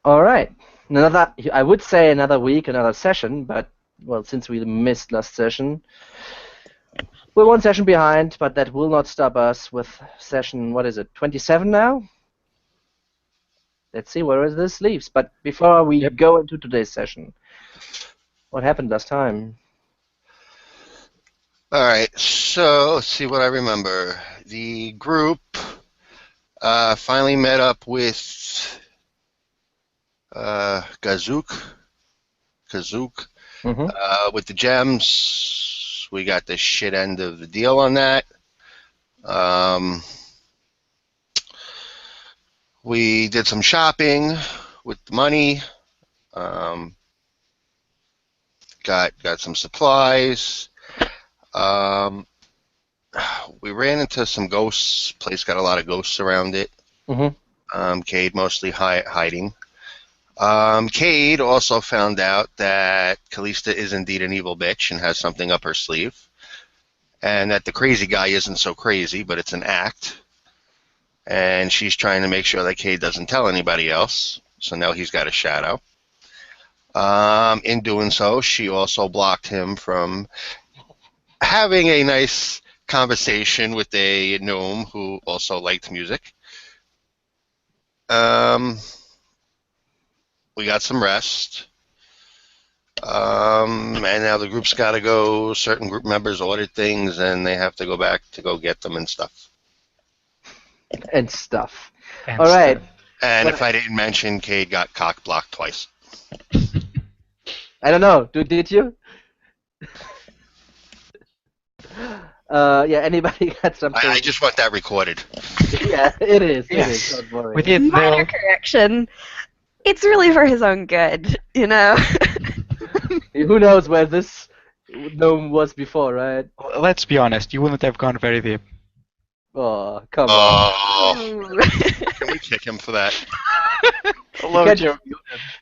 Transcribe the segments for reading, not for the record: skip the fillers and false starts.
All right. I would say another week, another session, but well, since we missed last session, we're one session behind, but that will not stop us with session, what is it, 27 now? Let's see where this leaves. But before we go into today's session, what happened last time? All right, so let's see what I remember. The group finally met up with Kazook, with the gems. We got the shit end of the deal on that. We did some shopping with the money. Got some supplies. We ran into some ghosts. Place got a lot of ghosts around it. Cade mostly hiding. Cade also found out that Kalista is indeed an evil bitch and has something up her sleeve, and that the crazy guy isn't so crazy, but it's an act. And she's trying to make sure that Cade doesn't tell anybody else. So now he's got a shadow. In doing so, she also blocked him from having a nice conversation with a gnome who also liked music. We got some rest. And now the group's got to go. Certain group members ordered things, and they have to go back to go get them and stuff. All right. And if I didn't mention, Cade got cock blocked twice. I don't know. Did you? Yeah, anybody got something? I just want that recorded. Yeah, it is. Yes. It is. Don't worry. We did minor correction. It's really for his own good, you know. Who knows where this gnome was before, right? Let's be honest. You wouldn't have gone very deep. Oh, come on. Can we kick him for that?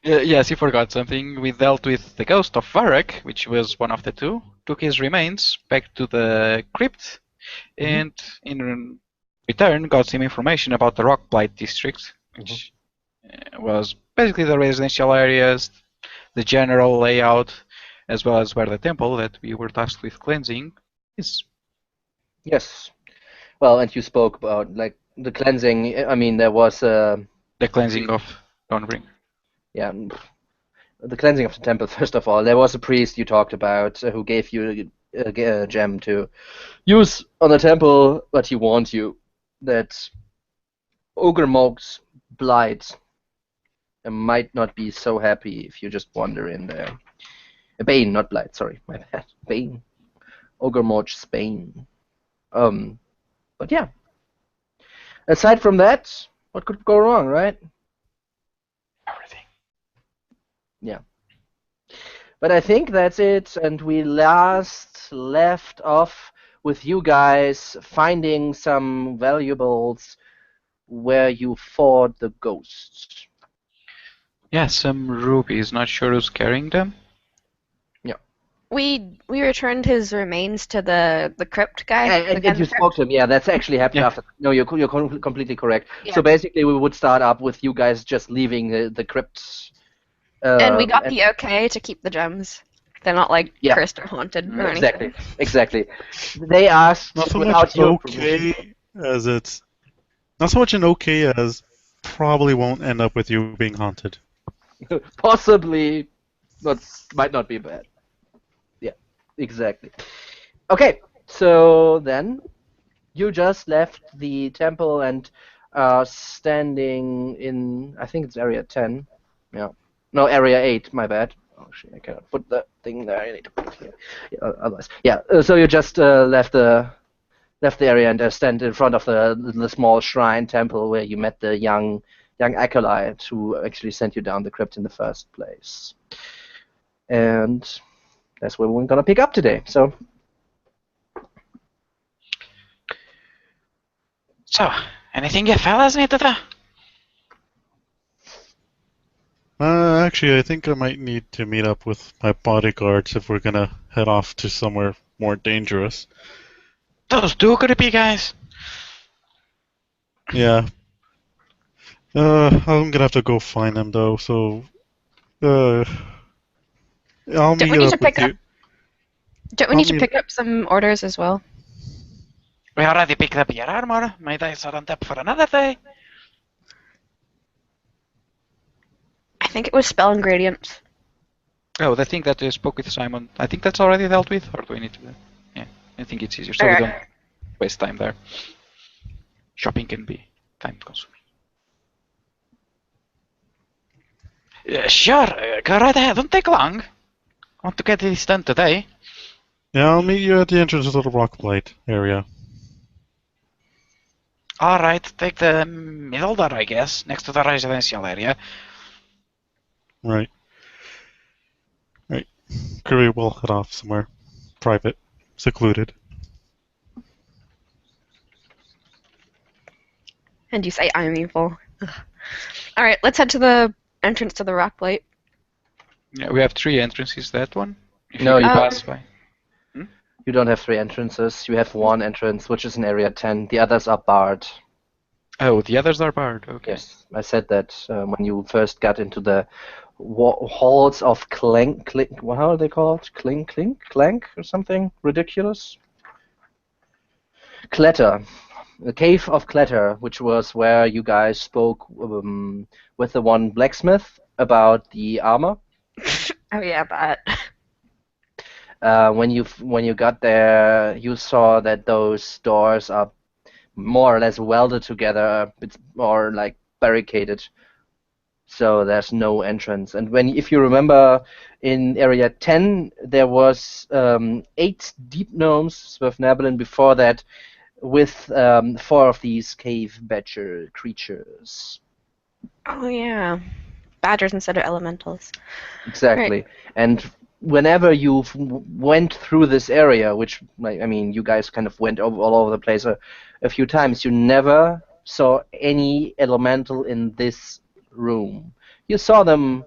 Yes, you forgot something. We dealt with the ghost of Varek, which was one of the two, took his remains back to the crypt, and in return got some information about the Rockblight district, which was basically the residential areas, the general layout, as well as where the temple that we were tasked with cleansing is. Yes. Well, and you spoke about like the cleansing. I mean, there was the cleansing of Dawnbring. Yeah, the cleansing of the temple. First of all, there was a priest you talked about who gave you a gem to use on the temple, but he warned you that Ogremogg's blight might not be so happy if you just wander in there. Bane, not blight. Sorry, my bad. Bane. Ogremogg's Bane. But yeah. Aside from that, what could go wrong, right? Everything. Yeah. But I think that's it, and we last left off with you guys finding some valuables where you fought the ghosts. Yeah, some rubies. Not sure who's carrying them. Yeah. We returned his remains to the crypt guy. And you spoke to him. Yeah, that's actually happened after. No, you're completely correct. Yeah. So basically, we would start up with you guys just leaving the crypt. And we got the okay to keep the gems. They're not like cursed or haunted or anything. Exactly. They asked not so without much your okay as it's not so much an okay as probably won't end up with you being haunted. Possibly, might not be bad. Yeah, exactly. Okay, so then you just left the temple and standing in, I think it's area 10. Yeah. No, area 8, my bad. Oh shit, I cannot put the thing there. I need to put it here. Yeah, otherwise. Yeah, so you just left the area and stand in front of the small shrine temple where you met the young acolyte who actually sent you down the crypt in the first place. And that's where we're gonna pick up today. So anything you fellas need to do? Actually, I think I might need to meet up with my bodyguards if we're gonna head off to somewhere more dangerous. Those two creepy guys. Yeah. I'm gonna have to go find them though. So, I'll Don't we meet need up to with pick you. up? Don't we I'll need to meet- pick up some orders as well? We already picked up your armor. My dice are on tap for another day. I think it was spell ingredients. Oh, the thing that you spoke with Simon, I think that's already dealt with, or do we need to? Yeah, I think it's easier, so we Alright. don't waste time there. Shopping can be time-consuming. Sure, go right ahead. Don't take long. I want to get this done today. Yeah, I'll meet you at the entrance to the Rockblight area. All right, take the middle door, I guess, next to the residential area. Right. Kirby will head off somewhere private, secluded. And you say I'm evil. Alright, let's head to the entrance to the rock plate. Yeah, we have 3 entrances. That one. If No, you you can don't. pass by. You don't have 3 entrances. You have 1 entrance, which is in Area 10. The others are barred. Oh, the others are barred. Okay. Yes, I said that when you first got into the halls of Clank, how are they called? Clank, or something ridiculous? Clatter. The Cave of Clatter, which was where you guys spoke with the one blacksmith about the armor. Oh yeah, that. When you got there, you saw that those doors are more or less welded together, or like barricaded, so there's no entrance. And if you remember, in Area 10 there was 8 deep gnomes with Nabalin before that, with 4 of these cave badger creatures. Oh yeah. Badgers instead of elementals. Exactly. And whenever you went through this area, which, I mean, you guys kind of went all over the place a few times, you never saw any elemental in this room. You saw them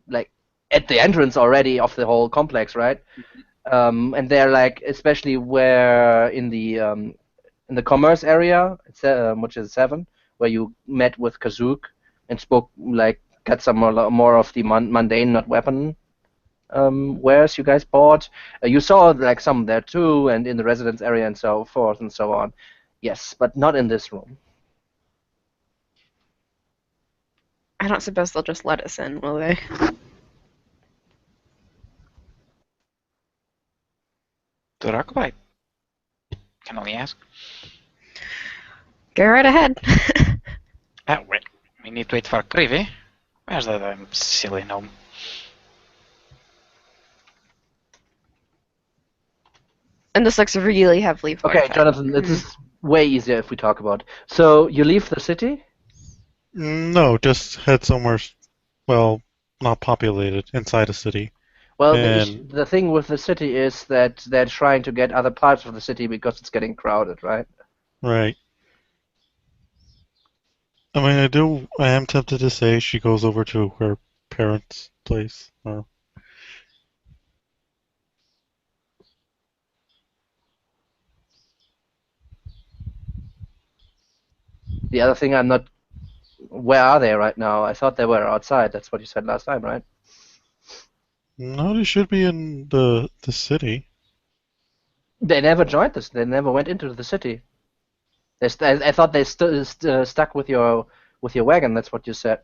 like at the entrance already of the whole complex, right? And they're like, especially where in the commerce area, which is 7, where you met with Kazook and spoke, like, got some more of the mundane, not weapon wares you guys bought. You saw like some there too, and in the residence area and so forth and so on. Yes, but not in this room. I don't suppose they'll just let us in, will they? The Rockbite. Can only ask. Go right ahead. Oh, wait. We need to wait for Creevy. Where's that silly gnome? And this looks really heavily Okay, fortified. Jonathan, this is way easier if we talk about. So you leave the city? No, just head somewhere, well, not populated, inside a city. Well, And- the thing with the city is that they're trying to get other parts of the city because it's getting crowded, right? Right. I mean, I am tempted to say she goes over to her parents' place. Or... The other thing, I'm not. Where are they right now? I thought they were outside. That's what you said last time, right? No, they should be in the city. They never joined this. They never went into the city. I thought they stuck with your wagon. That's what you said.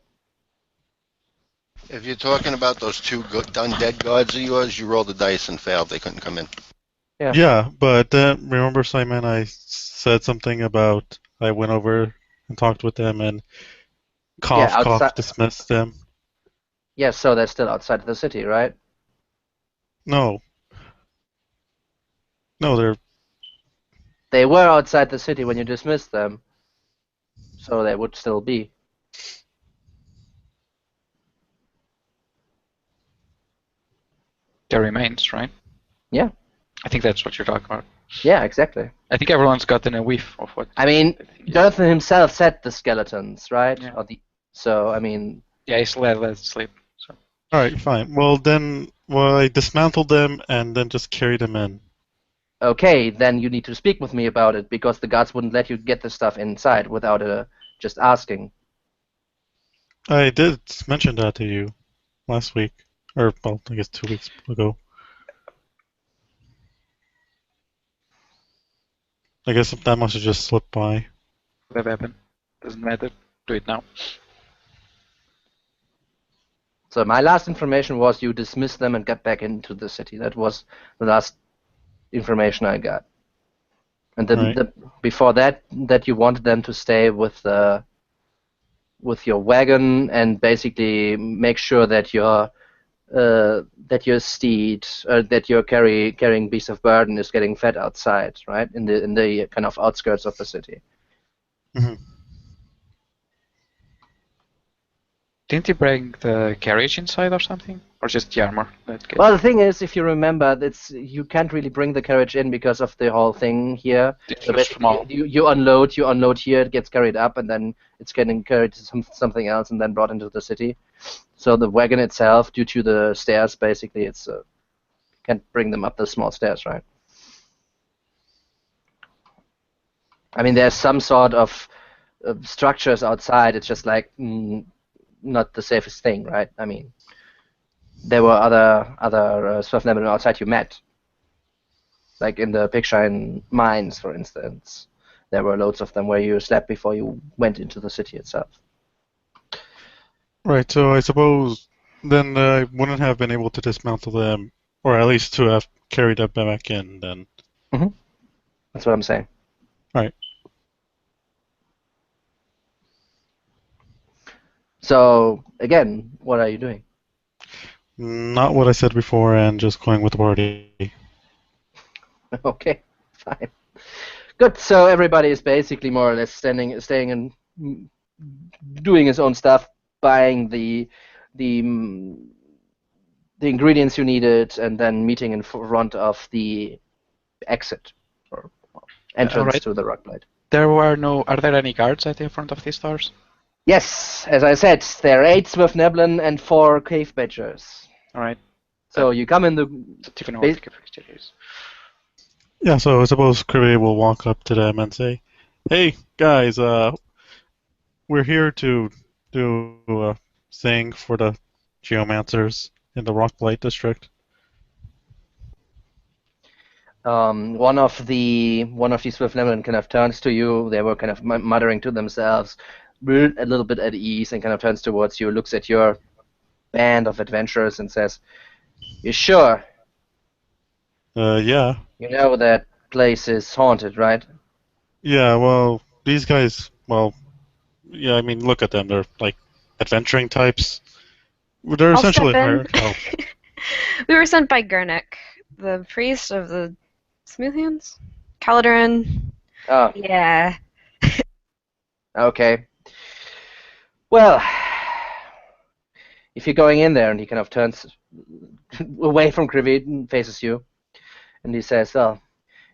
If you're talking about those 2 undead guards of yours, you rolled the dice and failed. They couldn't come in. Yeah. Yeah, but then remember, Simon, I said something about I went over and talked with them and cough dismissed them. Yes, so they're still outside the city, right? No. No, They were outside the city when you dismissed them, so they would still be. There remains, right? Yeah. I think that's what you're talking about. Yeah, exactly. I think everyone's gotten a whiff of what. I mean, Jonathan himself said the skeletons, right? Yeah. So, I mean... Yeah, he's let it sleep. So. Alright, fine. Well, I dismantled them and then just carried them in. Okay, then you need to speak with me about it, because the guards wouldn't let you get the stuff inside without just asking. I did mention that to you last week, or well, I guess 2 weeks ago. I guess that must have just slipped by. Web happened. Doesn't matter. Do it now. So my last information was you dismissed them and got back into the city. That was the last information I got. And then before that you wanted them to stay with your wagon and basically make sure that your steed, that your carrying beast of burden is getting fed outside, right? In the kind of outskirts of the city. Mm-hmm. Didn't he bring the carriage inside or something? Or just the armor? Well, the thing is, if you remember, you can't really bring the carriage in because of the whole thing here. So basically, you unload here, it gets carried up, and then it's getting carried to something else and then brought into the city. So the wagon itself, due to the stairs, basically, you can't bring them up the small stairs, right? I mean, there's some sort of structures outside. It's just like not the safest thing, right? I mean, there were other Swiftnebelin outside you met, like in the picture in Mines, for instance. There were loads of them where you slept before you went into the city itself. Right. So I suppose then I wouldn't have been able to dismantle them, or at least to have carried them back in. Then. Mm-hmm. That's what I'm saying. Right. So, again, what are you doing? Not what I said before, and just going with the party. Okay, fine. Good, so everybody is basically more or less staying and doing his own stuff, buying the ingredients you needed, and then meeting in front of the exit, or entrance to the Rockblight. Are there any guards at the front of these stores? Yes, as I said, there are 8 Swiftnebelin and 4 cave badgers. Alright. So you come in the... Yeah, so I suppose Krivi will walk up to them and say, "Hey, guys, we're here to do a thing for the Geomancers in the Rockblight district." One of these Swiftnebelin kind of turns to you. They were kind of muttering to themselves, a little bit at ease, and kind of turns towards you, looks at your band of adventurers, and says, "You sure? Yeah. You know that place is haunted, right?" Yeah, well, these guys, yeah, I mean, look at them. They're like adventuring types. They're essentially hired help. We were sent by Gurnik, the priest of the Smoothhands? Caladuran. Oh. Yeah. Okay. Well, if you're going in there, and he kind of turns away from Krivi and faces you, and he says, "Well,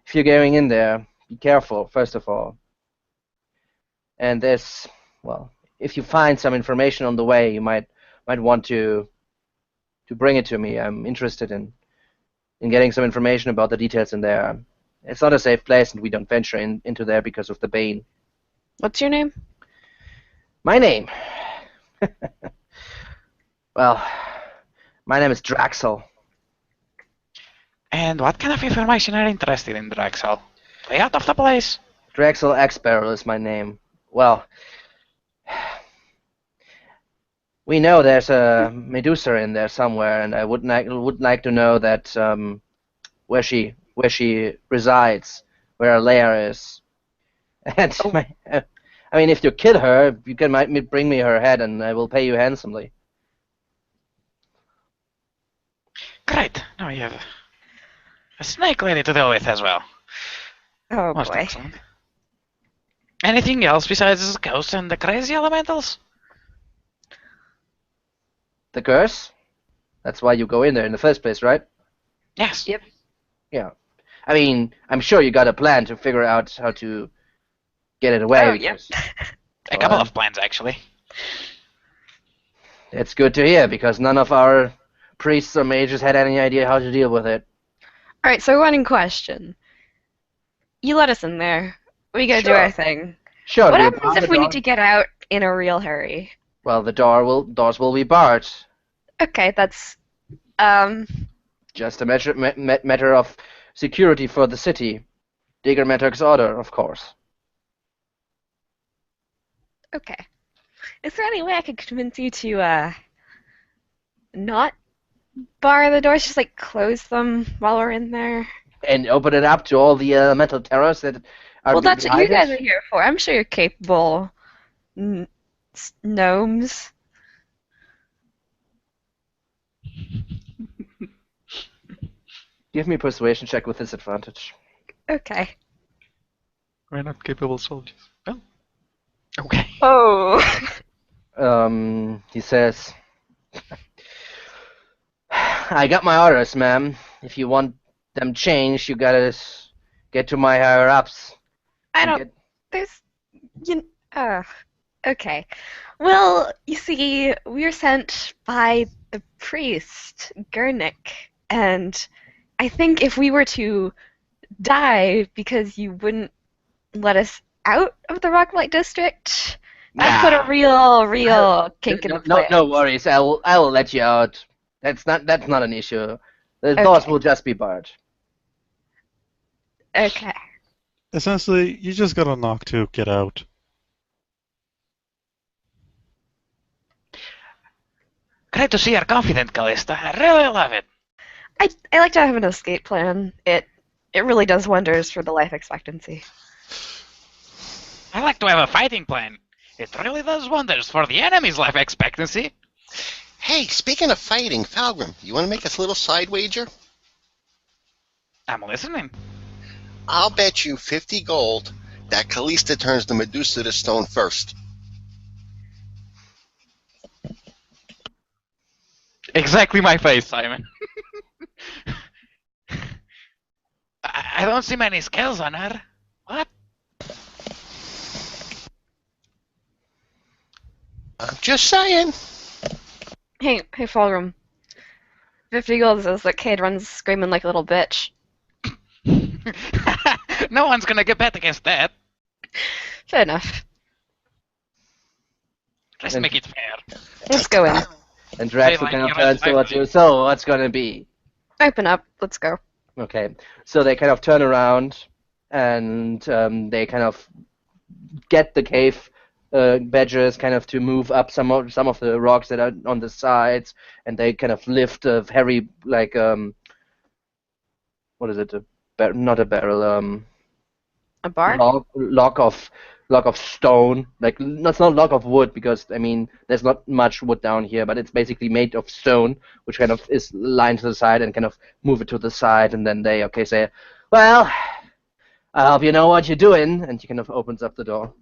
if you're going in there, be careful, first of all. And if you find some information on the way, you might want to bring it to me. I'm interested in getting some information about the details in there. It's not a safe place, and we don't venture into there because of the Bane." What's your name? My name? Well, my name is Draxel. And what kind of information are you interested in, Draxel? Way out of the place. Draxel X-Barrel is my name. Well, we know there's a Medusa in there somewhere, and I would like to know that where she resides, where her lair is. And I mean, if you kill her, you can bring me her head, and I will pay you handsomely. Great. Now you have a snake lady to deal with as well. Oh Most boy. excellent. Anything else besides the ghosts and the crazy elementals? The curse? That's why you go in there in the first place, right? Yes. Yep. Yeah. I mean, I'm sure you got a plan to figure out how to get it away. Oh, yep. A couple of plans, actually. It's good to hear, because none of our priests or mages had any idea how to deal with it. Alright, so running question. You let us in there. We gotta do our thing. Sure. What happens if we need to get out in a real hurry? Well, the doors will be barred. Okay, that's Just a matter of security for the city. Digger Mattock's order, of course. okay. Is there any way I could convince you to not bar the doors, just like close them while we're in there? And open it up to all the metal terrors that are Well, that's what you behind guys it. are here for. I'm sure you're capable gnomes. Give me a persuasion check with disadvantage. Okay. We're not capable soldiers. Well, okay. Oh. He says, I got my orders, ma'am. If you want them changed, you gotta get to my higher ups. I don't. There's. Okay. Well, you see, we were sent by the priest, Gurnik, and I think if we were to die because you wouldn't let us out of the Rocklight District, that put a real kink in the plans. No worries. I will let you out. That's not an issue. The doors will just be barred. Okay. Essentially, you just gotta knock to get out. Great to see you're confident, Callista. I really love it. I like to have an escape plan. It really does wonders for the life expectancy. I like to have a fighting plan. It really does wonders for the enemy's life expectancy. Hey, speaking of fighting, Falgrim, you want to make us a little side wager? I'm listening. I'll bet you 50 gold that Callista turns the Medusa to stone first. Exactly my face, Simon. I don't see many skills on her. What? I'm just saying. Hey, Fulgrim. 50 gold says that Cade runs screaming like a little bitch. No one's gonna get bet against that. Fair enough. Let's make it fair. Let's go in. And Drax will kind of turns towards you. So, what's gonna be? Open up. Let's go. Okay. So they kind of turn around, and they kind of get the cave badgers kind of to move up some of the rocks that are on the sides, and they kind of lift a heavy, like what is it? Not a barrel. A bar? Log of stone. Like that's not log of wood, because I mean there's not much wood down here, but it's basically made of stone, which kind of is lined to the side, and kind of move it to the side, and then they say, well, I hope you know what you're doing, and he kind of opens up the door.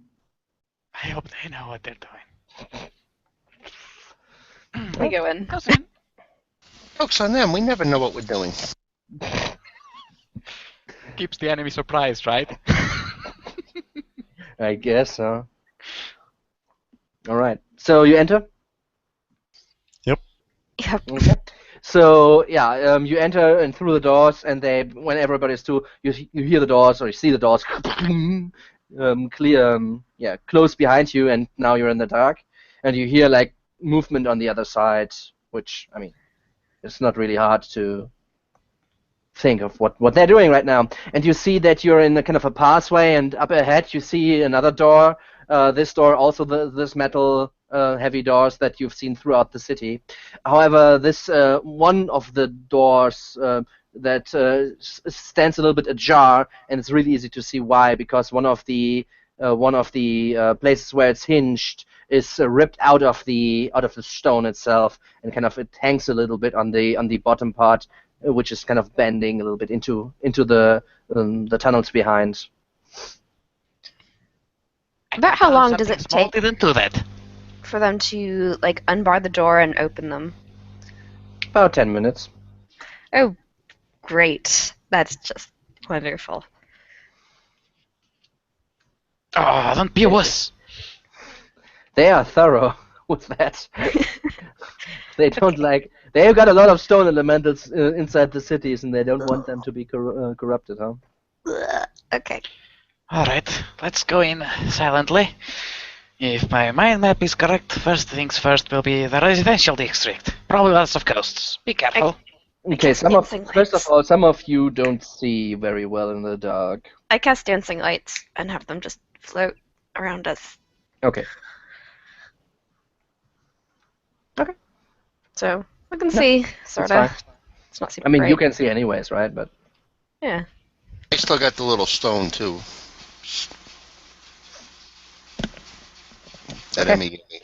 I hope they know what they're doing. We go in. Joke's on them, we never know what we're doing. Keeps the enemy surprised, right? I guess so. Alright. So you enter? Yep. Okay. So yeah, you enter and through the doors, and when everybody's through, you hear the doors, or you see the doors close behind you, and now you're in the dark, and you hear like movement on the other side, which I mean, it's not really hard to think of what they're doing right now. And you see that you're in a kind of a pathway, and up ahead you see another door. This door, also this metal heavy doors that you've seen throughout the city. However, this one of the doors that stands a little bit ajar, and it's really easy to see why, because one of the places where it's hinged is ripped out of the stone itself, and kind of it hangs a little bit on the bottom part, which is kind of bending a little bit into the tunnels behind. About how long does it take Didn't do that. for them to like unbar the door and open them? About 10 minutes. Oh, great. That's just wonderful. Oh, don't be a wuss. They are thorough with that. They don't like. They've got a lot of stone elementals inside the cities, and they don't want them to be corrupted, huh? Okay. Alright, let's go in silently. If my mind map is correct, first things first will be the residential district. Probably lots of ghosts. Be careful. Okay, cast dancing first of lights. all, some of you don't see very well in the dark. I cast dancing lights and have them just float around us. Okay. So we can see, sort of. fine. It's not super I mean, bright. you can see anyways, right? But Yeah. I still got the little stone too. That Okay. Emmy gave me.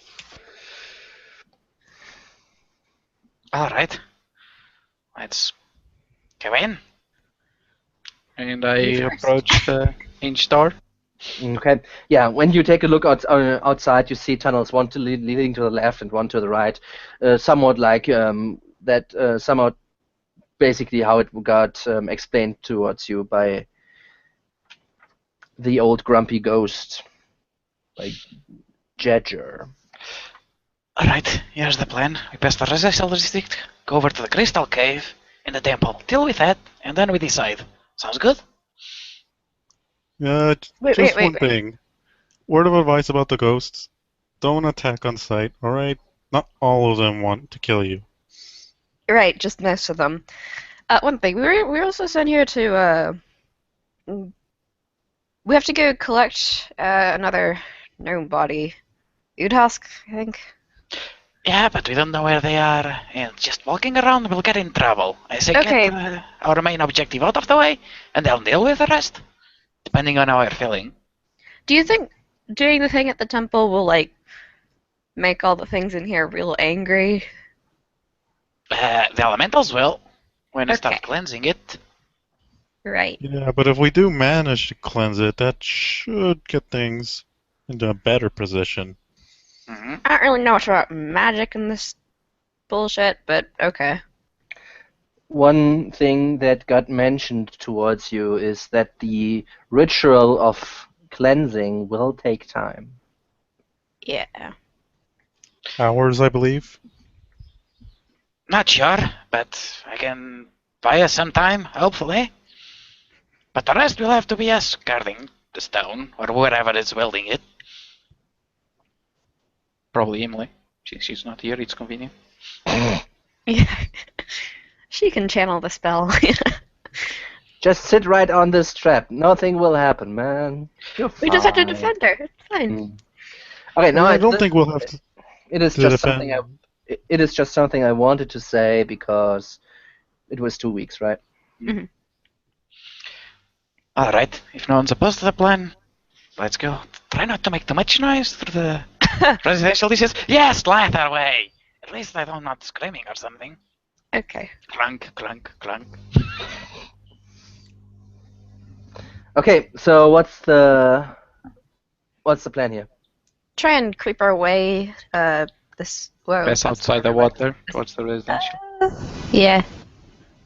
Alright. Let's go in. And I You first. approach the hinge door. okay, yeah. When you take a look outside, you see tunnels, one leading to the left and one to the right. Somewhat like that. Somewhat basically how it got explained towards you by the old grumpy ghost, by Jedger. Alright, here's the plan. We pass the residential district, go over to the crystal cave in the temple, deal with that, and then we decide. Sounds good? Wait, Just wait, one wait. thing. Word of advice about the ghosts. Don't attack on sight, alright? Not all of them want to kill you. You're right, just most of them. One thing, we're also sent here to we have to go collect another gnome body. Udhask, I think. Yeah, but we don't know where they are, and just walking around will get in trouble. I say Okay. get our main objective out of the way, and they'll deal with the rest, depending on how we're feeling. Do you think doing the thing at the temple will like make all the things in here real angry? The elementals will, when we start Okay. cleansing it. Right. Yeah, but if we do manage to cleanse it, that should get things into a better position. Mhm. I don't really know much about magic in this bullshit, but okay. One thing that got mentioned towards you is that the ritual of cleansing will take time. Yeah. Hours, I believe. Not sure, but I can buy us some time, hopefully. But the rest will have to be us guarding the stone, or whoever is building it. Probably Emily. She's not here, it's convenient. Yeah. She can channel the spell. Just sit right on this trap. Nothing will happen, man. You're We just have to fine. defend her. It's fine. Mm. Okay, now I don't think we'll have to it is to just defend. something it is just something I wanted to say because it was 2 weeks, right? Alright, if no one's opposed to the plan, let's go. Try not to make too much noise through the residential dishes. Yes, lather away! At least I'm not screaming or something. Okay. Clunk, clunk, clunk. Okay, so what's the plan here? Try and creep our way. This. Whoa. Pass outside the water towards the residential. Yeah.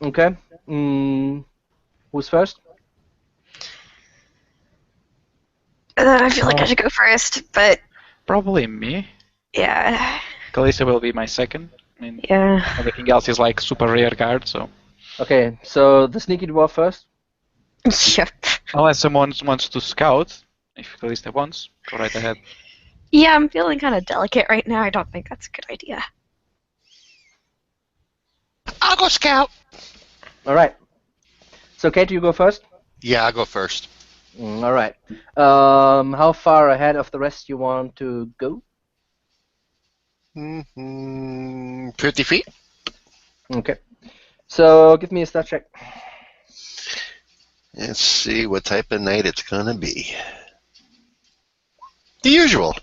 Okay. Who's first? I feel like I should go first, but Probably me. yeah. Kalista will be my second. I mean, Yeah. everything else is like super rear guard, so. Okay, so the sneaky dwarf first. Yep. Unless someone wants to scout, if Kalista wants, go right ahead. Yeah, I'm feeling kind of delicate right now. I don't think that's a good idea. I'll go scout. All right. So Kate, you go first. Yeah, I'll go first. All right. How far ahead of the rest you want to go? 50 feet. Okay. So give me a stat check. Let's see what type of night it's gonna be. The usual.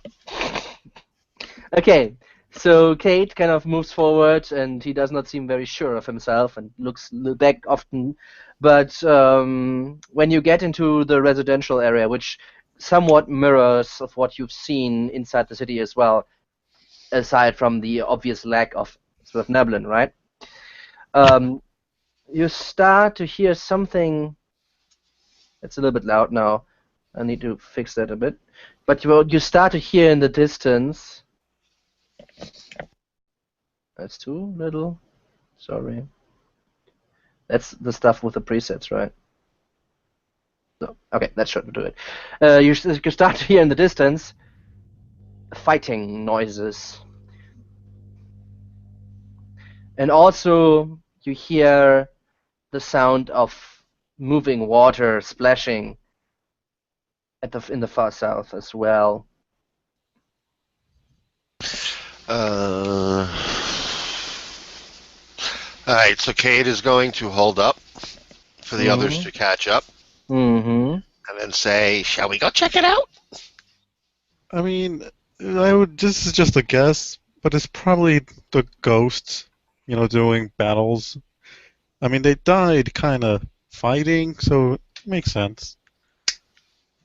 Okay. So Kate kind of moves forward, and he does not seem very sure of himself, and looks back often. But when you get into the residential area, which somewhat mirrors of what you've seen inside the city as well, aside from the obvious lack of sort of Neblin, right? You start to hear something. It's a little bit loud now. I need to fix that a bit. But you start to hear in the distance. That's too little. Sorry. That's the stuff with the presets, right? So, okay, that should do it. You start to hear in the distance fighting noises. And also you hear the sound of moving water splashing in the far south as well. Alright, so Cade is going to hold up for the others to catch up. Mm-hmm. And then say, shall we go check it out? I mean, this is just a guess, but it's probably the ghosts, doing battles. I mean, they died kind of fighting, so it makes sense.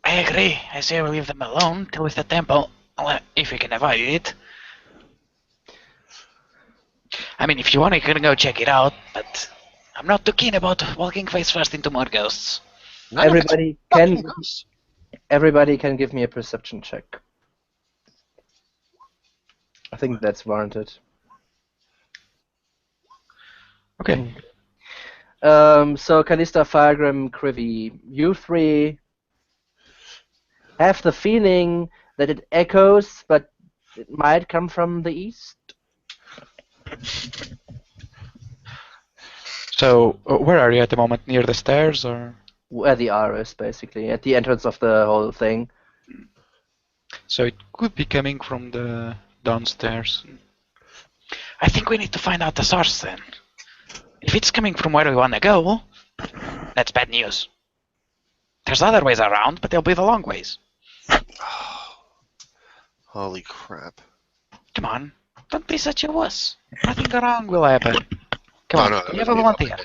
I agree. I say we leave them alone till with the temple, if we can avoid it. I mean, if you want, you can go check it out, but I'm not too keen about walking face first into more ghosts. Everybody can give me a perception check. I think that's warranted. Okay. So Callista, Fargrim, Krivy, you three have the feeling that it echoes, but it might come from the east. So, where are you at the moment? Near the stairs, or? Where the R is, basically, at the entrance of the whole thing. So it could be coming from the downstairs. I think we need to find out the source then. If it's coming from where we want to go, that's bad news. There's other ways around, but they'll be the long ways. Holy crap. Come on, don't be such a wuss. Nothing wrong will happen. Come on, you have a volunteer.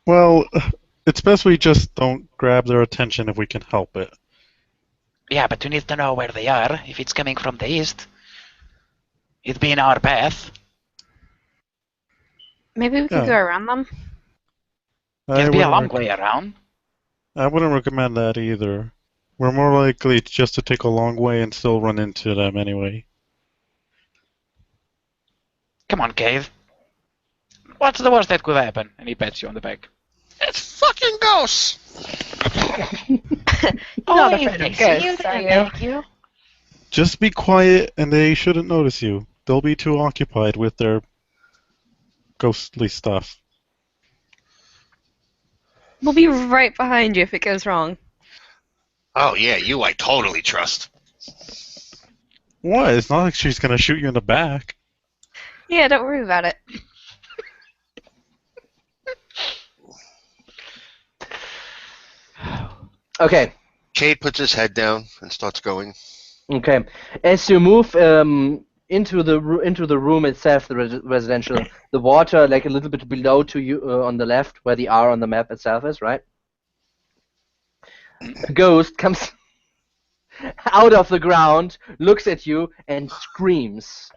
Well, it's best we just don't grab their attention if we can help it. Yeah, but we need to know where they are. If it's coming from the east, it'd be in our path. Maybe we could go around them. It'd be a long way around. I wouldn't recommend that either. We're more likely just to take a long way and still run into them anyway. Come on, Cave. What's the worst that could happen? And he pats you on the back. It's fucking ghosts! Not afraid of ghosts, are you? Thank you. Just be quiet and they shouldn't notice you. They'll be too occupied with their ghostly stuff. We'll be right behind you if it goes wrong. Oh yeah, you I totally trust. What? It's not like she's gonna shoot you in the back. Yeah, don't worry about it. Okay. Cade puts his head down and starts going. Okay. As you move into the room itself, the residential, the water like a little bit below to you on the left, where the R on the map itself is, right? A ghost comes out of the ground, looks at you, and screams.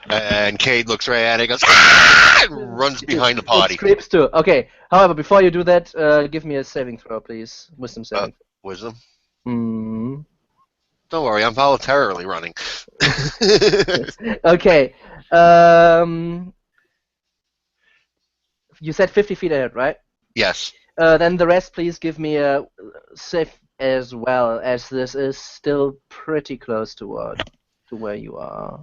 And Cade looks right at it and goes, "Ah!" and runs behind the party. It screams too. Okay. However, before you do that, give me a saving throw, please. Wisdom saving. Wisdom? Hmm. Don't worry, I'm voluntarily running. Okay. You said 50 feet ahead, right? Yes. Then the rest, please give me a save as well, as this is still pretty close to where you are.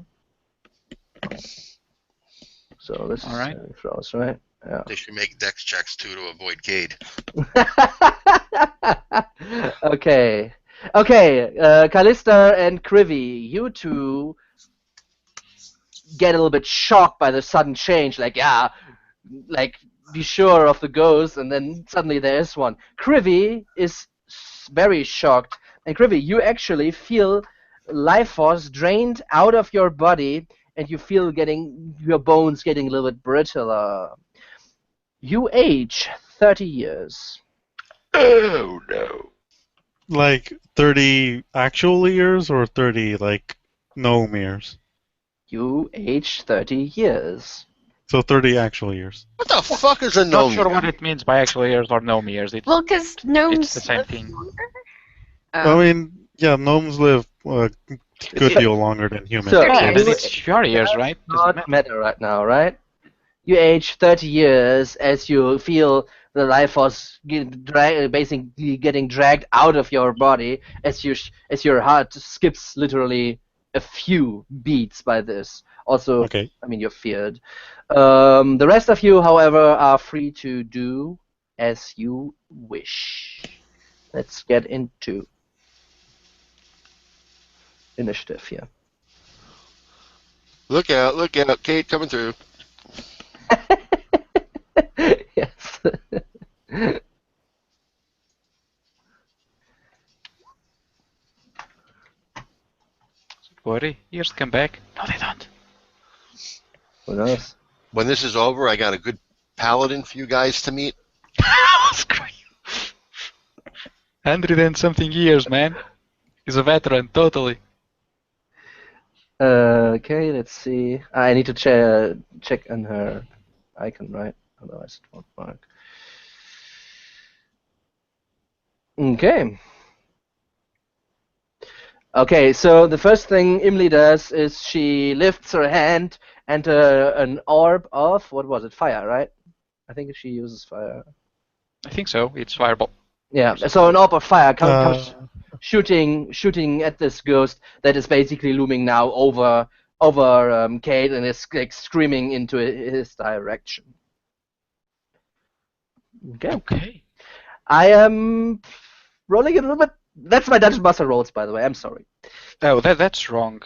So this All right. is throws, right? Yeah. They should make dex checks too to avoid Cade. Okay. Callista and Krivy, you two get a little bit shocked by the sudden change. Like be sure of the ghost, and then suddenly there is one. Krivy is very shocked, and Krivy, you actually feel life force drained out of your body, and you feel your bones getting a little bit brittler. You age 30 years. Oh no. Like 30 actual years or 30 like gnome years? You age 30 years. So 30 actual years. What the fuck is a Not gnome? sure what it means by actual years or gnome years. Well, because gnomes It's the same live thing. longer. I mean, yeah, gnomes live a good deal longer than humans. So, Yeah, Yes. but it's your years, right? Does it Not matter? matter right now, right? you age 30 years as you feel the life force basically getting dragged out of your body as your heart skips literally a few beats by this. Also, Okay. I mean, you're feared. The rest of you, however, are free to do as you wish. Let's get into initiative here. Look out, Kate coming through. Yes. Worry, years come back. No, they don't. Who knows? When this is over, I got a good paladin for you guys to meet. Screw you. 100 and something years, man. He's a veteran, totally. Okay, let's see. I need to check on her icon, right? Otherwise it won't work. Okay. Okay, so the first thing Imli does is she lifts her hand and an orb of, what was it, fire, right? I think she uses fire. I think so. It's fireball. Yeah, so an orb of fire comes Uh, shooting at this ghost that is basically looming now over Kate and is like screaming into his direction. Okay. Okay. I am rolling a little bit. That's my Dungeon Master rolls, by the way. I'm sorry. Oh, that's wrong.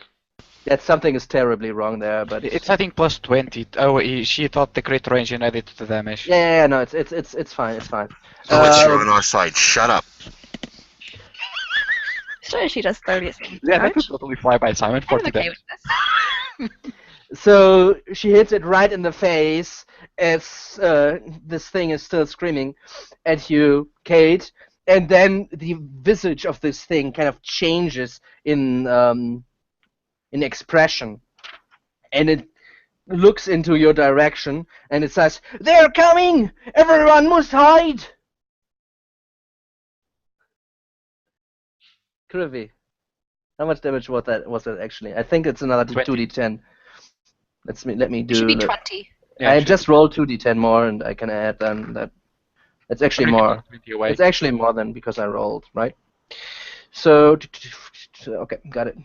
That something is terribly wrong there, but It's I think plus 20. Oh, she thought the crit range and added to the damage. yeah, no, it's fine, it's fine. Oh, it's you're on our side. Shut up. Sure, she does 30 something. Yeah, that was totally fly by Simon. I'm 40 okay damage. with this. So she hits it right in the face as this thing is still screaming at you, Kate, and then the visage of this thing kind of changes in expression, and it looks into your direction and it says, "They're coming! Everyone must hide!" Krivy, how much damage was that actually? I think it's another 20. 2d10. Let me It should do be the- 20. Yeah, I should- just rolled 2d10 more, and I can add then that. It's actually Really more. got 20 away. It's actually more than because I rolled, right? So, okay, got it.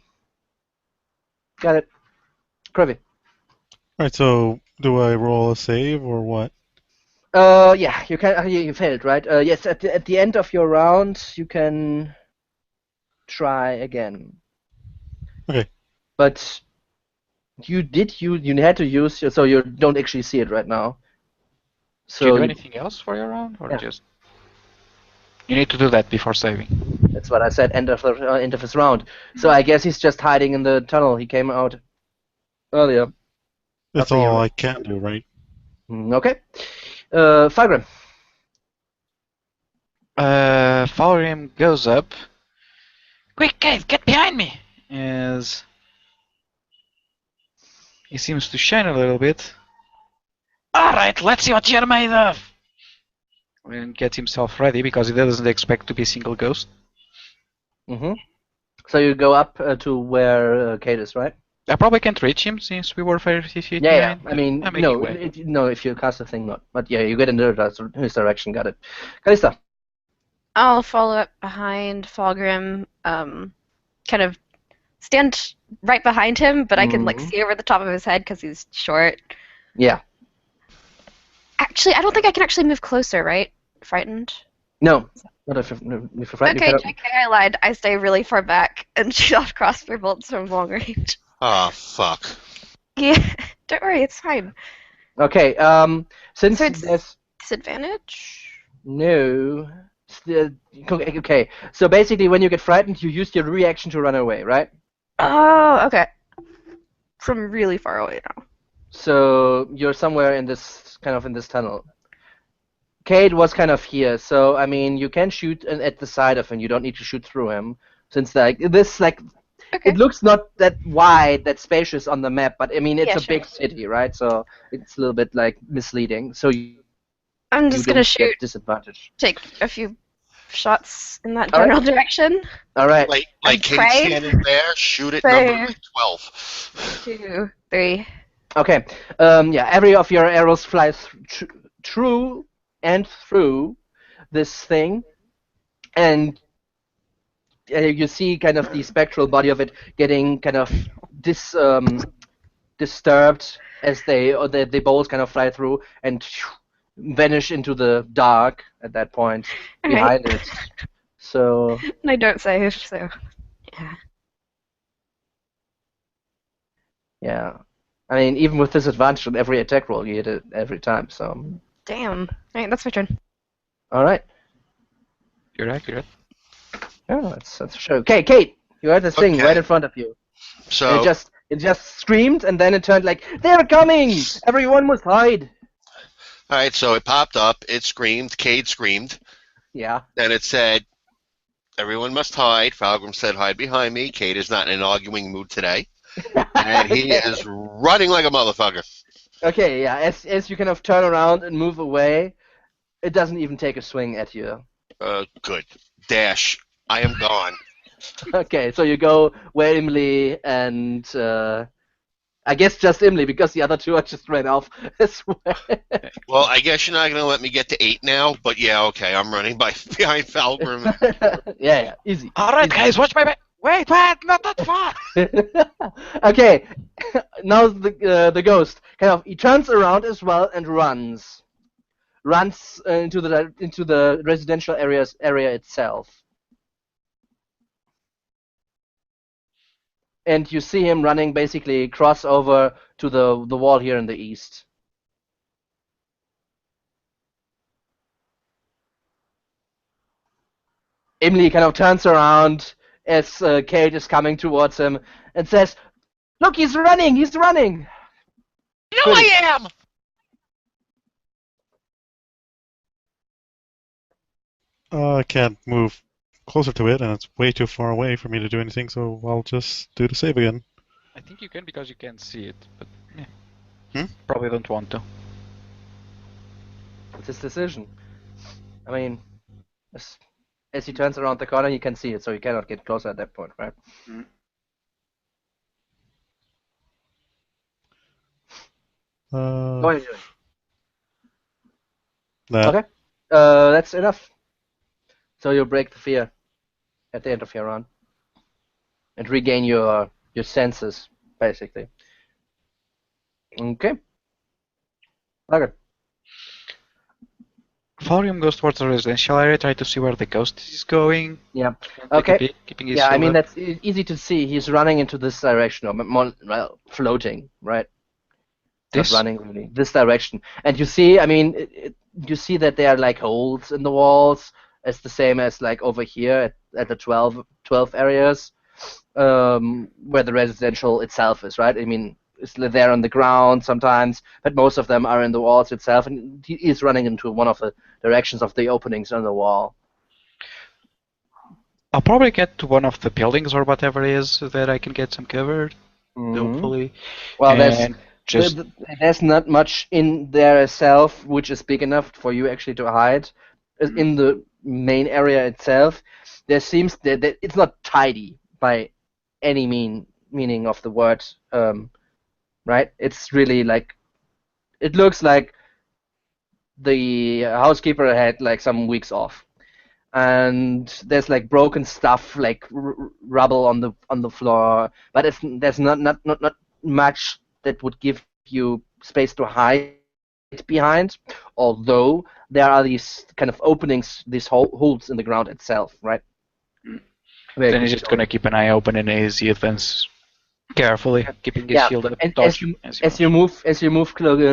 Got it. Krivy. Alright, so do I roll a save or what? Yeah, you can. You failed, right? Yes, at the end of your round, you can try again. Okay. But you had to use so you don't actually see it right now. Do you So do anything else for your round, or Yeah. just you need to do that before saving? that's what I said. End of his round. So I guess he's just hiding in the tunnel. He came out earlier. That's After you all roll. I can do, right? Okay. Fargrim. Falgrim goes up. Quick, Kate, get behind me! As he seems to shine a little bit. Alright, let's see what you're made of! And gets himself ready because he doesn't expect to be a single ghost. Mm-hmm. So you go up to where Kate is, right? I probably can't reach him since we were 50 feet Yeah. behind. I mean, I'm making no, way. no. If you cast the thing, not. But yeah, you get in his direction. Got it. Kalista. I'll follow up behind Falgrim, kind of stand right behind him, but I can like Mhm. see over the top of his head because he's short. Yeah. Actually, I don't think I can actually move closer, right? Frightened? No. Not if you're frightened. Okay, you JK, I lied. I stay really far back and shoot off crossbow bolts from long range. Oh, fuck. Yeah, don't worry, it's fine. Okay. Since So it's- there's Disadvantage? no. Okay. So basically, when you get frightened, you use your reaction to run away, right? Oh, okay. From really far away now. So you're somewhere in this tunnel. Kate was kind of here, so I mean, you can shoot at the side of him. You don't need to shoot through him, since Okay. it looks not that wide, that spacious on the map. But I mean, it's Yeah, a big city, right? So it's a little bit like misleading. So I'm you just don't gonna get shoot, disadvantage. take a few shots in that All right. general direction. All right. Like I'm Kate praying. standing there, shoot it Praying. number 12. 2, 3. Okay. Yeah, every of your arrows flies through and through this thing, and you see kind of the spectral body of it getting kind of disturbed as the bolts kind of fly through and vanish into the dark at that point All behind right. it. So And I don't save, so yeah. yeah, I mean even with disadvantage on every attack roll, you hit it every time. So Damn. All right, that's my turn. all right, You're accurate. yeah, that's for sure. Okay, Kate, you heard this thing Okay. right in front of you. And So, it just screamed, and then it turned like they're coming. Everyone must hide. all right, so it popped up, it screamed, Cade screamed, Yeah. then it said, everyone must hide. Falgrim said, hide behind me. Cade is not in an arguing mood today. And he Okay. is running like a motherfucker. Okay, yeah. As you kind of turn around and move away, it doesn't even take a swing at you. Good. Dash. I am gone. Okay, so you go where Imli and I guess just Imli because the other two are just ran off as well. Well, I guess you're not going to let me get to 8 now, but yeah, okay, I'm running behind Falgrim. Yeah, easy. All right, Easy. guys, watch my back. Wait, not that far. Okay, now the ghost kind of he turns around as well and runs into the residential area itself. And you see him running basically cross over to the wall here in the east. Emily kind of turns around as Kate is coming towards him and says, "Look, he's running! He's running!" No, Pretty. I am! I can't move closer to it, and it's way too far away for me to do anything, so I'll just do the save again. I think you can because you can't see it, but yeah. Hmm? Probably don't want to. It's his decision. I mean, as he turns around the corner, you can see it, so you cannot get closer at that point, right? What are you doing? That. Okay. That's enough. So you break the fear at the end of your run and regain your senses, basically. Okay. Okay. Falgrim goes towards the residential area, try to see where the ghost is going. Yeah. Take Okay. a peek, keeping his Yeah, I shield mean up. that's easy to see. He's running into this direction, or more, well, floating, right? This? Not running really. This direction, and you see, I mean, you see that there are like holes in the walls, as the same as like over here at the 12 areas, where the residential itself is, right? I mean, it's there on the ground sometimes, but most of them are in the walls itself, and he is running into one of the directions of the openings on the wall. I'll probably get to one of the buildings or whatever it is so that I can get some cover, hopefully. Well, And just there's not much in there itself which is big enough for you actually to hide. In the main area itself, there seems that it's not tidy by any meaning of the word, right? It's really like it looks like the housekeeper had like some weeks off, and there's like broken stuff, like rubble on the floor, but there's not much that would give you space to hide behind, although there are these kind of openings, these holes in the ground itself, right? then he's just gonna keep an eye open and he advances carefully, keeping his Yeah, shield up. and dodge as you move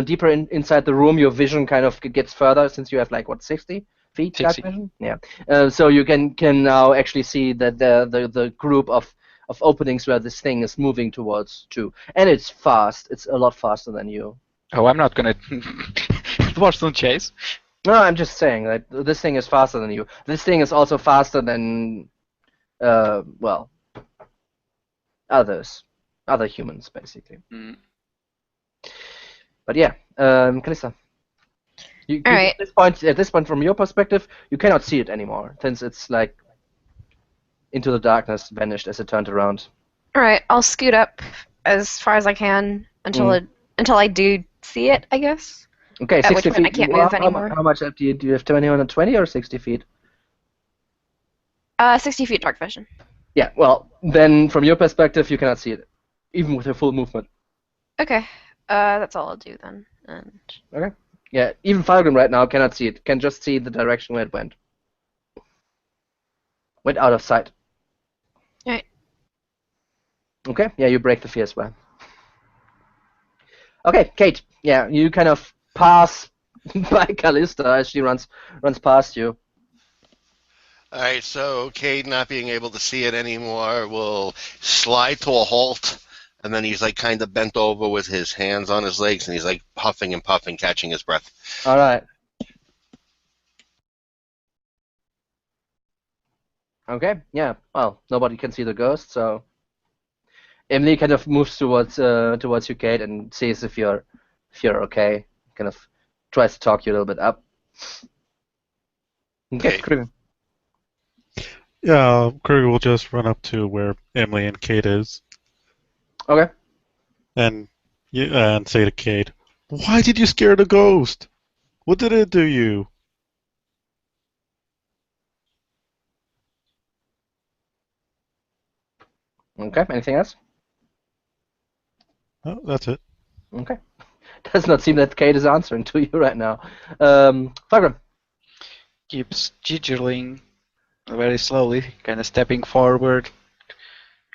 deeper inside the room, your vision kind of gets further, since you have like what 60 feet dark 60. vision. Yeah, so you can now actually see that the group of openings where this thing is moving towards too, and it's fast. It's a lot faster than you. Oh, I'm not gonna watch them chase. No, I'm just saying that this thing is faster than you. This thing is also faster than, well, other humans, basically. But yeah, Kalista. All right. At this point, from your perspective, you cannot see it anymore, since it's like into the darkness, vanished as it turned around. All right, I'll scoot up as far as I can until it until I do see it, I guess. Okay, At 60 which point feet. I can't Well, move anymore. how much do you have 220 or 60 feet? 60 feet dark vision. Yeah, well, then from your perspective, you cannot see it, even with your full movement. Okay. That's all I'll do then. And Okay. Yeah, even Falcon right now cannot see it. Can just see the direction where it went. Went out of sight. Alright. Okay. Yeah, you break the fear as well. Okay, Kate. Yeah, you kind of pass by Callista as she runs past you. All right, so Cade, not being able to see it anymore, will slide to a halt, and then he's like kind of bent over with his hands on his legs, and he's like huffing and puffing, catching his breath. All right. Okay. Yeah. Well, nobody can see the ghost, so Emily kind of moves towards you, Kate, and sees if you're okay. Kind of tries to talk you a little bit up. Okay. Okay. Cool. Yeah, Kruger will just run up to where Emily and Kate is. Okay. And say to Kate, "Why did you scare the ghost? What did it do you?" Okay. Anything else? Oh, that's it. Okay. Does not seem that Kate is answering to you right now. Fagram. Keeps jiggling very slowly, kind of stepping forward,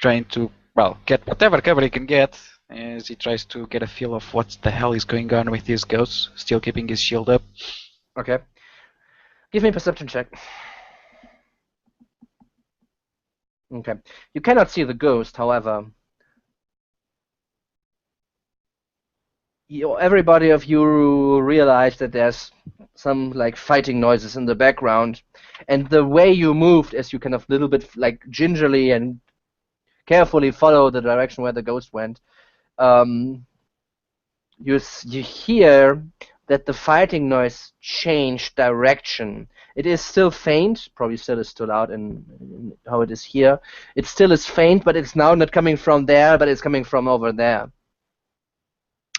trying to, well, get whatever cover he can get as he tries to get a feel of what the hell is going on with these ghosts, still keeping his shield up. Okay. Give me a perception check. Okay. You cannot see the ghost, however. Everybody of you realize that there's some like fighting noises in the background, and the way you moved as you kind of little bit like gingerly and carefully follow the direction where the ghost went, you hear that the fighting noise changed direction. It is still faint, probably still is too loud in how it is here. It still is faint, but it's now not coming from there, but it's coming from over there.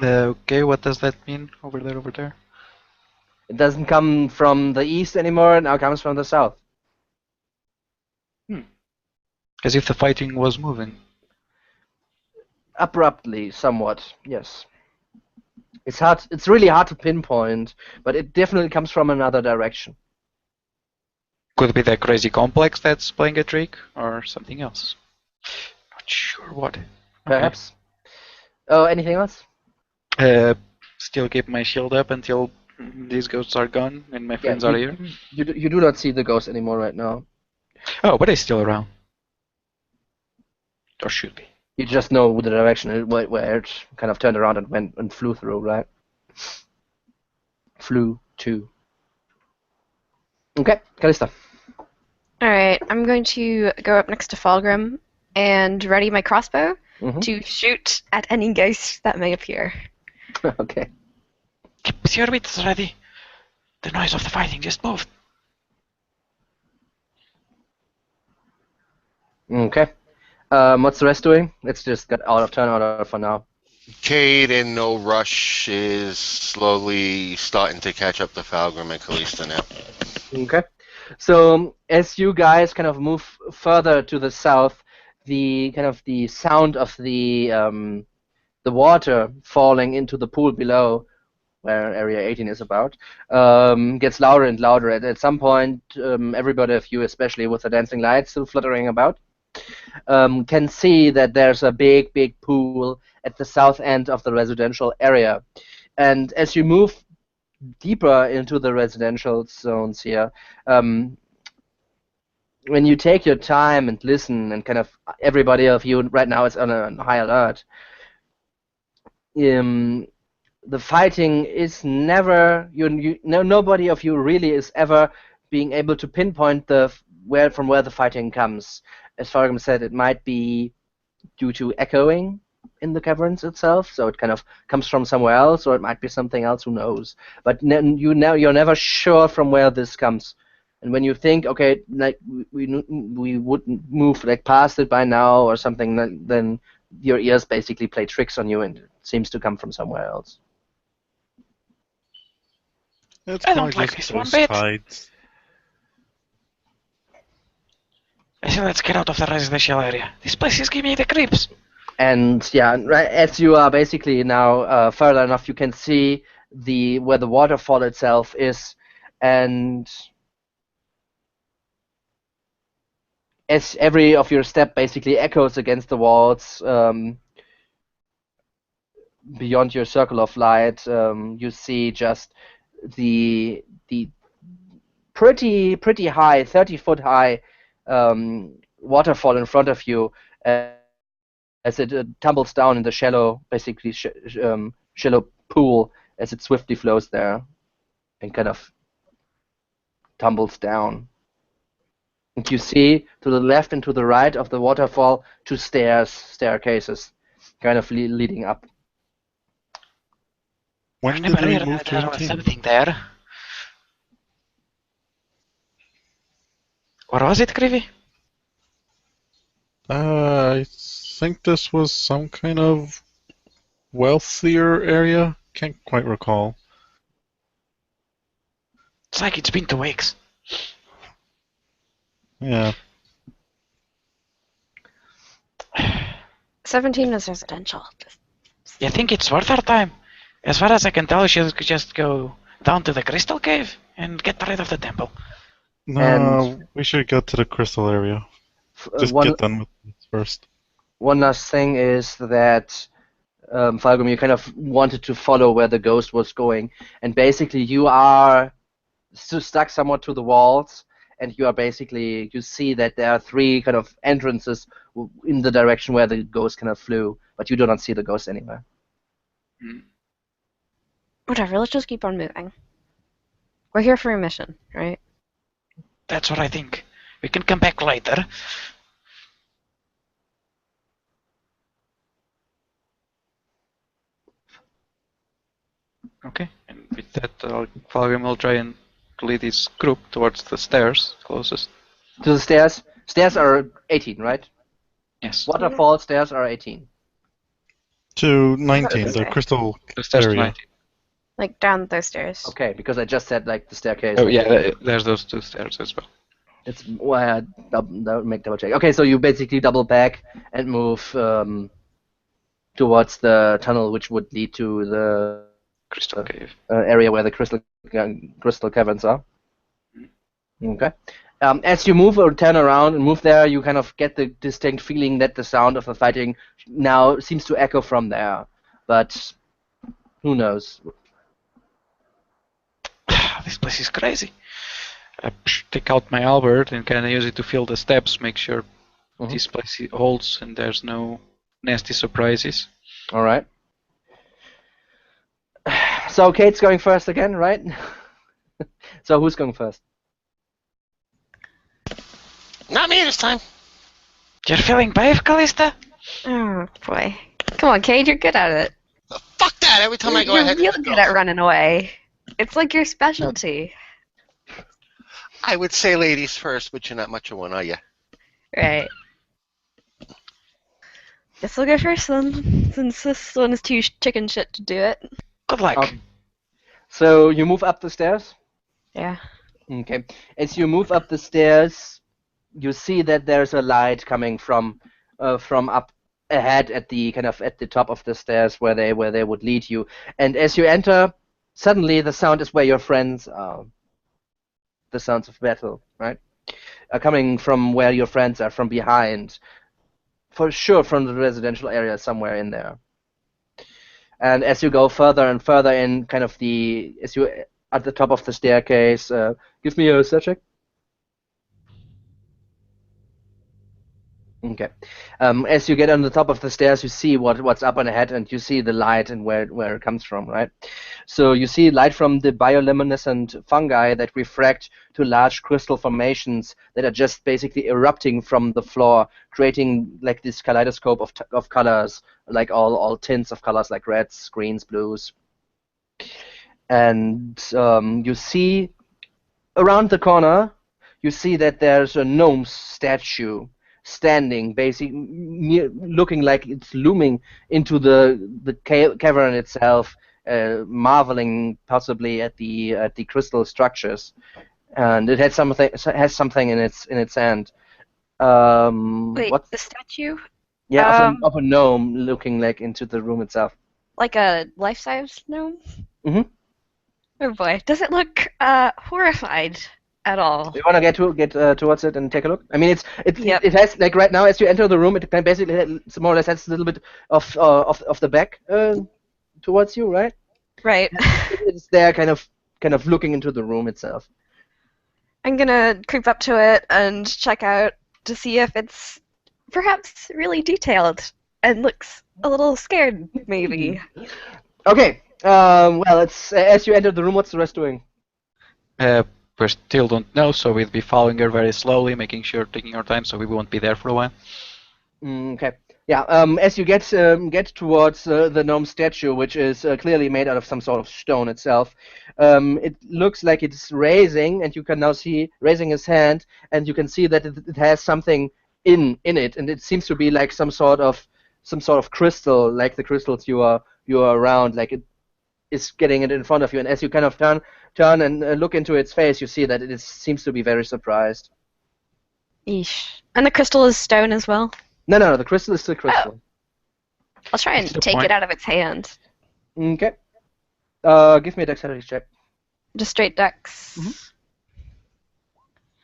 Okay, what does that mean? Over there? It doesn't come from the east anymore, it now comes from the south. As if the fighting was moving. Abruptly, somewhat, yes. It's really hard to pinpoint, but it definitely comes from another direction. Could it be the crazy complex that's playing a trick, or something else? Not sure what. Perhaps. Oh, anything else? Still keep my shield up until these ghosts are gone and my friends are here. You do not see the ghost anymore right now. Oh, but they're still around. Or should be. You just know the direction where it kind of turned around and went and flew through, right? Flew to. Okay, Callista. alright, I'm going to go up next to Falgrim and ready my crossbow Mm-hmm. to shoot at any ghost that may appear. Okay. Keep your wits ready. The noise of the fighting just moved. Okay. What's the rest doing? Let's just get out of turn order for now. Cade, in no rush, is slowly starting to catch up to Falgrim and Callista now. Okay. So as you guys kind of move further to the south, the sound of the water falling into the pool below, where Area 18 is about, gets louder and louder. At some point, everybody of you, especially with the dancing lights still fluttering about, can see that there's a big pool at the south end of the residential area. And as you move deeper into the residential zones here, when you take your time and listen, and kind of everybody of you right now is on a high alert, the fighting is never, nobody of you really is ever being able to pinpoint from where the fighting comes. As Fargrim said, it might be due to echoing in the caverns itself, so it kind of comes from somewhere else, or it might be something else, who knows. But you're never sure from where this comes. And when you think, okay, like we wouldn't move like past it by now or something, then your ears basically play tricks on you, and it seems to come from somewhere else. It's I probably don't like just this one those bit. tides. I say let's get out of the residential area. This place is giving me the creeps. And yeah, right as you are basically now further enough, you can see where the waterfall itself is, and as every of your step basically echoes against the walls beyond your circle of light, you see just the pretty high, 30-foot high waterfall in front of you, as it tumbles down in the shallow, basically shallow pool as it swiftly flows there and kind of tumbles down. And you see to the left and to the right of the waterfall 2 staircases, kind of leading up. When did we move to there was 18? something there. What was it, Creevy? I think this was some kind of wealthier area. Can't quite recall. It's like it's been 2 weeks. Yeah. 17 is residential. You think it's worth our time? As far as I can tell, we should just go down to the crystal cave and get rid of the temple. No, we should go to the crystal area. Just get done with this first. One last thing is that Falgrim, you kind of wanted to follow where the ghost was going, and basically you are stuck somewhat to the walls, and you see that there are 3 kind of entrances in the direction where the ghost kind of flew, but you do not see the ghost anywhere. Whatever, let's just keep on moving. We're here for a mission, right? That's what I think. We can come back later. Okay, and with that, Falgrim will try and lead his group towards the stairs closest. To the stairs? Stairs are 18, right? Yes. Waterfall stairs are 18. To 19, Okay. the crystal The stairs to area. 19. Like down those stairs. Okay, because I just said like the staircase. Oh yeah, there's those 2 stairs as well. It's make double check. Okay, so you basically double back and move towards the tunnel, which would lead to the Crystal cave. area where the crystal caverns are. Okay. As you move or turn around and move there, you kind of get the distinct feeling that the sound of the fighting now seems to echo from there. But who knows? This place is crazy. I take out my halberd and kind of use it to feel the steps, make sure this place holds and there's no nasty surprises. All right. So Kate's going first again, right? So who's going first? Not me this time. You're feeling brave, Callista? Oh boy. Come on, Cade, you're good at it. Fuck that! Every time I go You're ahead. really good at running away. It's like your specialty. I would say ladies first, but you're not much of one, are you? Right. Guess I'll go first then, since this one is too chicken shit to do it. Good luck. So you move up the stairs? Yeah. Okay. As you move up the stairs, you see that there's a light coming from up ahead at the top of the stairs where they would lead you. And as you enter, suddenly the sound is where your friends are. The sounds of battle, right? Are coming from where your friends are, from behind. For sure from the residential area somewhere in there. And as you go further and further in, as you at the top of the staircase, give me a set check. Okay. As you get on the top of the stairs, you see what's up and ahead, and you see the light and where it comes from, right? So you see light from the bioluminescent fungi that refract to large crystal formations that are just basically erupting from the floor, creating like this kaleidoscope of colors, like all tints of colors, like reds, greens, blues. And you see around the corner you see that there's a gnome statue standing, basically looking like it's looming into the cavern itself, marveling possibly at the crystal structures, and it has something in its hand. Wait, What? the statue? Yeah, of a gnome looking like into the room itself. Like a life-size gnome? Mhm. Oh boy, does it look horrified at all? You want to get towards it and take a look? I mean, Yep. it has, like, right now as you enter the room, it can basically more or less has a little bit of the back towards you, right? Right. It's there, kind of looking into the room itself. I'm gonna creep up to it and check out to see if it's perhaps really detailed and looks a little scared, maybe. Okay. Well, it's as you enter the room. What's the rest doing? We still don't know, so we'll be following her very slowly, taking our time, so we won't be there for a while. Okay. Yeah. As you get towards the gnome statue, which is clearly made out of some sort of stone itself, it looks like it's raising, and you can now see raising his hand, and you can see that it has something in it, and it seems to be like some sort of crystal, like the crystals you are around, like it is getting it in front of you. And as you kind of turn and look into its face, you see that it seems to be very surprised. Eesh. And the crystal is stone as well? No, the crystal is still crystal. I'll try and That's the take point. it out of its hand. Okay. Give me a dexterity check. Just straight dex.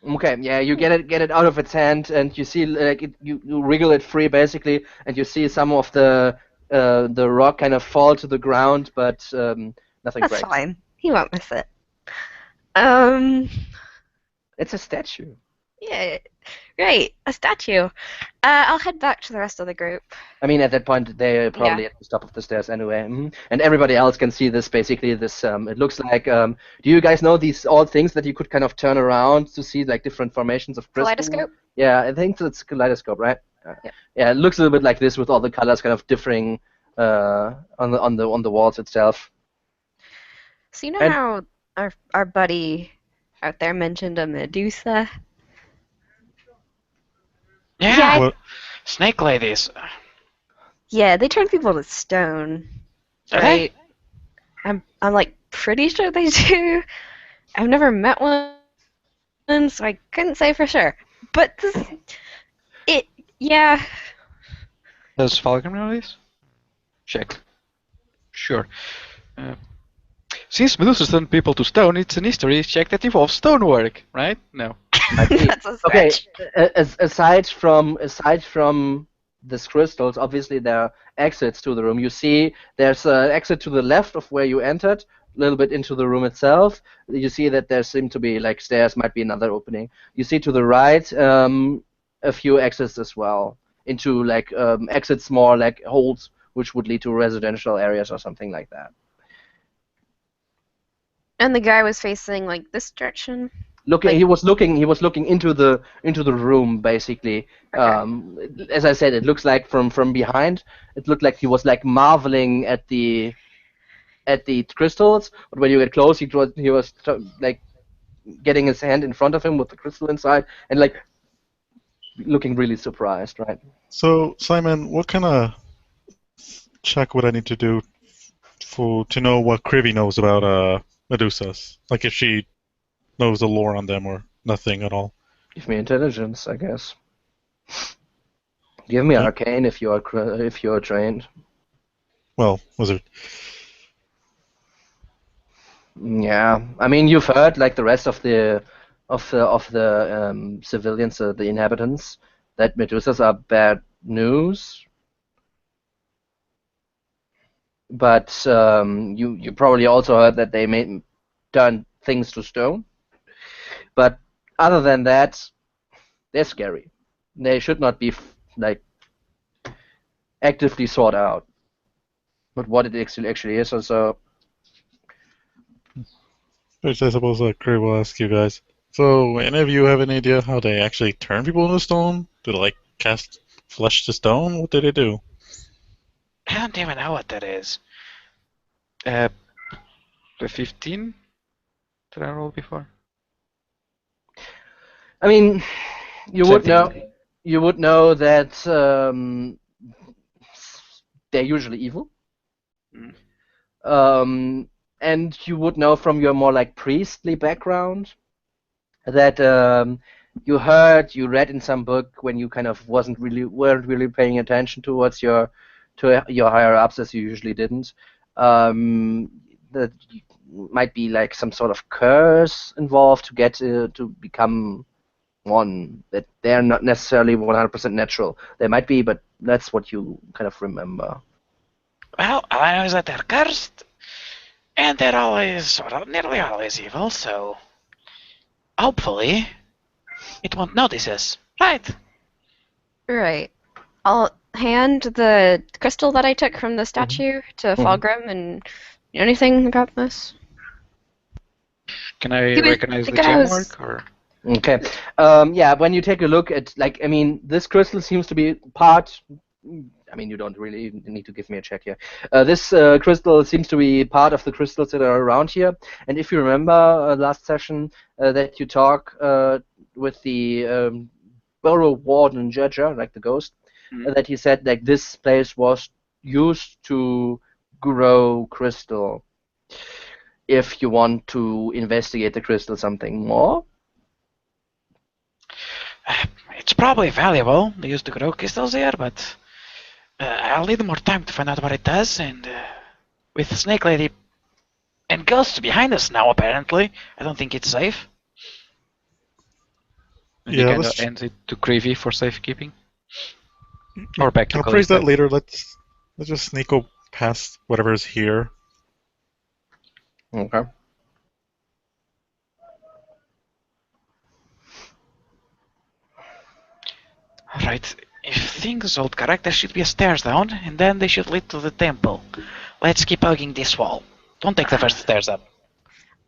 Okay, yeah, you get it out of its hand, and you see like you wriggle it free basically, and you see some of the rock kind of fall to the ground, but nothing That's breaks. fine. He won't miss it. It's a statue. Yeah, right, a statue. I'll head back to the rest of the group. I mean, at that point, they're probably at the top of the stairs anyway. And everybody else can see this, basically, this, it looks like, do you guys know these old things that you could kind of turn around to see, like, different formations of crystal? Kaleidoscope? Yeah, I think it's a kaleidoscope, right? Yep. Yeah, it looks a little bit like this with all the colors kind of differing on the walls itself. So you know And- how our buddy out there mentioned a Medusa? Yeah, What? snake ladies. Yeah, they turn people to stone. Do they? Right? I'm like pretty sure they do. I've never met one, so I couldn't say for sure. But yeah. Does Falcon know this? Check. Sure. Since Medusa turned people to stone, it's an history check that involves stonework, right? No. That's a Okay, stretch. aside from these crystals, obviously there are exits to the room. You see there's an exit to the left of where you entered, a little bit into the room itself. You see that there seem to be like stairs, might be another opening. You see to the right a few exits as well, into like exits more like holes which would lead to residential areas or something like that. And the guy was facing like this direction. He was looking into the room basically. Okay. As I said, it looks like from behind. It looked like he was like marveling at the crystals, but when you get close, he was like getting his hand in front of him with the crystal inside and like looking really surprised, right? So, Simon, what kind of check would I need to do to know what Krivy knows about Medusas? Like if she knows the lore on them or nothing at all? Give me intelligence, I guess. Give me Okay. arcane if you are trained. Well, wizard. Yeah, I mean you've heard like the rest of the civilians, the inhabitants, that Medusas are bad news. But you probably also heard that they turn things to stone. But other than that, they're scary. They should not be like actively sought out. But what it actually is, also. Which I suppose Krivy will ask you guys. So, any of you have any idea how they actually turn people into stone? Do they like cast flesh to stone? What do they do? I don't even know what that is. The 15 that I rolled before. I mean, you Same would know. thing. You would know that they're usually evil. Mm. And you would know from your more like priestly background that you read in some book when you kind of weren't really paying attention towards your higher ups, as you usually didn't. That might be like some sort of curse involved to get to become one. That they're not necessarily 100% natural. They might be, but that's what you kind of remember. Well, all I know is that they're cursed, and they're always, well, nearly always evil, so hopefully it won't notice us, right? Right. I'll hand the crystal that I took from the statue to Fulgrim and anything about this. Can I He was- recognize the the guy gem was- work or? Okay. Yeah, when you take a look at, like, I mean, this crystal seems to be part. I mean, you don't really need to give me a check here. This crystal seems to be part of the crystals that are around here. And if you remember last session that you talk with the Borough Warden Judger, like the ghost, that he said like this place was used to grow crystal. If you want to investigate the crystal something more. It's probably valuable. They used to grow crystals here, but I'll need more time to find out what it does. And with Snake Lady and ghosts behind us now, apparently, I don't think it's safe. And you Yeah, kind let's of hand it to Creevy for safekeeping? Or back to I'll praise that Callista? later. Let's just sneak past whatever's here. Okay. Right. If things hold correct, there should be a stairs down, and then they should lead to the temple. Let's keep hugging this wall. Don't take the first stairs up.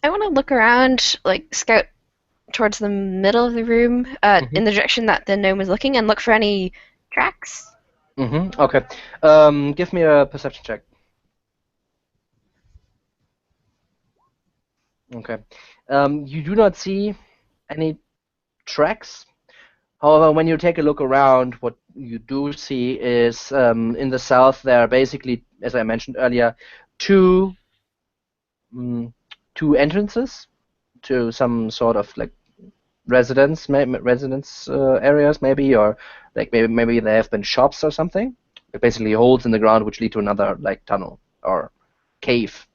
I want to look around, like scout towards the middle of the room, in the direction that the gnome is looking, and look for any tracks. Okay. Give me a perception check. Okay. You do not see any tracks. However, when you take a look around, what you do see is in the south there are basically, as I mentioned earlier, two entrances to some sort of like residence areas maybe, or like maybe there have been shops or something. Basically holes in the ground which lead to another like tunnel or cave.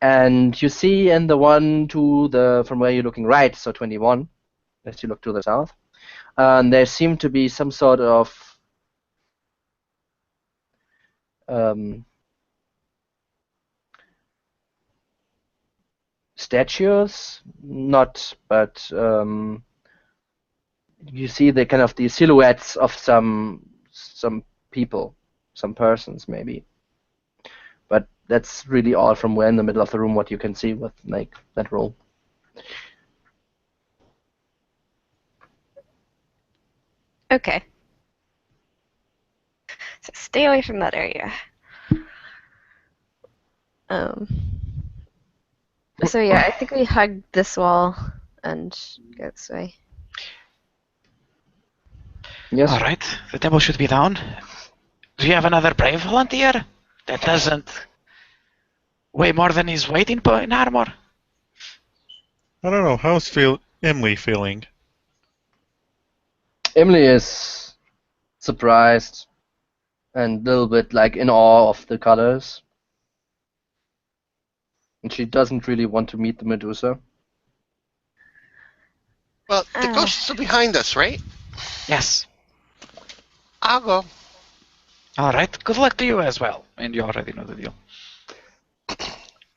And you see in the one to the from where you're looking right, so 21, as you look to the south, there seem to be some sort of statues, but you see the kind of the silhouettes of some people, some persons maybe. But that's really all from where in the middle of the room what you can see with like that roll. Okay. So stay away from that area. So yeah, I think we hug this wall and go this way. Yes. Alright, the temple should be down. Do you have another brave volunteer that doesn't weigh more than his weight in armor? I don't know. How's Emily feeling? Emily is surprised and a little bit like in awe of the colors. And she doesn't really want to meet the Medusa. Well, the ghosts are behind us, right? Yes. I'll go. Alright, good luck to you as well. And you already know the deal.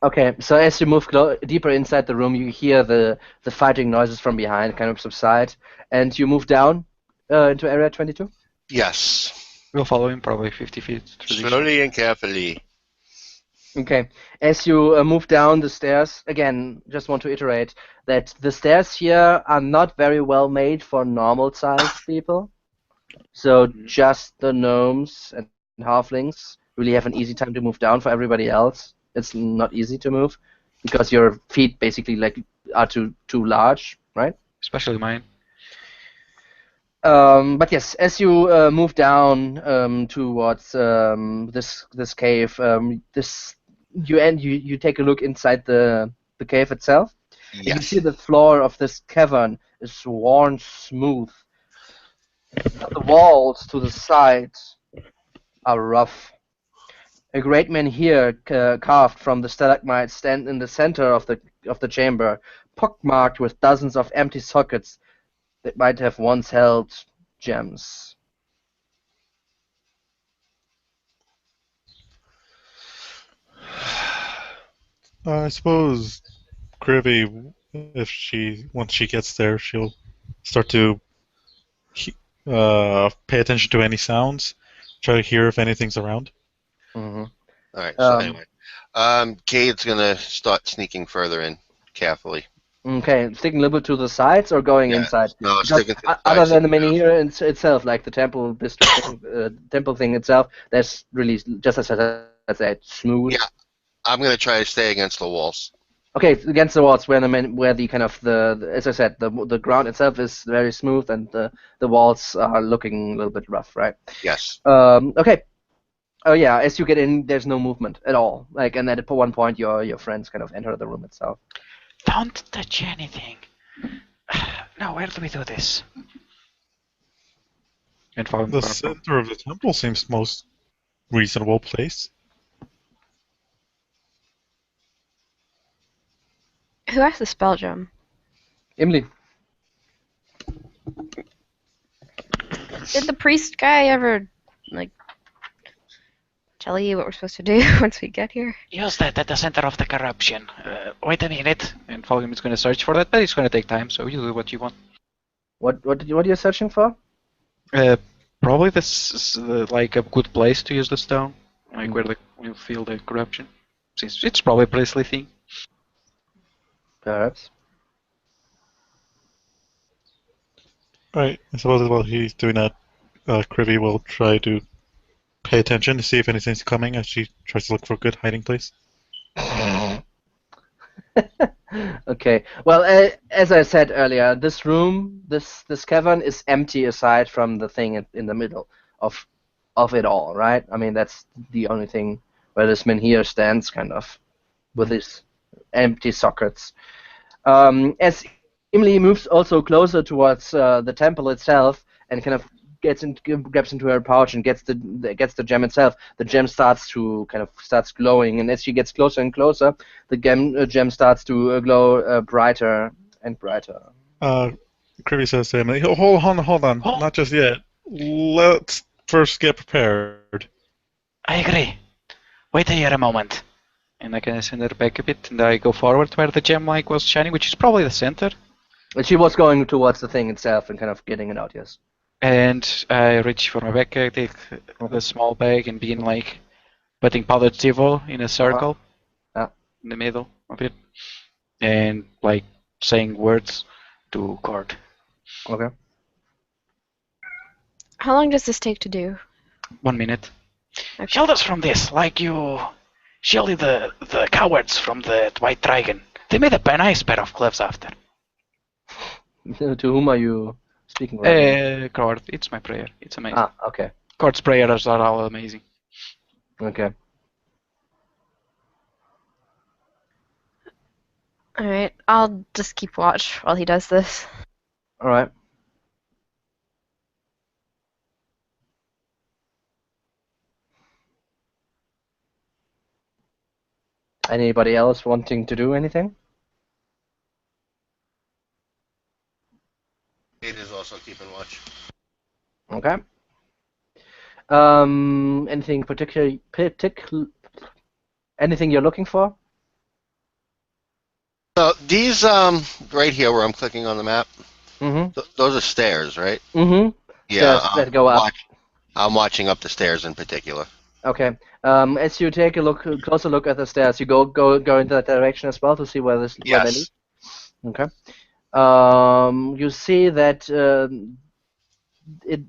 Okay, so as you move deeper inside the room, you hear the fighting noises from behind kind of subside, and you move down into area 22? Yes. We'll follow him probably 50 feet through the Slowly and carefully. Okay, as you move down the stairs, again, just want to iterate that the stairs here are not very well made for normal-sized people. So just the gnomes and halflings really have an easy time to move down. For everybody else, it's not easy to move because your feet basically like are too large, right? especially mine. But yes, as you move down towards this cave, you take a look inside the cave itself, and you Yes. see the floor of this cavern is worn smooth. The walls to the sides are rough. A great menhir carved from the stalagmites stand in the center of the chamber, pockmarked with dozens of empty sockets that might have once held gems. I suppose Krivy, if once she gets there, she'll start to pay attention to any sounds, try to hear if anything's around. Mm-hmm. All right. So anyway, Cade's gonna start sneaking further in carefully. Okay, sticking a little bit to the sides or going Yeah. inside? No, Because sticking to the other sides. than the menhir itself, like the temple district temple thing itself, that's really just as I said, smooth. Yeah. I'm gonna try to stay against the walls. Okay, against the walls where the kind of as I said, the ground itself is very smooth and the walls are looking a little bit rough, right? Yes. Okay. Oh yeah, as you get in, there's no movement at all. Like, and at one point, your friends kind of enter the room itself. Don't touch anything. Now, where do we do this? And found The center of the temple seems the most reasonable place. Who has the spell gem? Emily. Did the priest guy ever, like, tell you what we're supposed to do once we get here? Use that at the center of the corruption. Wait a minute. And Falcon is going to search for that, but it's going to take time, so you do what you want. What are you searching for? Probably this is like a good place to use the stone, like where you feel the corruption. Since it's probably a priestly thing. Perhaps. Right. I suppose while he's doing that, Krivy will try to pay attention to see if anything's coming as she tries to look for a good hiding place. Okay. Well, as I said earlier, this room, this cavern is empty aside from the thing in the middle of it all, right? I mean, that's the only thing where this menhir stands, kind of, with his empty sockets. As Emily moves also closer towards the temple itself and kind of grabs into her pouch and gets the gem itself, the gem starts glowing, and as she gets closer and closer, the gem starts to glow brighter and brighter. Krivy says to Emily, hold on, not just yet. Let's first get prepared. I agree. Wait here a moment. And I can send her back a bit, and I go forward where the gem like was shining, which is probably the center. And she was going towards the thing itself and kind of getting it out, yes. And I reach for my back, I take the small bag and begin like putting powdered Tivo in a circle in the middle of it, and like saying words to Cord. Okay. How long does this take to do? 1 minute. Okay. Shield us from this, like you shielded the cowards from the White Dragon. They made a nice pair of gloves after. To whom are you speaking right Cord, it's my prayer. It's amazing. now? Okay. Cord's prayers are all amazing. Okay. Alright, I'll just keep watch while he does this. All right. Anybody else wanting to do anything? Cade is also keeping watch. Okay. Anything anything you're looking for? So these right here where I'm clicking on the map, Mm-hmm. those are stairs, right? Mm-hmm. Yeah. Stairs that go up. I'm watching up the stairs in particular. Okay. As you take a closer look at the stairs, you go into that direction as well to see where they lead. Okay. You see that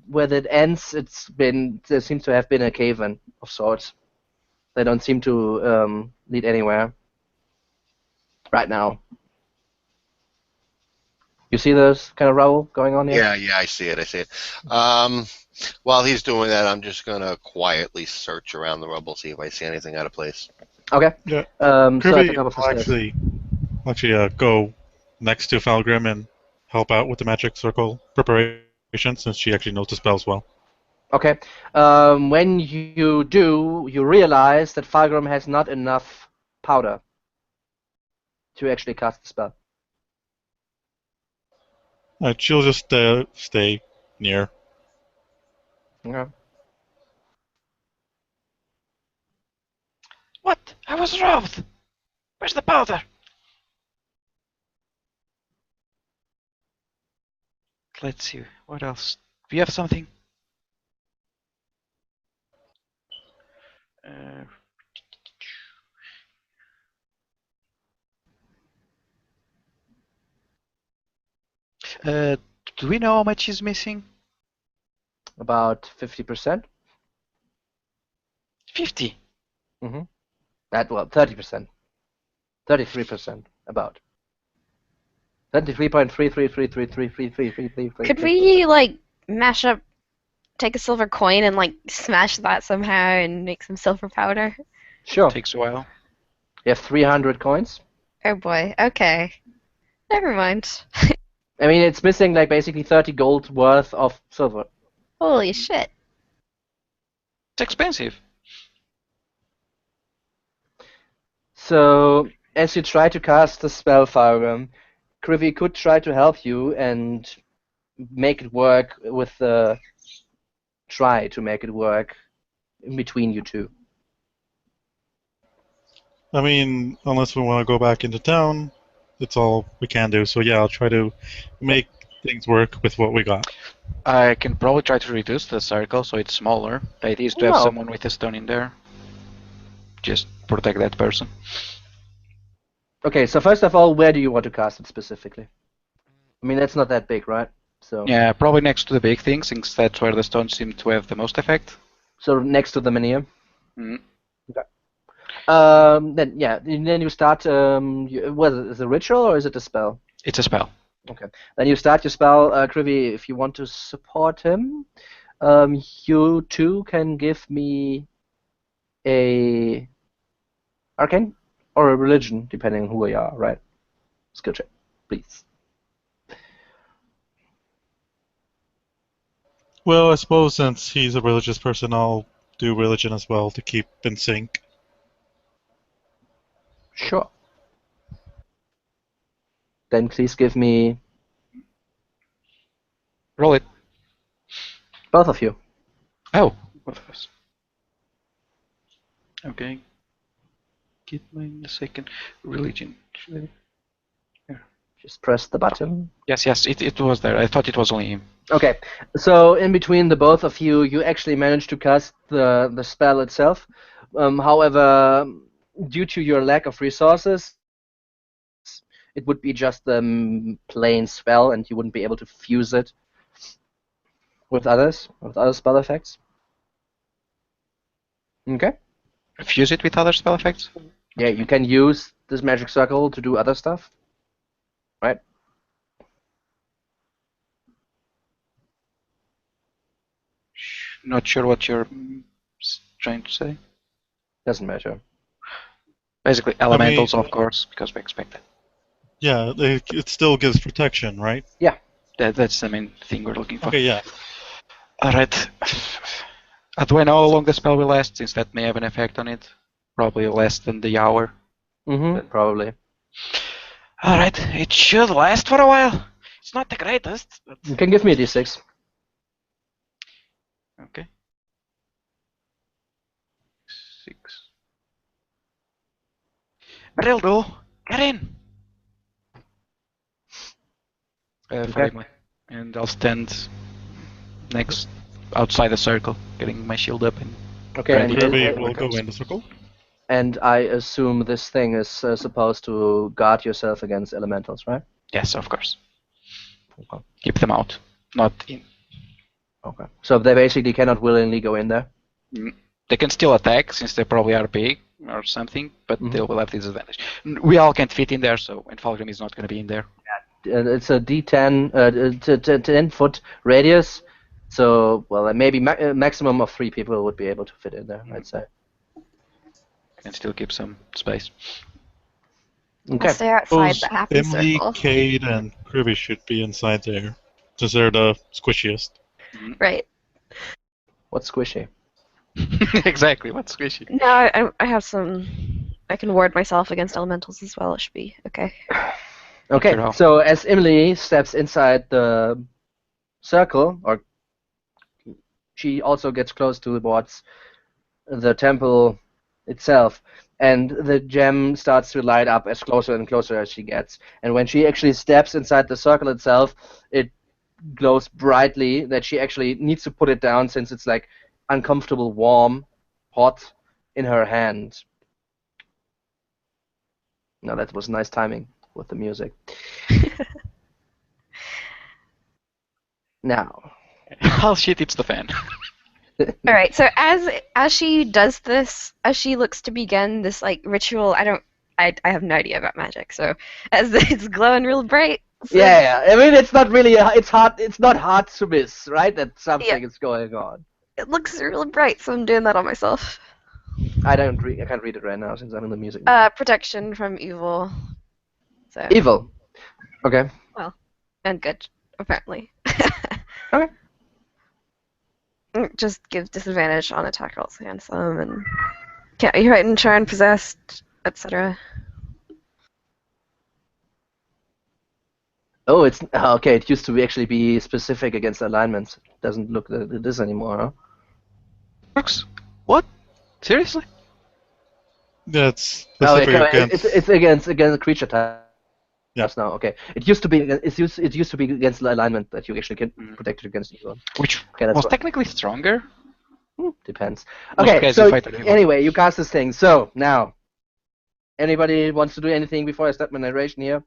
where it ends, there seems to have been a cave-in of sorts. They don't seem to lead anywhere right now. You see this kind of rubble going on here? Yeah, I see it. While he's doing that, I'm just gonna quietly search around the rubble, see if I see anything out of place. Okay. Yeah. So at the Kirby top of the will stairs. actually go next to Falgrim and help out with the magic circle preparation, since she actually knows the spells well. Okay. When you do, you realize that Falgrim has not enough powder to actually cast the spell. Alright, she'll just stay near. Okay. What? I was robbed! Where's the powder? Let's see, what else? Do you have something? Do we know how much is missing? About 50%. 50. That, well, 30%. 33%, about. 33.3333333333. Could we, like, mash up, take a silver coin and, like, smash that somehow and make some silver powder? Sure. Takes a while. You have 300 coins. Oh boy, okay. Never mind. I mean, it's missing, like, basically 30 gold worth of silver. Holy shit. It's expensive. So, as you try to cast the spell, Falgrim, Krivy could try to help you and make it work with the... Try to make it work in between you two. I mean, unless we want to go back into town, it's all we can do. So yeah, I'll try to make things work with what we got. I can probably try to reduce the circle so it's smaller. The idea is to have No. someone with a stone in there. Just protect that person. Okay, so first of all, where do you want to cast it specifically? I mean, that's not that big, right? So, Yeah, probably next to the big thing, since that's where the stones seem to have the most effect. so next to the Minium. Mm. Then yeah, then you start. Whether it's a ritual or is it a spell? It's a spell. Okay. Then you start your spell, Krivy. If you want to support him, you too can give me a arcane or a religion, depending on who you are. Right? Skill check, please. Well, I suppose since he's a religious person, I'll do religion as well to keep in sync. Sure. Then please give me Roll it. both of you. Oh, both of us. Okay. Get mine a second. Religion. Should I... Just press the button. Yes, it was there. I thought it was only him. Okay, so in between the both of you, you actually managed to cast the spell itself. However, due to your lack of resources, it would be just a plain spell, and you wouldn't be able to fuse it with other spell effects. Okay. Fuse it with other spell effects? Yeah, you can use this magic circle to do other stuff, right? Not sure what you're trying to say. Doesn't matter. Basically, elementals, of course, because we expect that. Yeah, it still gives protection, right? That's the main thing we're looking for. Okay, yeah. Alright. Do I know how long the spell will last, since that may have an effect on it? Probably less than the hour. Probably. Alright, it should last for a while. It's not the greatest, but... You can give me a d6. Okay. 6. It'll do. Get in. Finally. And I'll stand next, outside the circle, getting my shield up. And Okay, And and, Kirby will go in the circle. and I assume this thing is supposed to guard yourself against elementals, right? yes, of course. Okay. Keep them out, not in. Okay. So they basically cannot willingly go in there? They can still attack, since they probably are big or something, but Mhm. they will have disadvantage. We all can't fit in there, so and Falgrim is not going to be in there. It's a D10, 10-foot radius. So, well, maybe a maximum of 3 people would be able to fit in there, I'd say. And still keep some space. Okay. I'll stay outside the happy Emily, circle. Cade, and Krivy should be inside there, since they're the squishiest. Right. What's squishy? Exactly, what's squishy? No, I have some. I can ward myself against elementals as well. It should be okay. Okay, After all. so as Emily steps inside the circle, or she also gets close towards the temple itself, and the gem starts to light up as closer and closer as she gets. And when she actually steps inside the circle itself, it glows brightly that she actually needs to put it down since it's like uncomfortable, warm, hot in her hand. Now that was nice timing with the music. Now. Oh shit, it's the fan. All right. So as she does this, as she looks to begin this like ritual, I have no idea about magic. So as it's glowing real bright. So Yeah, I mean it's not really it's not hard to miss, right? That something is going on. It looks real bright, so I'm doing that on myself. I can't read it right now since I'm in the music. Protection from evil. So Evil. Okay. and good, apparently. Okay. Just gives disadvantage on attack rolls against them, and can't be frightened, charmed, possessed, etc. Oh, it's okay. It used to actually be specific against alignments. Doesn't look like it is anymore, huh? Works? What? Seriously? That's No, specific against. it's against a creature type. Yeah. Yes, now okay. It used to be against the alignment that you actually get protected against evil. Which Okay, that's was what- technically stronger? Depends. Most Okay, cases so you fight an evil. anyway, you cast this thing. So now, anybody wants to do anything before I start my narration here?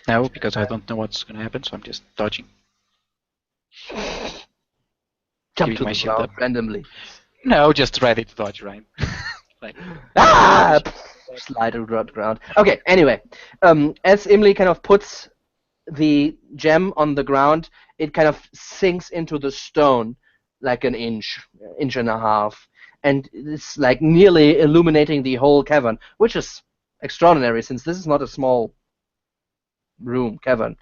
No, because I don't know what's gonna happen, so I'm just dodging. Jump Keeping to my the shield ground up. randomly. No, just ready to dodge, right? Like, Ah! Slide around the ground. Okay, anyway. As Emily kind of puts the gem on the ground, it kind of sinks into the stone like an inch and a half. And it's like nearly illuminating the whole cavern, which is extraordinary since this is not a small cavern.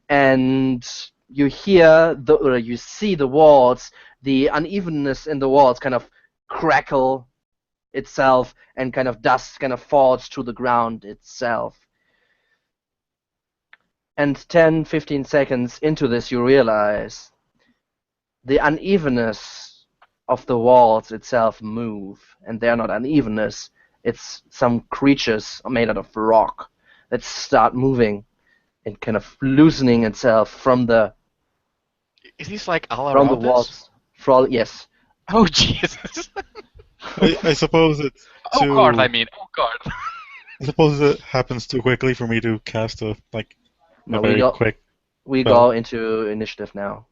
And you hear or you see the walls, the unevenness in the walls kind of crackle itself, and kind of dust kind of falls to the ground itself. And 10-15 seconds into this, you realize the unevenness of the walls itself move, and they're not unevenness. It's some creatures made out of rock that start moving and kind of loosening itself from the is this like all around us? walls. Yes. Oh Jesus! I suppose it's Oh too. god, I mean, oh god. I suppose it happens too quickly for me to cast a No, very quick. we spell. go into initiative now.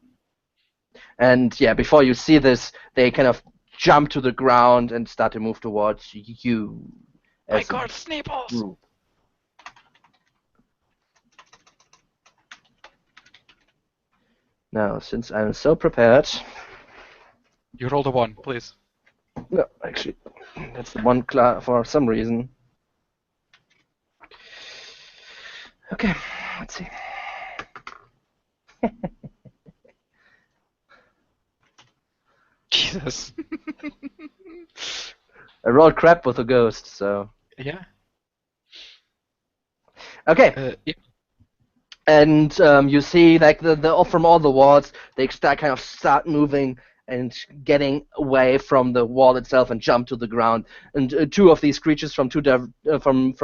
And yeah, before you see this, they kind of jump to the ground and start to move towards you. My as a god, Snapeballs! group. Now, since I'm so prepared, You rolled a 1, please. no, actually, that's the one for some reason. Okay, let's see. Jesus. I rolled crap with a ghost, so Yeah. okay. Yeah. And you see, like the from all the walls, they kind of start moving and getting away from the wall itself and jump to the ground. And two of these creatures from two directions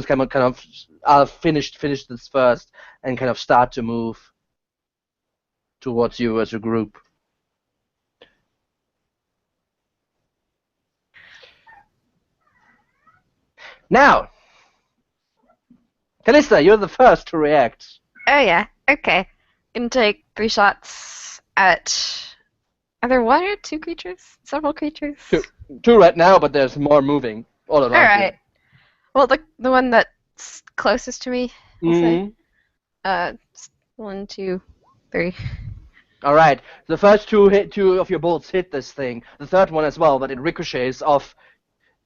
kind of finish this first and kind of start to move towards you as a group. Now, Callista, you're the first to react. Oh yeah, okay. Gonna take 3 shots at. Are there 1 or 2 creatures? Several creatures? Two right now, but there's more moving all around Alright. Well, the one that closest to me, we'll say. 1, 2, 3. All right. The first two of your bolts hit this thing. The third one as well, but it ricochets off.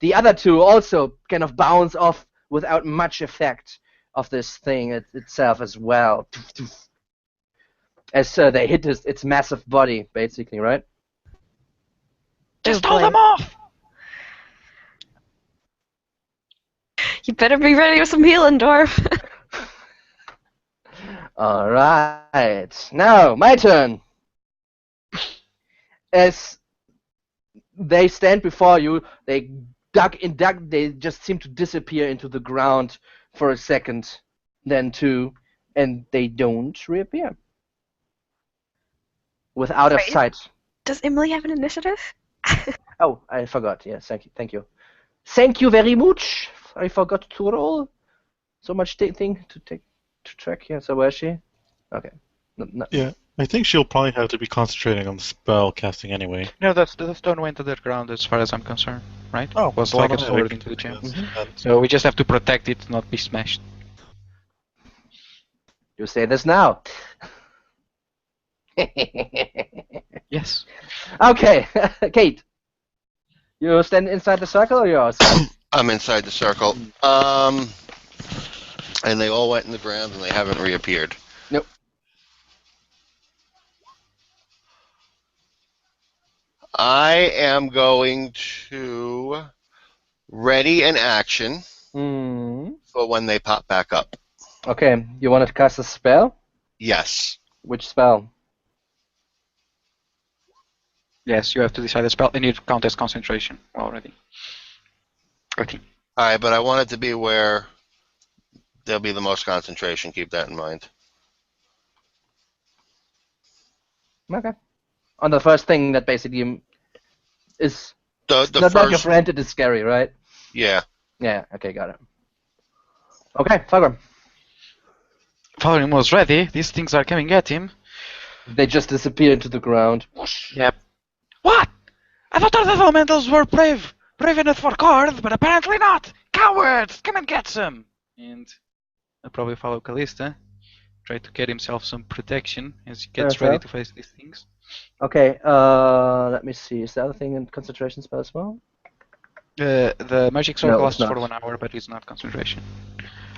The other two also kind of bounce off without much effect of this thing itself as well. As they hit its massive body, basically, right? Just hold them off! You better be ready with some healing, Dwarf. All right. Now, my turn. As they stand before you, they they just seem to disappear into the ground for a second, then two, and they don't reappear. Out of sight. Does Emily have an initiative? Oh, I forgot. Yes, thank you. Thank you very much. I forgot to roll. So much thing to track. Yeah, so where is she? Okay. No. Yeah, I think she'll probably have to be concentrating on the spell casting anyway. No, the stone went to the ground as far as I'm concerned, right? Oh, it was so like a automatic. sword into the gem. Yes. So we just have to protect it, not be smashed. You say this now. Yes. Okay, Kate. You stand inside the circle or you're outside? I'm inside the circle. And they all went in the ground and they haven't reappeared. Nope. I am going to ready an action for when they pop back up. Okay, you want to cast a spell? Yes. Which spell? Yes, you have to decide the spell, and you count as concentration already. Okay. Alright, but I want it to be where there'll be the most concentration. Keep that in mind. Okay. On the first thing that basically is The not like your first, friend, it is scary, right? yeah. Yeah, okay, got it. Okay, Fulgrim. Fallen was ready. These things are coming at him. They just disappear into the ground. Yep. What? I thought our elementals were brave enough for Kord, but apparently not. Cowards! Come and get some. And I'll probably follow Callista. Try to get himself some protection as he gets Fair. ready to face these things. Okay, let me see. Is the other thing in concentration spell as well? The magic circle No, it's lasts for not. 1 hour, but it's not concentration.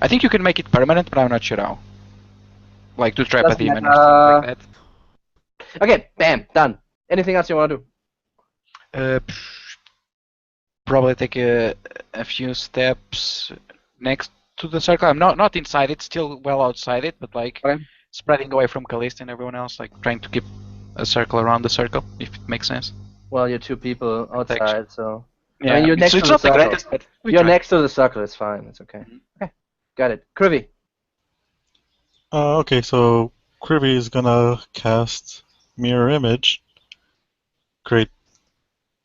I think you can make it permanent, but I'm not sure how. Like to trap a Doesn't demon matter. or something like that. Okay, bam, done. Anything else you want to do? Probably take a few steps next to the circle. I'm not inside it, still well outside it, but like Okay. spreading away from Callista and everyone else, like trying to keep a circle around the circle, if it makes sense. Well, you're two people outside, so... Yeah, I mean, you're next it's to the not the circle. greatest, but we You're try. next to the circle, it's fine, it's okay. Okay, got it. Krivy. Okay, so Krivy is gonna cast Mirror Image, create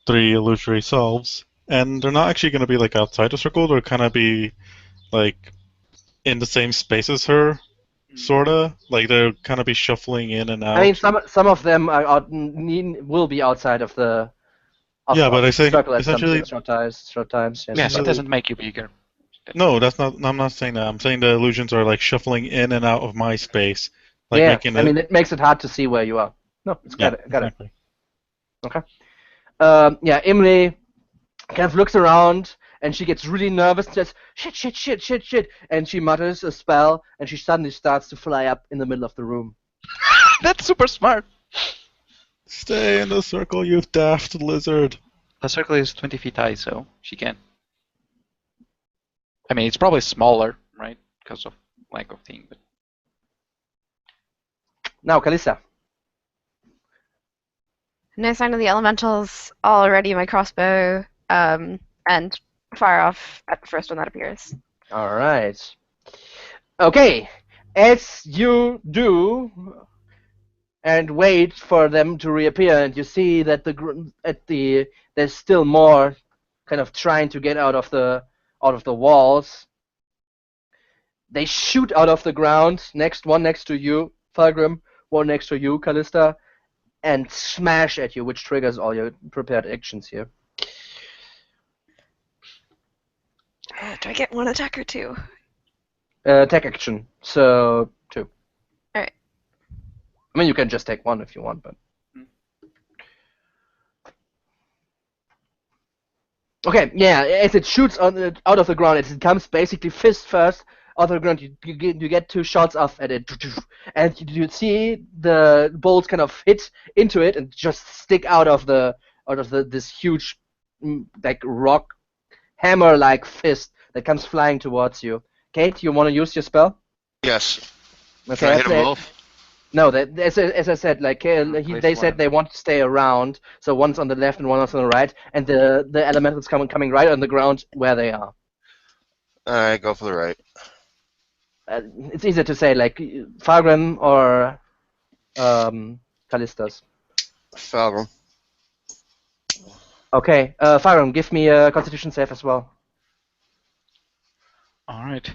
3 illusory selves, and they're not actually gonna be like outside the circle, they're kind of be like in the same space as her, sorta. Like they'll kind of be shuffling in and out. I mean, some of them are will be outside of the Yeah, but I say circle at some essentially- short times. Yes. Yes, it doesn't make you bigger. No, that's not. I'm not saying that. I'm saying the illusions are like shuffling in and out of my space, like yeah, making I mean, it makes it hard to see where you are. No, it's got it. exactly. Yeah, Emily kind of looks around and she gets really nervous and says, shit, and she mutters a spell and she suddenly starts to fly up in the middle of the room. That's super smart. Stay in the circle, you daft lizard. The circle is 20 feet high, so she can. I mean, it's probably smaller, right? Because of lack of thing, but Now, Kalissa. No sign of the elementals. Already my crossbow. And fire off at the first one that appears. All right. Okay, as you do, and wait for them to reappear, and you see that there's still more, kind of trying to get out of the walls. They shoot out of the ground. One next to you, Fulgrim. One next to you, Callista, and smash at you, which triggers all your prepared actions here. Do I get one attack or two? Attack action. So 2. Alright. I mean, you can just take 1 if you want, but. Okay, yeah. As it shoots out of the ground, it comes basically fist first out of the ground. You get 2 shots off at it, and you see the bolts kind of hit into it and just stick out of this huge like rock hammer-like fist that comes flying towards you. Kate, you want to use your spell? Yes. Okay, Can I hit them both? No, as I said, like they said they want to stay around, so one's on the left and one's on the right, and the elementals coming right on the ground where they are. Alright, go for the right. It's easier to say, like Fargrim or Callistus. Falgrim. Okay, Fargrim, give me a Constitution save as well. Alright.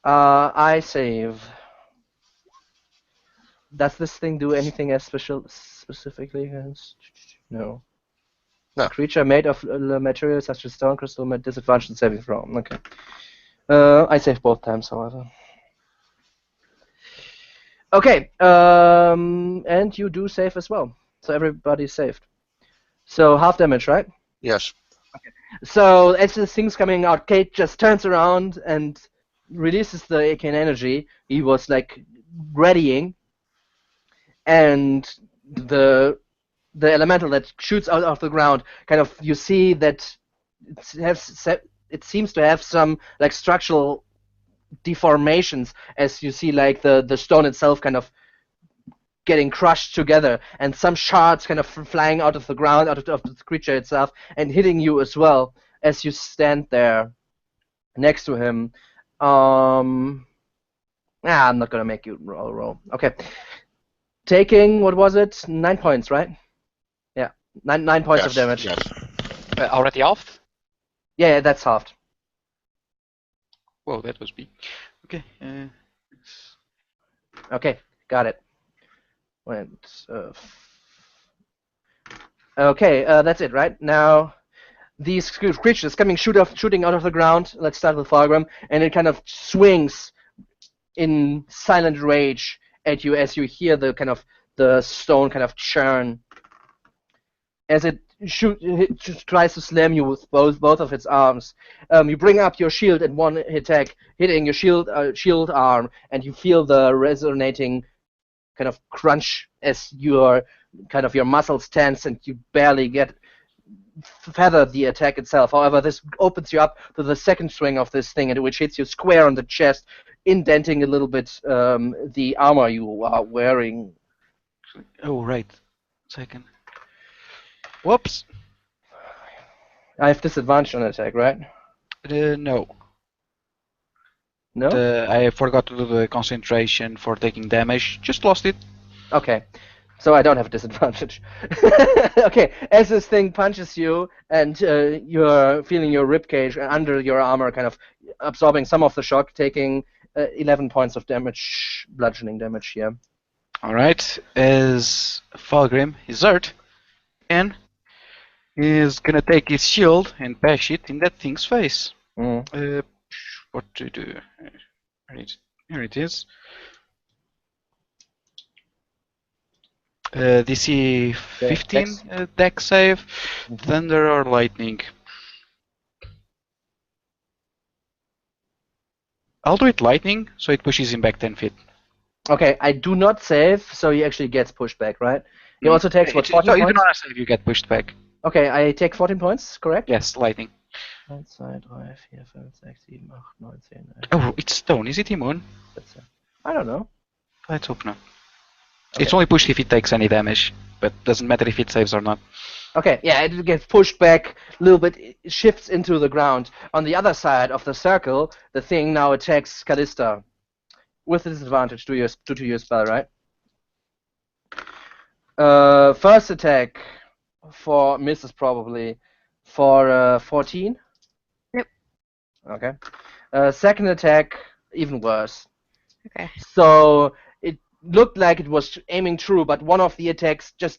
I save. Does this thing do anything as specifically against? No. No. A creature made of materials such as stone, crystal, met disadvantage in saving throw. Okay. I save both times, however. Okay. And you do save as well. So everybody's saved. So half damage, right? Yes. So as the thing's coming out, Kate just turns around and releases the arcane energy he was like readying, and the elemental that shoots out of the ground, kind of, you see that it seems to have some like structural deformations, as you see like the stone itself kind of getting crushed together, and some shards kind of flying out of the ground, out of the creature itself, and hitting you as well as you stand there next to him. I'm not gonna make you roll. Okay. Taking, what was it? 9 points, right? Yeah, 9 points of damage. Yes. Already halved? Yeah, that's halved. Whoa, that was big. Okay. Okay, got it. Okay, that's it, right? Now, these creatures shooting out of the ground. Let's start with Fargrim, and it kind of swings in silent rage at you as you hear the stone kind of churn as it tries to slam you with both of its arms. You bring up your shield in one attack, hitting your shield arm, and you feel the resonating kind of crunch as your muscles tense, and you barely get feather the attack itself. However, this opens you up to the second swing of this thing, which hits you square on the chest, indenting a little bit the armor you are wearing. Oh, right. Second. Whoops. I have disadvantage on attack, right? No. No? I forgot to do the concentration for taking damage. Just lost it. Okay. So I don't have a disadvantage. Okay, as this thing punches you, and you're feeling your ribcage under your armor kind of absorbing some of the shock, taking 11 points of damage, bludgeoning damage here. Alright, as Falgrim is hurt, and he's gonna take his shield and bash it in that thing's face. What to do? Here it is. DC 15 deck save, thunder or lightning. I'll do it lightning, so it pushes him back 10 feet. Okay, I do not save, so he actually gets pushed back, right? He also takes, what, 14 so points? even on a save, you get pushed back. Okay, I take 14 points, correct? Yes, lightning. 1, 2, 3, 4, 5, 6, 7, 8, 9, 10. Oh, it's stone. Is it immune? I don't know. Let's hope not. Okay. It's only pushed if it takes any damage, but doesn't matter if it saves or not. Okay, yeah, it gets pushed back a little bit, it shifts into the ground. On the other side of the circle, the thing now attacks Callista. With disadvantage to your spell, right? First attack for misses probably for 14. Yep. Okay. Second attack, even worse. Okay. So it looked like it was aiming true, but one of the attacks just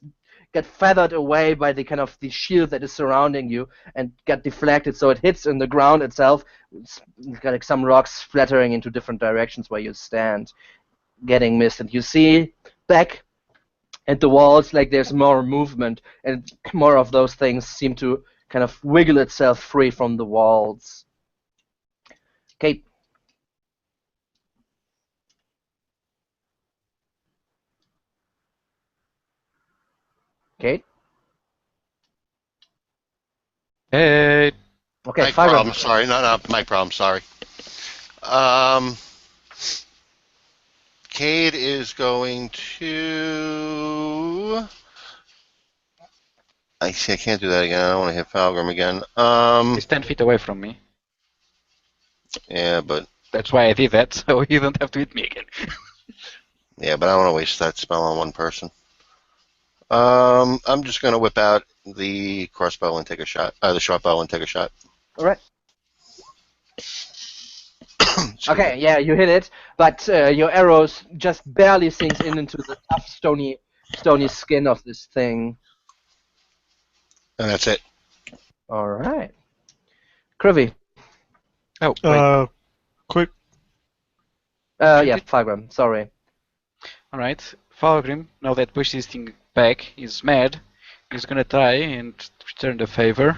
get feathered away by the kind of the shield that is surrounding you and get deflected, so it hits in the ground itself. It's got like some rocks splattering into different directions where you stand, getting missed, and you see back at the walls like there's more movement, and more of those things seem to kind of wiggle itself free from the walls. Kate. Kate? Hey. Okay, Mic Fargrim. problem, sorry. No, mic problem, sorry. Cade is going to... I can't do that again. I don't want to hit Falgrim again. He's 10 feet away from me. Yeah, but That's why I did that, so you don't have to hit me again. I don't want to waste that spell on one person. I'm just going to whip out the crossbow and take a shot. The short bow and take a shot. All right. Okay, yeah, you hit it, but your arrows just barely sinks into the tough, stony skin of this thing. And that's it. All right. Krivy. Oh, wait. Quick. Yeah, Fargrim, sorry. Alright. Falgrim, now that pushed this thing back, is mad. He's gonna try and return the favor.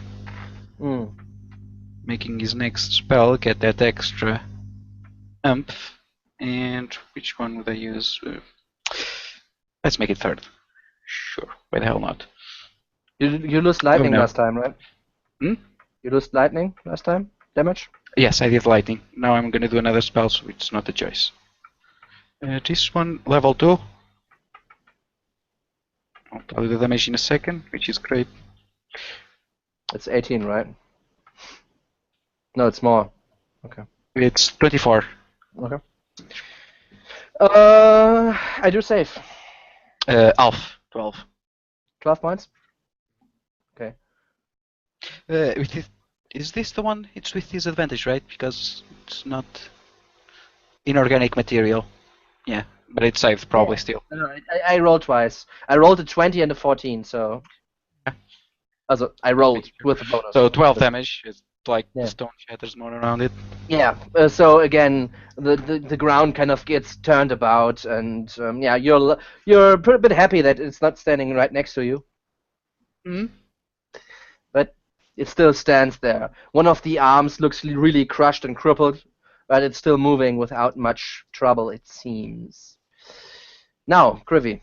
Mm. Making his next spell get that extra umph. And which one would I use? Let's make it third. Sure, why the hell not? You lost lightning no. last time, right? Hmm? You lost lightning last time? Damage? Yes, I did lightning. Now I'm gonna do another spell, so it's not a choice. This one, level 2. I'll tell you the damage in a second, which is great. It's 18, right? No, it's more. Okay. It's 24. Okay. I do save. Half. 12. 12 points? Okay. Is this the one? It's with disadvantage, right? Because it's not inorganic material. Yeah, but it's saved probably still. No, I rolled twice. I rolled a 20 and a 14, so... Also, I rolled with a bonus. So 12 damage. It's like Yeah. the stone shatters more around it. Yeah, so again, the ground kind of gets turned about, and yeah, you're a bit happy that it's not standing right next to you. Hmm? But it still stands there. One of the arms looks really crushed and crippled, but it's still moving without much trouble, it seems. Now, Krivy.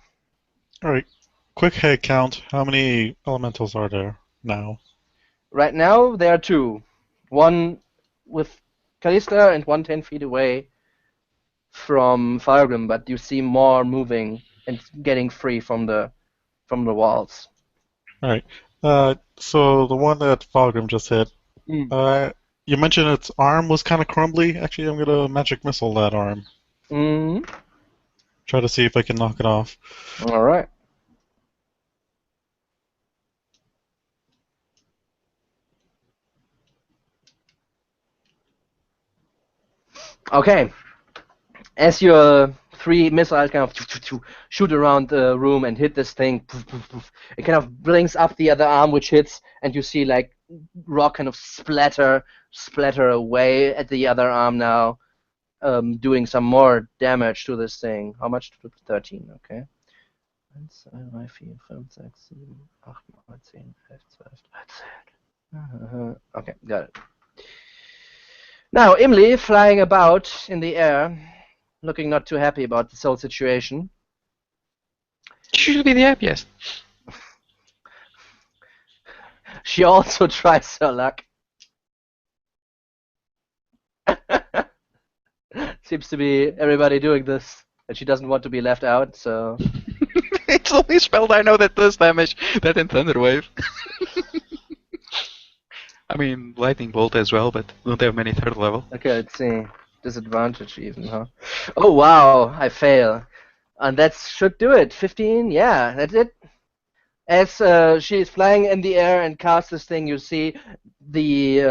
Alright. Quick head count. How many elementals are there now? Right now, there are two. One with Callista and one 10 feet away from Fargrim, but you see more moving and getting free from the walls. Alright. So the one that Falgrim just hit, you mentioned its arm was kind of crumbly. Actually, I'm gonna magic missile that arm. Mm-hmm. Try to see if I can knock it off. All right. Okay. As your 3 missiles kind of shoot around the room and hit this thing, it kind of brings up the other arm, which hits, and you see like rock kind of splatter away at the other arm now, doing some more damage to this thing. How much? 13, okay. 1, 2, 3, 4, 5, 6, 7, 8, 9, 10, 11, 12, 13. Okay, got it. Now, Imli, flying about in the air, looking not too happy about this whole situation. She should be the happiest. She also tries her luck. Seems to be everybody doing this, and she doesn't want to be left out, so... It's the only spell that I know that does damage. That and Thunder Wave. I mean, Lightning Bolt as well, but don't have many third level. Okay, let's see. Disadvantage even, huh? Oh, wow, I fail. And that should do it. 15, yeah, that's it. As she is flying in the air and casts this thing, you see the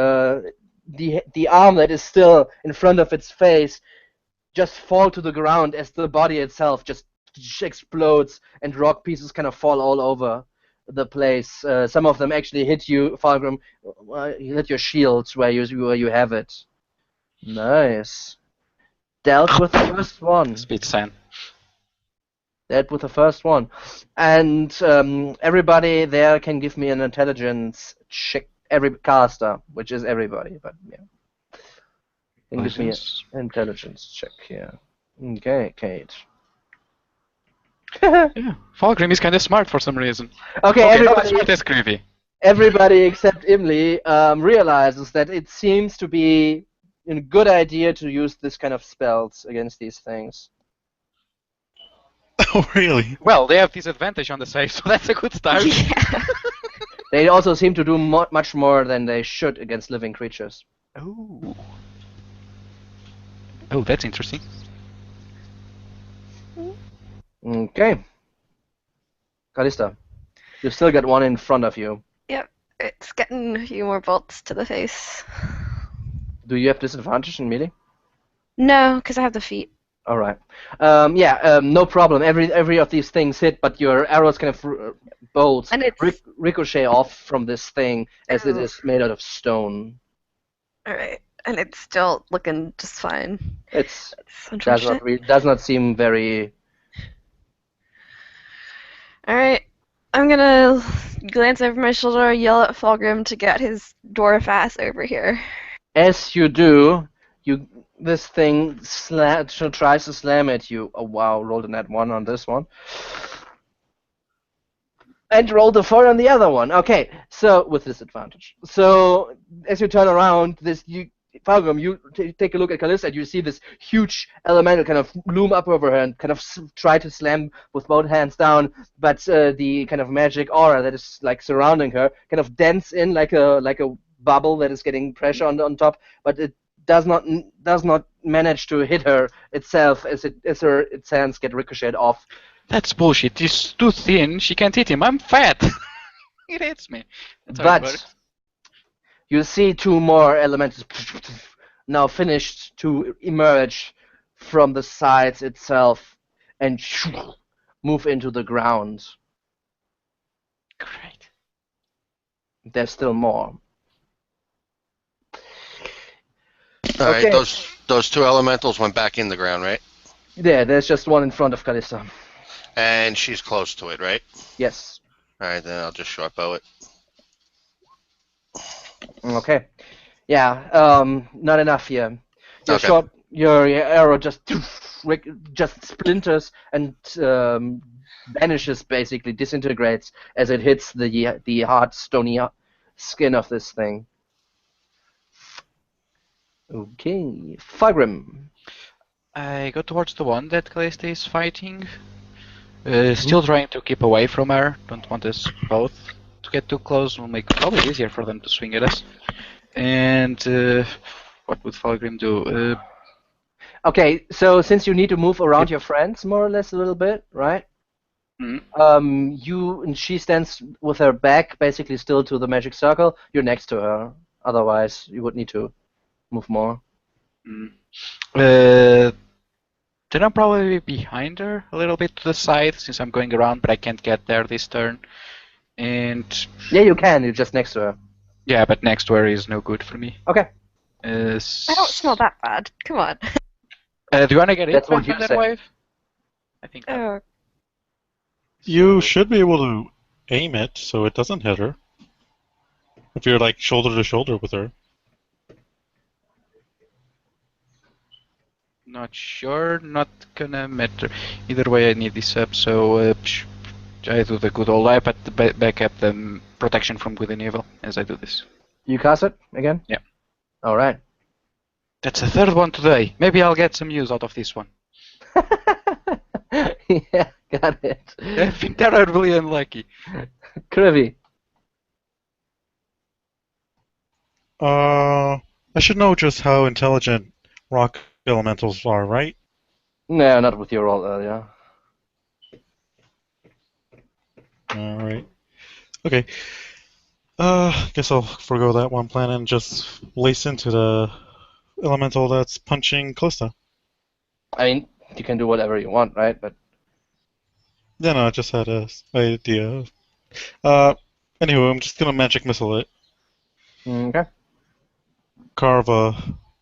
arm that is still in front of its face just fall to the ground as the body itself just explodes and rock pieces kind of fall all over. the place. Some of them actually hit you, Falgrim. Hit your shields where you have it. Nice. Dealt with the first one. Speed sign. Dealt with the first one, and everybody there can give me an intelligence check. Every caster, which is everybody, but yeah. Can give me an intelligence check here. Okay, Kate. Yeah, Falgrim is kind of smart for some reason. Okay, Not as everybody. smart as Creepy. Everybody except Imli realizes that it seems to be a good idea to use this kind of spells against these things. Oh, really? Well, they have disadvantage on the save, so that's a good start. Yeah. They also seem to do much more than they should against living creatures. Oh. Oh, that's interesting. Okay. Callista, you've still got one in front of you. Yep, it's getting a few more bolts to the face. Do you have disadvantage in melee? No, because I have the feet. All right. No problem. Every of these things hit, but your arrows kind of bolts And it's ricochet off from this thing as it Oh. is made out of stone. alright, and it's still looking just fine. It's It's unfortunate. does not seem very. Alright, I'm gonna glance over my shoulder, yell at Fulgrim to get his dwarf ass over here. As you do, this thing tries to slam at you. Oh wow! Rolled a nat 1 on this one. And rolled a 4 on the other one. Okay, so with disadvantage. So as you turn around, Falgrim, you take a look at Callista, and you see this huge elemental kind of loom up over her and kind of try to slam with both hands down, but the kind of magic aura that is like surrounding her kind of dents in like a bubble that is getting pressure on top, but it does not manage to hit her itself as its hands get ricocheted off. That's bullshit. He's too thin. She can't hit him. I'm fat. It hits me. That's how it But works. you see two more elementals now finished to emerge from the sides itself and move into the ground. Great. There's still more. All right, Okay. those two elementals went back in the ground, right? There's just one in front of Callista. And she's close to it, right? Yes. All right, then I'll just short bow it. Okay. Yeah. Not enough here. Okay. Your arrow just splinters and vanishes, basically disintegrates as it hits the hard stony skin of this thing. Okay, Fagrim. I go towards the one that Callista is fighting. Still trying to keep away from her. Don't want us both to get too close. Will make it probably easier for them to swing at us. And what would Falgrim do? Okay, so since you need to move around your friends more or less a little bit, right? She stands with her back basically still to the magic circle. You're next to her. Otherwise, you would need to move more. Then I'll probably be behind her a little bit to the side since I'm going around, but I can't get there this turn. And Yeah, you can. You're just next to her. yeah, but next to her is no good for me. Okay. I don't smell that bad. Come on. Do you want to get That's hit what by you Thunder said. Wave? I think. Oh, You should be able to aim it so it doesn't hit her. If you're like shoulder to shoulder with her. Not sure. Not gonna matter. Either way, I need this up, so I do the good old life, but back up the protection from good and evil as I do this. You cast it again? Yeah. All right. That's the third one today. Maybe I'll get some use out of this one. Yeah, got it. I've been terribly unlucky. Krivy. I should know just how intelligent rock elementals are, right? No, not with your roll earlier. Alright. Okay. Guess I'll forego that one plan and just lace into the elemental that's punching Callista. I mean, you can do whatever you want, right? But Yeah, no, I just had an idea. Anyway, I'm just gonna magic missile it. Okay. Carve a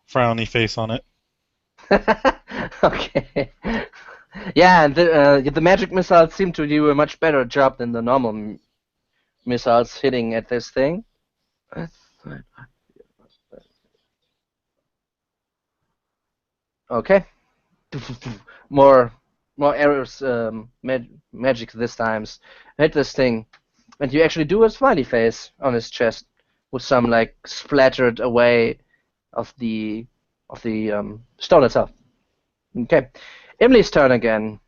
frowny face on it. Okay. Yeah, and the magic missiles seem to do a much better job than the normal missiles hitting at this thing. Okay. More arrows, magic this times. Hit this thing, and you actually do a smiley face on his chest with some like splattered away of the stone itself. Okay, Emily's turn again.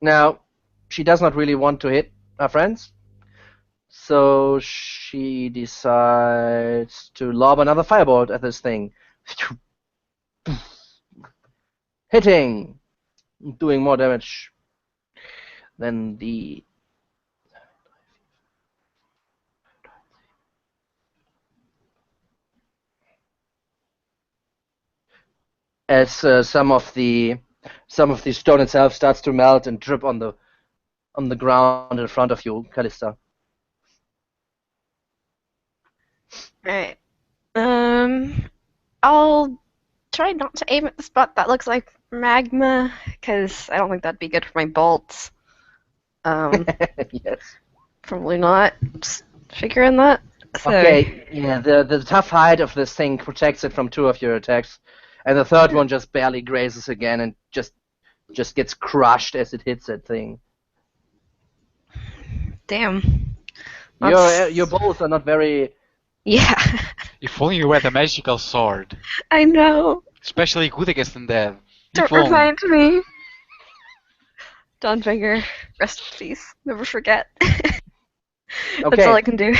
Now, she does not really want to hit her friends, so she decides to lob another firebolt at this thing. Hitting, doing more damage than the as some of the stone itself starts to melt and drip on the ground in front of you, Callista. Alright. I'll try not to aim at the spot that looks like magma, because I don't think that'd be good for my bolts. Yes. Probably not. Just figuring that. So, Okay. Yeah. The tough hide of this thing protects it from 2 of your attacks, and the third one just barely grazes again and just gets crushed as it hits that thing. damn. Your bolts are not very. Yeah, If only you had a magical sword. I know. Especially good against undead. Don't If only. remind me. Dawnbringer, rest in peace. Never forget. That's Okay. all I can do.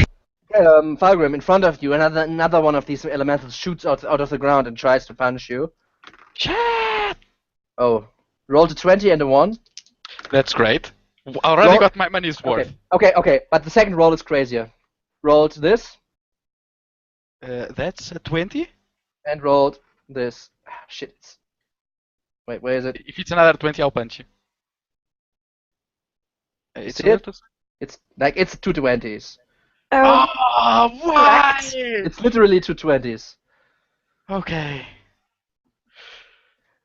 Falgrim, in front of you, another one of these elementals shoots out of the ground and tries to punch you. Shit! Oh, rolled a 20 and a 1. That's great. Already Roll- got my money's worth. Okay, but the second roll is crazier. Rolled this That's a 20. and rolled this. Ah, shit. Wait, where is it? If it's another 20, I'll punch you. It's See it? another- It's 2 20s. Oh, Oh, why? It's literally 2 20s. Okay.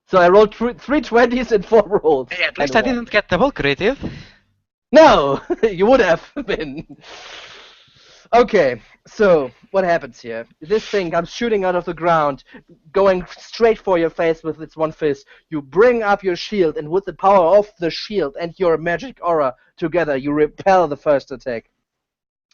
So I rolled 3 20s and 4 rolls. Hey, at least and I a one. didn't get double creative. No, you would have been. Okay, so what happens here? This thing comes shooting out of the ground, going straight for your face with its one fist. You bring up your shield, and with the power of the shield and your magic aura together, you repel the first attack.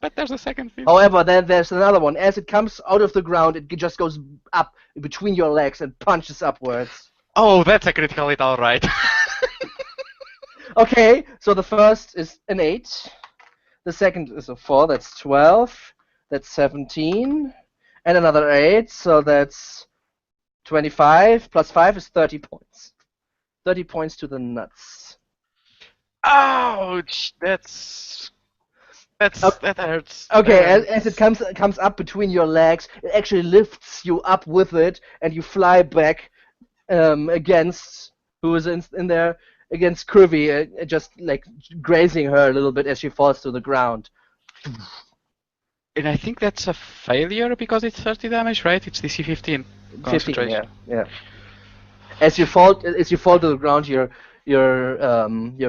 But there's a second fist. However, then there's another one. As it comes out of the ground, it just goes up between your legs and punches upwards. Oh, that's a critical hit, alright. Okay, so the first is an 8. The second is a 4, that's 12. That's 17. And another 8, so that's 25. Plus 5 is 30 points. 30 points to the nuts. Ouch! That hurts. Okay, as it comes up between your legs, it actually lifts you up with it, and you fly back against who is in there, against Curvy, just like grazing her a little bit as she falls to the ground. And I think that's a failure because it's 30 damage, right? It's DC 15. 15, Concentration. yeah. As you fall to the ground, your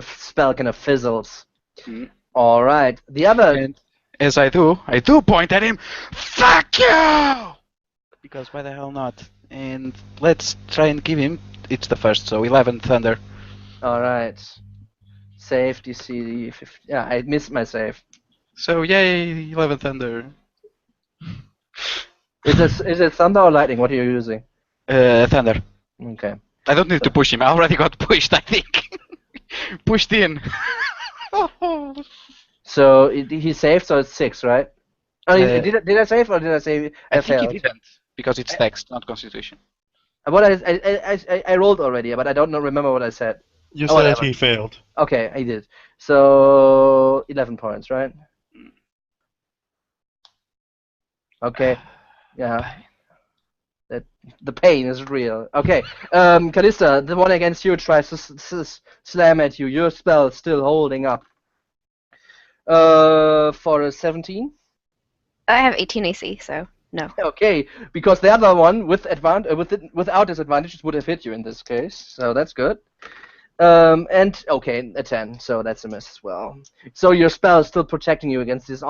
spell kind of fizzles. Mm. All right, the other. And as I do point at him. Fuck you! Because why the hell not? And let's try and give him. It's the first, so 11 thunder. All right. Save DC 15. Yeah, I missed my save. So yay, 11 thunder. Is it thunder or lightning? What are you using? Thunder. Okay. I don't need to push him. I already got pushed, I think. Pushed in. So he saved, so it's 6, right? Oh, did I save or did I say I think he failed? didn't because it's text, not constitution. What I rolled already, but I don't remember what I said. You Oh, said whatever. he failed. Okay, I did. So 11 points, right? Okay. Yeah. The pain is real. Okay. Callista, the one against you tries to slam at you. Your spell is still holding up. For a 17. I have 18 AC, so no. Okay, because the other one without disadvantages would have hit you in this case, so that's good. And okay, a 10, so that's a miss as well. So your spell is still protecting you against this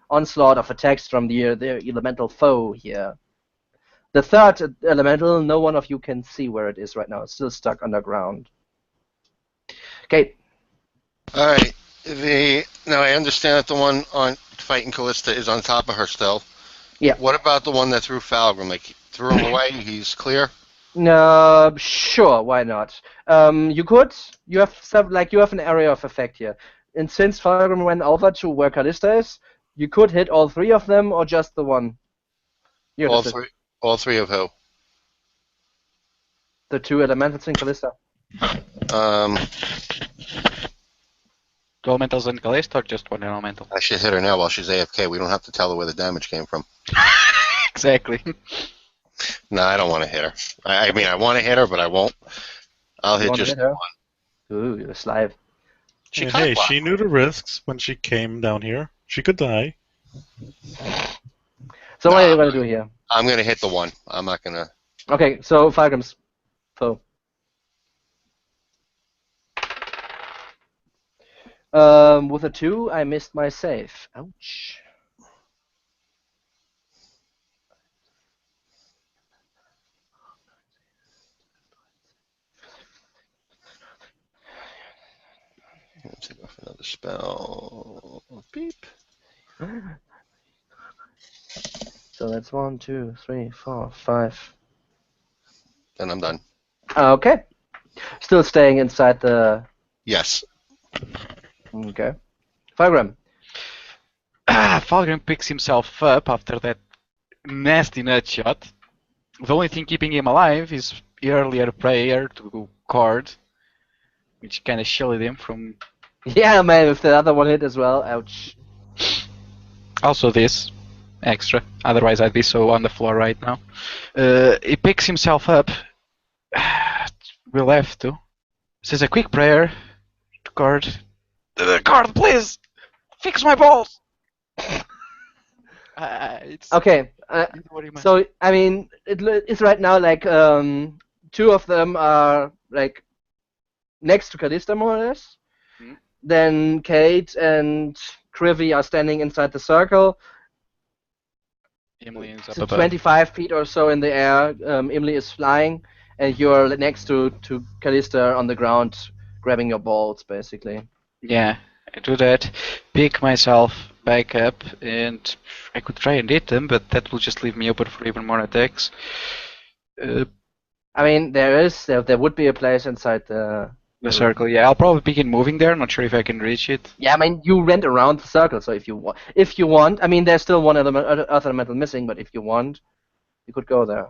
onslaught of attacks from the elemental foe here. The third elemental, no one of you can see where it is right now. It's still stuck underground. Okay. All right. Now I understand that the one on fighting Callista is on top of her still. Yeah. What about the one that threw Falgrim? Like, threw him away? He's clear? Sure, why not? You could. You have an area of effect here. And since Falgrim went over to where Callista is, you could hit all three of them or just the one. All three of who? The two elementals in Callista. Two elementals in Callista or just one elemental? I should hit her now while she's AFK. We don't have to tell her where the damage came from. Exactly. No, I don't want to hit her. I mean, I want to hit her, but I won't. I'll hit just one. Ooh, you're alive. Hey, she knew the risks when she came down here. She could die. So what are you going to do here? I'm going to hit the one. I'm not going to... Okay, so Falgrim's foe. With a 2, I missed my save. Ouch. Take off another spell. Beep. So that's 1, 2, 3, 4, 5. Then I'm done. Okay. Still staying inside the... Yes. Okay. Falgrim. Falgrim picks himself up after that nasty nut shot. The only thing keeping him alive is earlier prayer to Cord, which kind of shielded him from... Yeah, man, if the other one hit as well, ouch. Also this extra, otherwise I'd be so on the floor right now. He picks himself up. We'll have to. Says a quick prayer to Cord. Cord, please! Fix my balls! Okay, so, I mean, it's right now like, two of them are, like, next to Callista, more or less. Then Kate and Krivy are standing inside the circle. Emily is up So above. 25 feet or so in the air. Emily is flying, and you're next to Callista on the ground, grabbing your balls, basically. Yeah, I do that. Pick myself back up, and I could try and hit them, but that will just leave me open for even more attacks. I mean, there would be a place inside the circle. Yeah, I'll probably begin moving there. Not sure if I can reach it. Yeah, I mean, you went around the circle, so if you want, I mean, there's still one other elemental missing, but if you want, you could go there.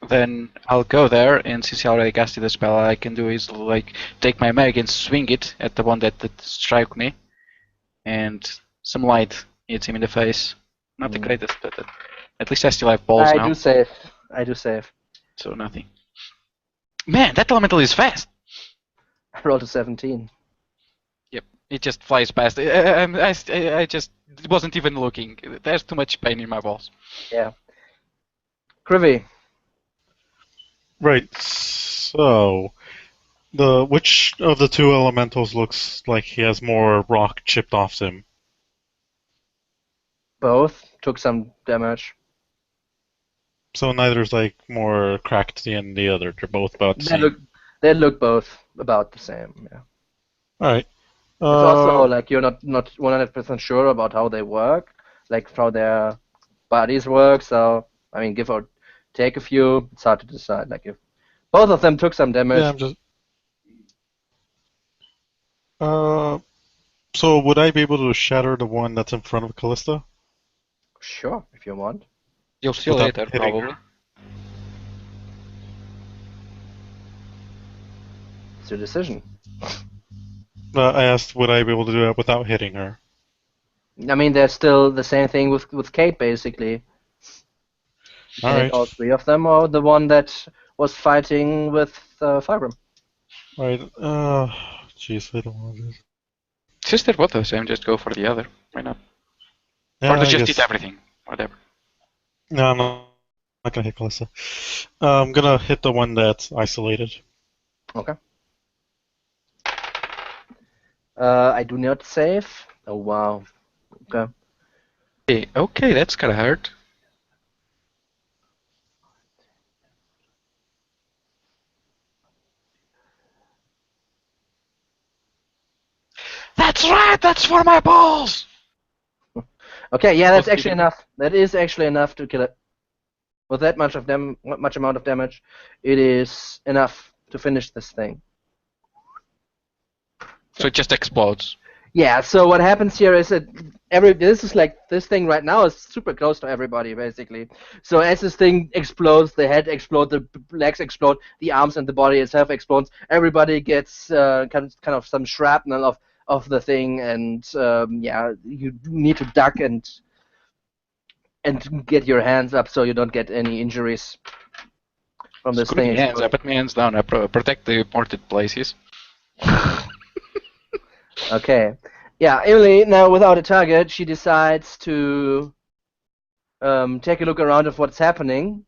Then I'll go there, and since I already casted the spell, all I can do is like take my mag and swing it at the one that struck me, and some light hits him in the face. Not the greatest, but at least I still have balls now. I do save. So nothing. Man, that elemental is fast. I rolled a 17. Yep, it just flies past. I just wasn't even looking. There's too much pain in my balls. Yeah. Krivy. Right. So, which of the two elementals looks like he has more rock chipped off him? Both took some damage. So neither's like more cracked than the other. They're both about the same. They look both about the same. Yeah. All right. It's also like you're not 100% sure about how they work, like how their bodies work. So I mean, give or take a few. It's hard to decide. Like if both of them took some damage. Yeah, I'm just. So would I be able to shatter the one that's in front of Callista? Sure, if you want. You'll still hit her, probably. Her? It's your decision. I asked, would I be able to do that without hitting her? I mean, there's still the same thing with Kate, basically. All right. All three of them, or the one that was fighting with Falgrim. Right. Jeez, I don't want to do this. Since they're both the same, just go for the other. Why not? Yeah, Or to I just guess. eat everything. Whatever. No, I'm not gonna hit Calista. I'm gonna hit the one that's isolated. Okay. I do not save. Oh wow. Okay. Okay, that's kind of hard. That's right. That's for my balls. Okay, yeah, that's Both actually hit. enough. That is actually enough to kill it. With that much of much amount of damage, it is enough to finish this thing. So it just explodes. Yeah, so what happens here is that this thing right now is super close to everybody basically. So as this thing explodes, the head explodes, the legs explode, the arms and the body itself explodes. Everybody gets kind of some shrapnel of the thing, and yeah, you need to duck and get your hands up so you don't get any injuries from this Screw thing the hands. I exploding. put my hands down. I protect the important places. Okay. Yeah, Emily, now without a target, she decides to take a look around of what's happening.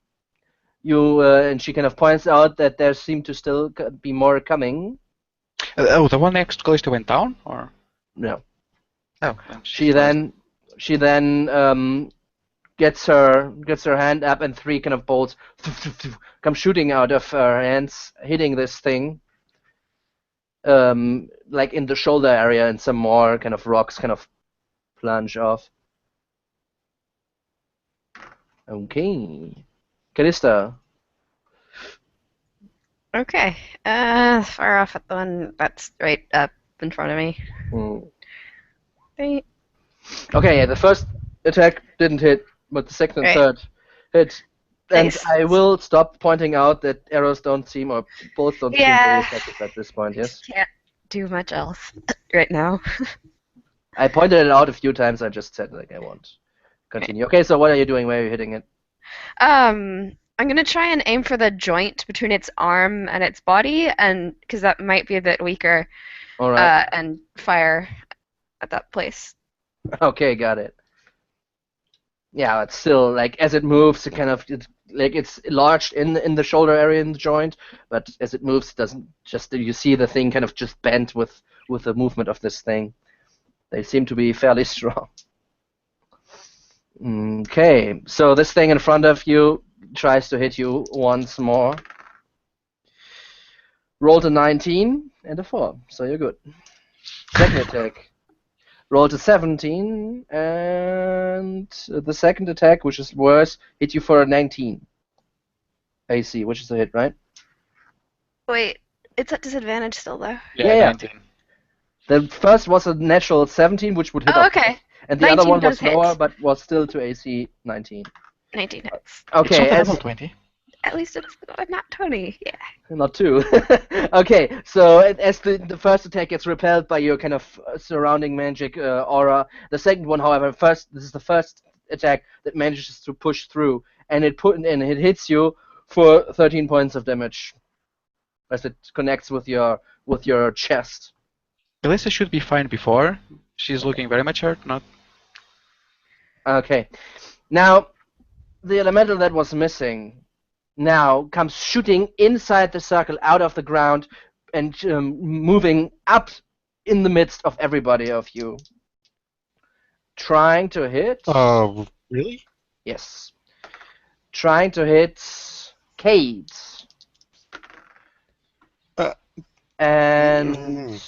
And she kind of points out that there seem to still be more coming. Oh, the one next to Callisto went down, or No. oh, She then gets her hand up, and 3 kind of bolts come shooting out of her hands, hitting this thing. Like in the shoulder area, and some more kind of rocks kind of plunge off. Okay. Callista. Okay. Fire off at the one that's right up in front of me. Right. Okay, yeah, the first attack didn't hit, but the second and Right. third hit. And Nice. I will stop pointing out that arrows don't seem, or bolts don't seem Yeah. very effective at this point, yes? Can't do much else right now. I pointed it out a few times, I just said, like, I won't continue. Okay, so what are you doing? Where are you hitting it? I'm gonna try and aim for the joint between its arm and its body, and because that might be a bit weaker, Alright. and fire at that place. Okay, got it. Yeah, it's still, like, as it moves, it kind of, it's enlarged in the shoulder area in the joint, but as it moves, it doesn't just, you see the thing kind of just bent with the movement of this thing. They seem to be fairly strong. Okay, so this thing in front of you tries to hit you once more. Rolled a 19 and a 4, so you're good. Second attack. Rolled a 17, and the second attack, which is worse, hit you for a 19 AC, which is a hit, right? Wait, it's at disadvantage still though. Yeah. 19. The first was a natural 17, which would hit. Oh, okay. And the other 19 one was does hit. lower, but was still to AC 19. 19 hits. Okay, It's not as, level 20. At least it's not 20. Yeah. not 2. Okay, so as the first attack gets repelled by your kind of surrounding magic aura, the second one, however, this is the first attack that manages to push through, and it hits you for 13 points of damage as it connects with your chest. Calista should be fine before. She's looking very much hurt, not... Okay, now the elemental that was missing now comes shooting inside the circle, out of the ground, and moving up in the midst of everybody of you. Trying to hit. Really? Yes. Trying to hit Cade. And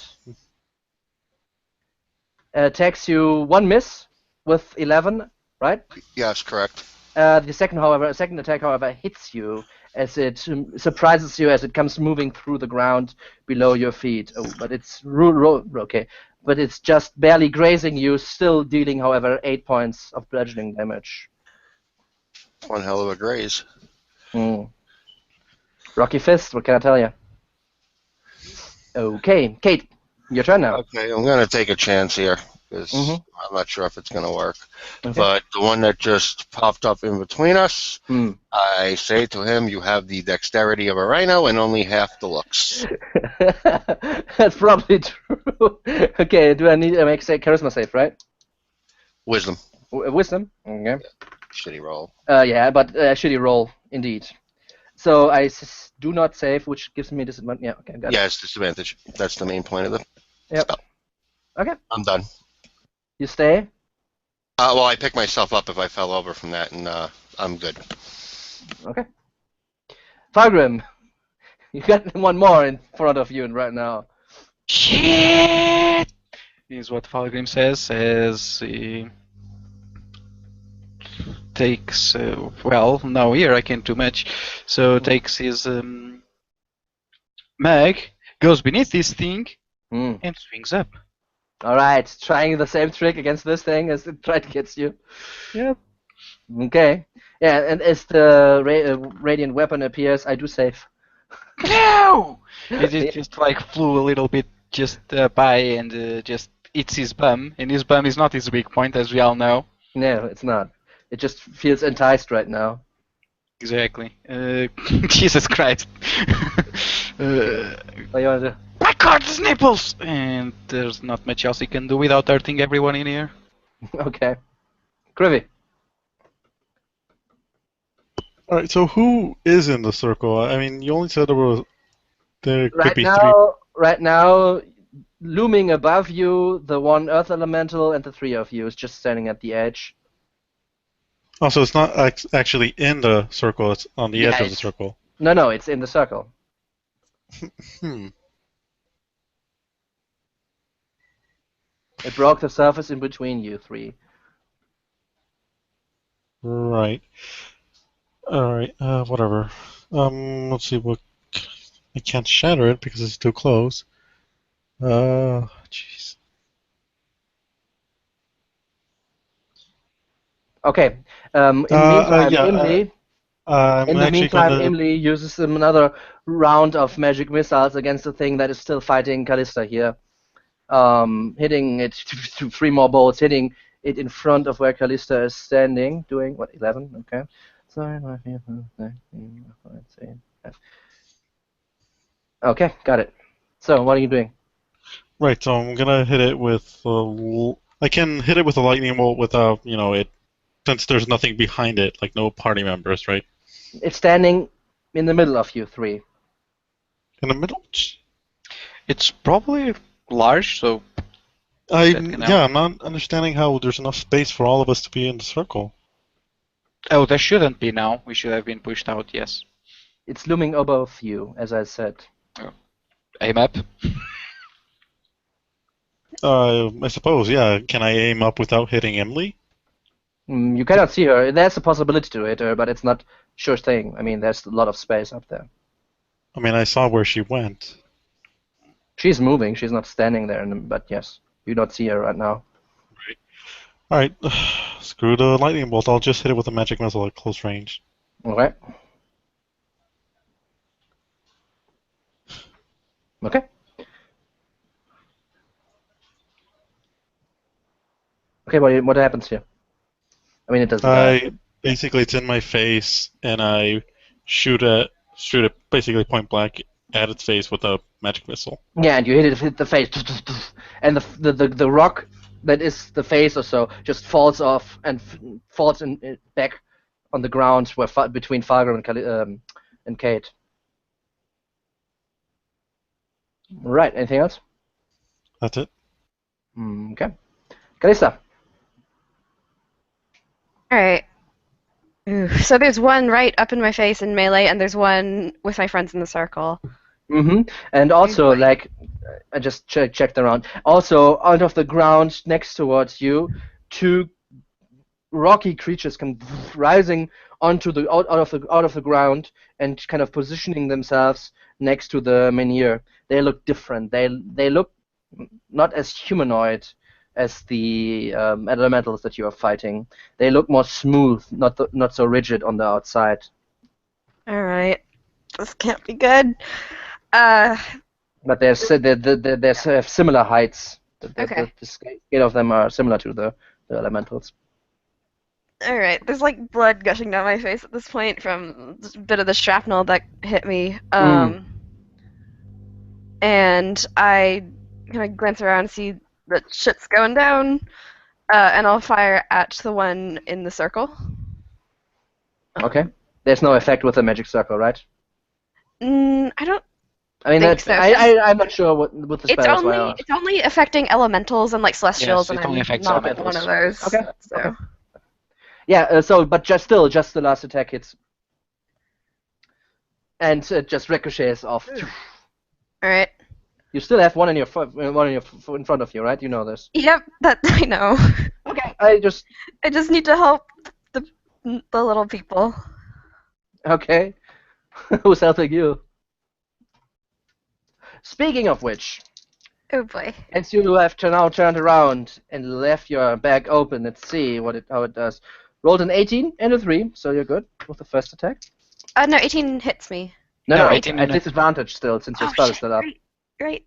attacks you 1 miss with 11, right? Yes, correct. The second attack, however, hits you as it surprises you as it comes moving through the ground below your feet. Oh, but it's okay. But it's just barely grazing you, still dealing, however, 8 points of bludgeoning damage. One hell of a graze. Rocky Fist, what can I tell you? Okay, Kate, your turn now. Okay, I'm going to take a chance here. because Mhm. I'm not sure if it's going to work. Okay. But the one that just popped up in between us, Hmm. I say to him, "You have the dexterity of a rhino and only half the looks." That's probably true. Okay, do I need to make say charisma save, right? Wisdom, Wisdom. Okay. shitty roll. Yeah, but shitty roll indeed. So I do not save, which gives me disadvantage. Yeah, okay, got it. Yeah, it's disadvantage. That's the main point of the Yep. spell. Okay. I'm done. You stay. Well, I pick myself up if I fell over from that, and I'm good. Okay. Fargrim, you got one more in front of you right now. Shit! Is what Falgrim says as he takes. Well, no, here I can't do much. So takes his mag, goes beneath this thing, Hmm. and swings up. All right, trying the same trick against this thing as it tried against you. Yep. Okay. Yeah, and as the radiant weapon appears, I do save. No! It just like flew a little bit just by and just hits his bum, and his bum is not his weak point, as we all know. No, it's not. It just feels enticed right now. Exactly. Jesus Christ. What you want to do? Backguard his nipples! And there's not much else he can do without hurting everyone in here. Okay. Krivy. All right. So who is in the circle? I mean, you only said there could Right be now, looming above you, the one earth elemental and the three of you is just standing at the edge. Oh, so it's not actually in the circle. It's on the edge of the Yes. circle. No, it's in the circle. Hmm. It broke the surface in between you three. Right. All right. Whatever. Let's see what. I can't shatter it because it's too close. Jeez. Okay. In the meantime, yeah, Imli. I'm In the actually meantime, gonna. Imli uses another round of magic missiles against the thing that is still fighting Callista here. Hitting it, three more bolts, hitting it in front of where Callista is standing, doing, what, 11? Okay. Okay, got it. So, what are you doing? Right, so I'm gonna hit it with. I can hit it with a lightning bolt without, it. Since there's nothing behind it, like no party members, right? It's standing in the middle of you three. In the middle? It's probably large, so I'm not understanding how there's enough space for all of us to be in the circle. Oh, there shouldn't be now. We should have been pushed out, yes. It's looming above you, as I said. Aim up. I suppose, yeah. Can I aim up without hitting Emily? You cannot see her. There's a possibility to hit her, but it's not sure thing. I mean, there's a lot of space up there. I mean, I saw where she went. She's moving. She's not standing there, but yes, you don't see her right now. Alright, screw the lightning bolt. I'll just hit it with a magic missile at close range. Okay. Okay. Okay, what happens here? I mean, it doesn't. Basically, it's in my face, and I shoot it basically point blank at its face with a magic missile. Yeah, and you hit the face, and the rock that is the face or so just falls off and falls back on the ground where between Fargrim and Kate. Right. Anything else? That's it. Okay. Callista. Alright. So there's one right up in my face in melee, and there's one with my friends in the circle. And also, like, I just checked around. Also, out of the ground next towards you, two rocky creatures come rising onto the out of the ground and kind of positioning themselves next to the menhir. They look different. They look not as humanoid as the elementals that you are fighting. They look more smooth, not so rigid on the outside. Alright. This can't be good. But they're similar heights. Okay. The scale of them are similar to the elementals. Alright, there's like blood gushing down my face at this point from a bit of the shrapnel that hit me. And I kind of glance around and see that shit's going down, and I'll fire at the one in the circle. Okay. There's no effect with the magic circle, right? I don't I mean, think that's, so. I'm not sure what the It's spell is. Why only it's only affecting elementals and like celestials, Yes, it and only I'm affects not elementals. one of those. Okay, So. okay. Yeah, but just the last attack hits. And it just ricochets off. Alright. You still have one in your in front of you, right? You know this. Yep, that I know. Okay. I just need to help the little people. okay. Who's helping you? Speaking of which, Oh boy. as you have now turned around and left your bag open, let's see how it does. Rolled an 18 and a 3, so you're good with the first attack. No, 18 hits me. No, 18 at disadvantage still, since your Oh, spell is shit, still up. Right.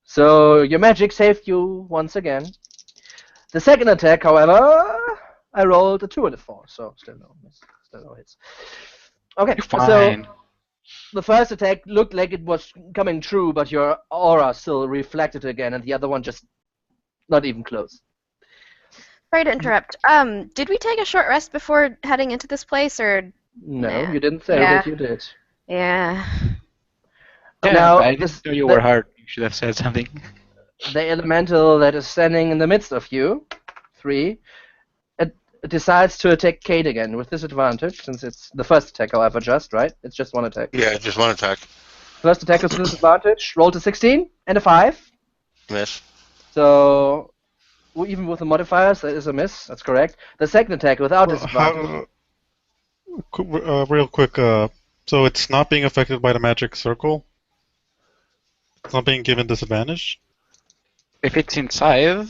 So your magic saved you once again. The second attack, however, I rolled a 2 and a 4, so still no miss, still no hits. Okay, You're so fine. the first attack looked like it was coming true, but your aura still reflected again, and the other one just not even close. Sorry to interrupt. Did we take a short rest before heading into this place, or? No, Nah. you didn't say Yeah. that you did. Yeah. Now, I didn't know you were hurt. You should have said something. The elemental that is standing in the midst of you, 3, it decides to attack Kate again with disadvantage, since it's the first attack, however, right? It's just one attack. Yeah, just one attack. First attack is disadvantage, rolled a 16 and a 5. Miss. So, even with the modifiers, that is a miss. That's correct. The second attack without disadvantage. Real quick, so it's not being affected by the magic circle? It's not being given disadvantage? If it's inside,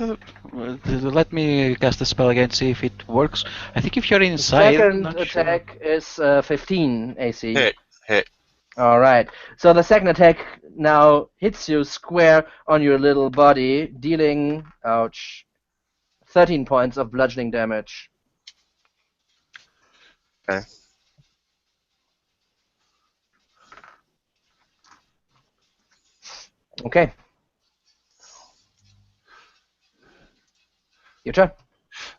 let me cast the spell again, see if it works. I think if you're inside, Second not sure. attack is 15 AC. Hit. Alright. So the second attack now hits you square on your little body, dealing, ouch, 13 points of bludgeoning damage. Okay. Okay. Your turn.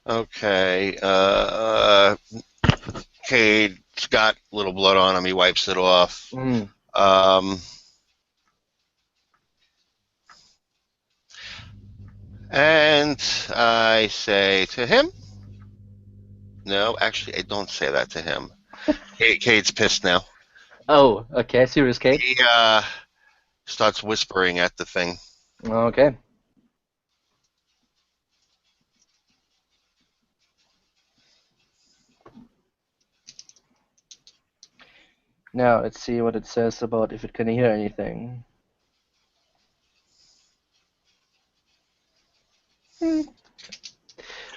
Okay. Cade's got a little blood on him. He wipes it off. And I say to him, no, actually, I don't say that to him. Cade's pissed now. Oh, okay. Serious Kate. He starts whispering at the thing. Okay. Now, let's see what it says about if it can hear anything.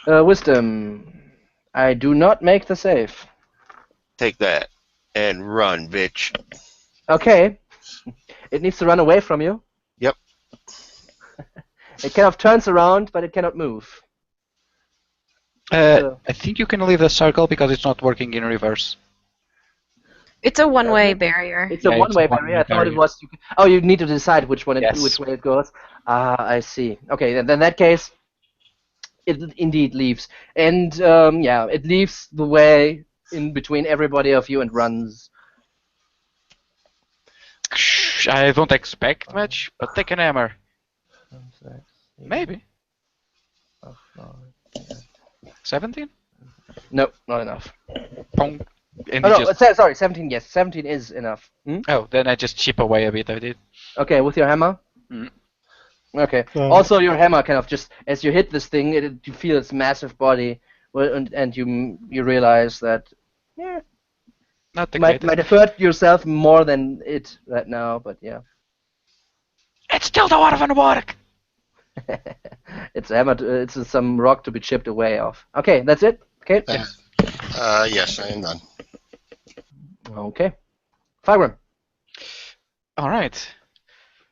Wisdom. I do not make the save. Take that and run, bitch. Okay. It needs to run away from you. Yep. It kind of turns around, but it cannot move. I think you can leave the circle because it's not working in reverse. It's a one-way barrier. It's a Yeah, one-way it's a one-way barrier. I thought it barrier. was. Oh, you need to decide which way it goes. I see. Okay, then in that case, it indeed leaves, and yeah, it leaves the way in between everybody of you and runs. I don't expect much, but take an hammer. Maybe. 17? No, not enough. Pong. And Oh it no, just, sorry, 17. Yes, 17 is enough. oh, then I just chip away a bit. I did. Okay, with your hammer. Mm. Okay. Also, your hammer kind of just as you hit this thing, you feel its massive body, and you realize that Not the might greatest. have hurt yourself more than it right now, but yeah. It still don't work. It's a hammer. It's some rock to be chipped away of. Okay, that's it. Okay. Yes, I am done. Okay. Fargrim. All right.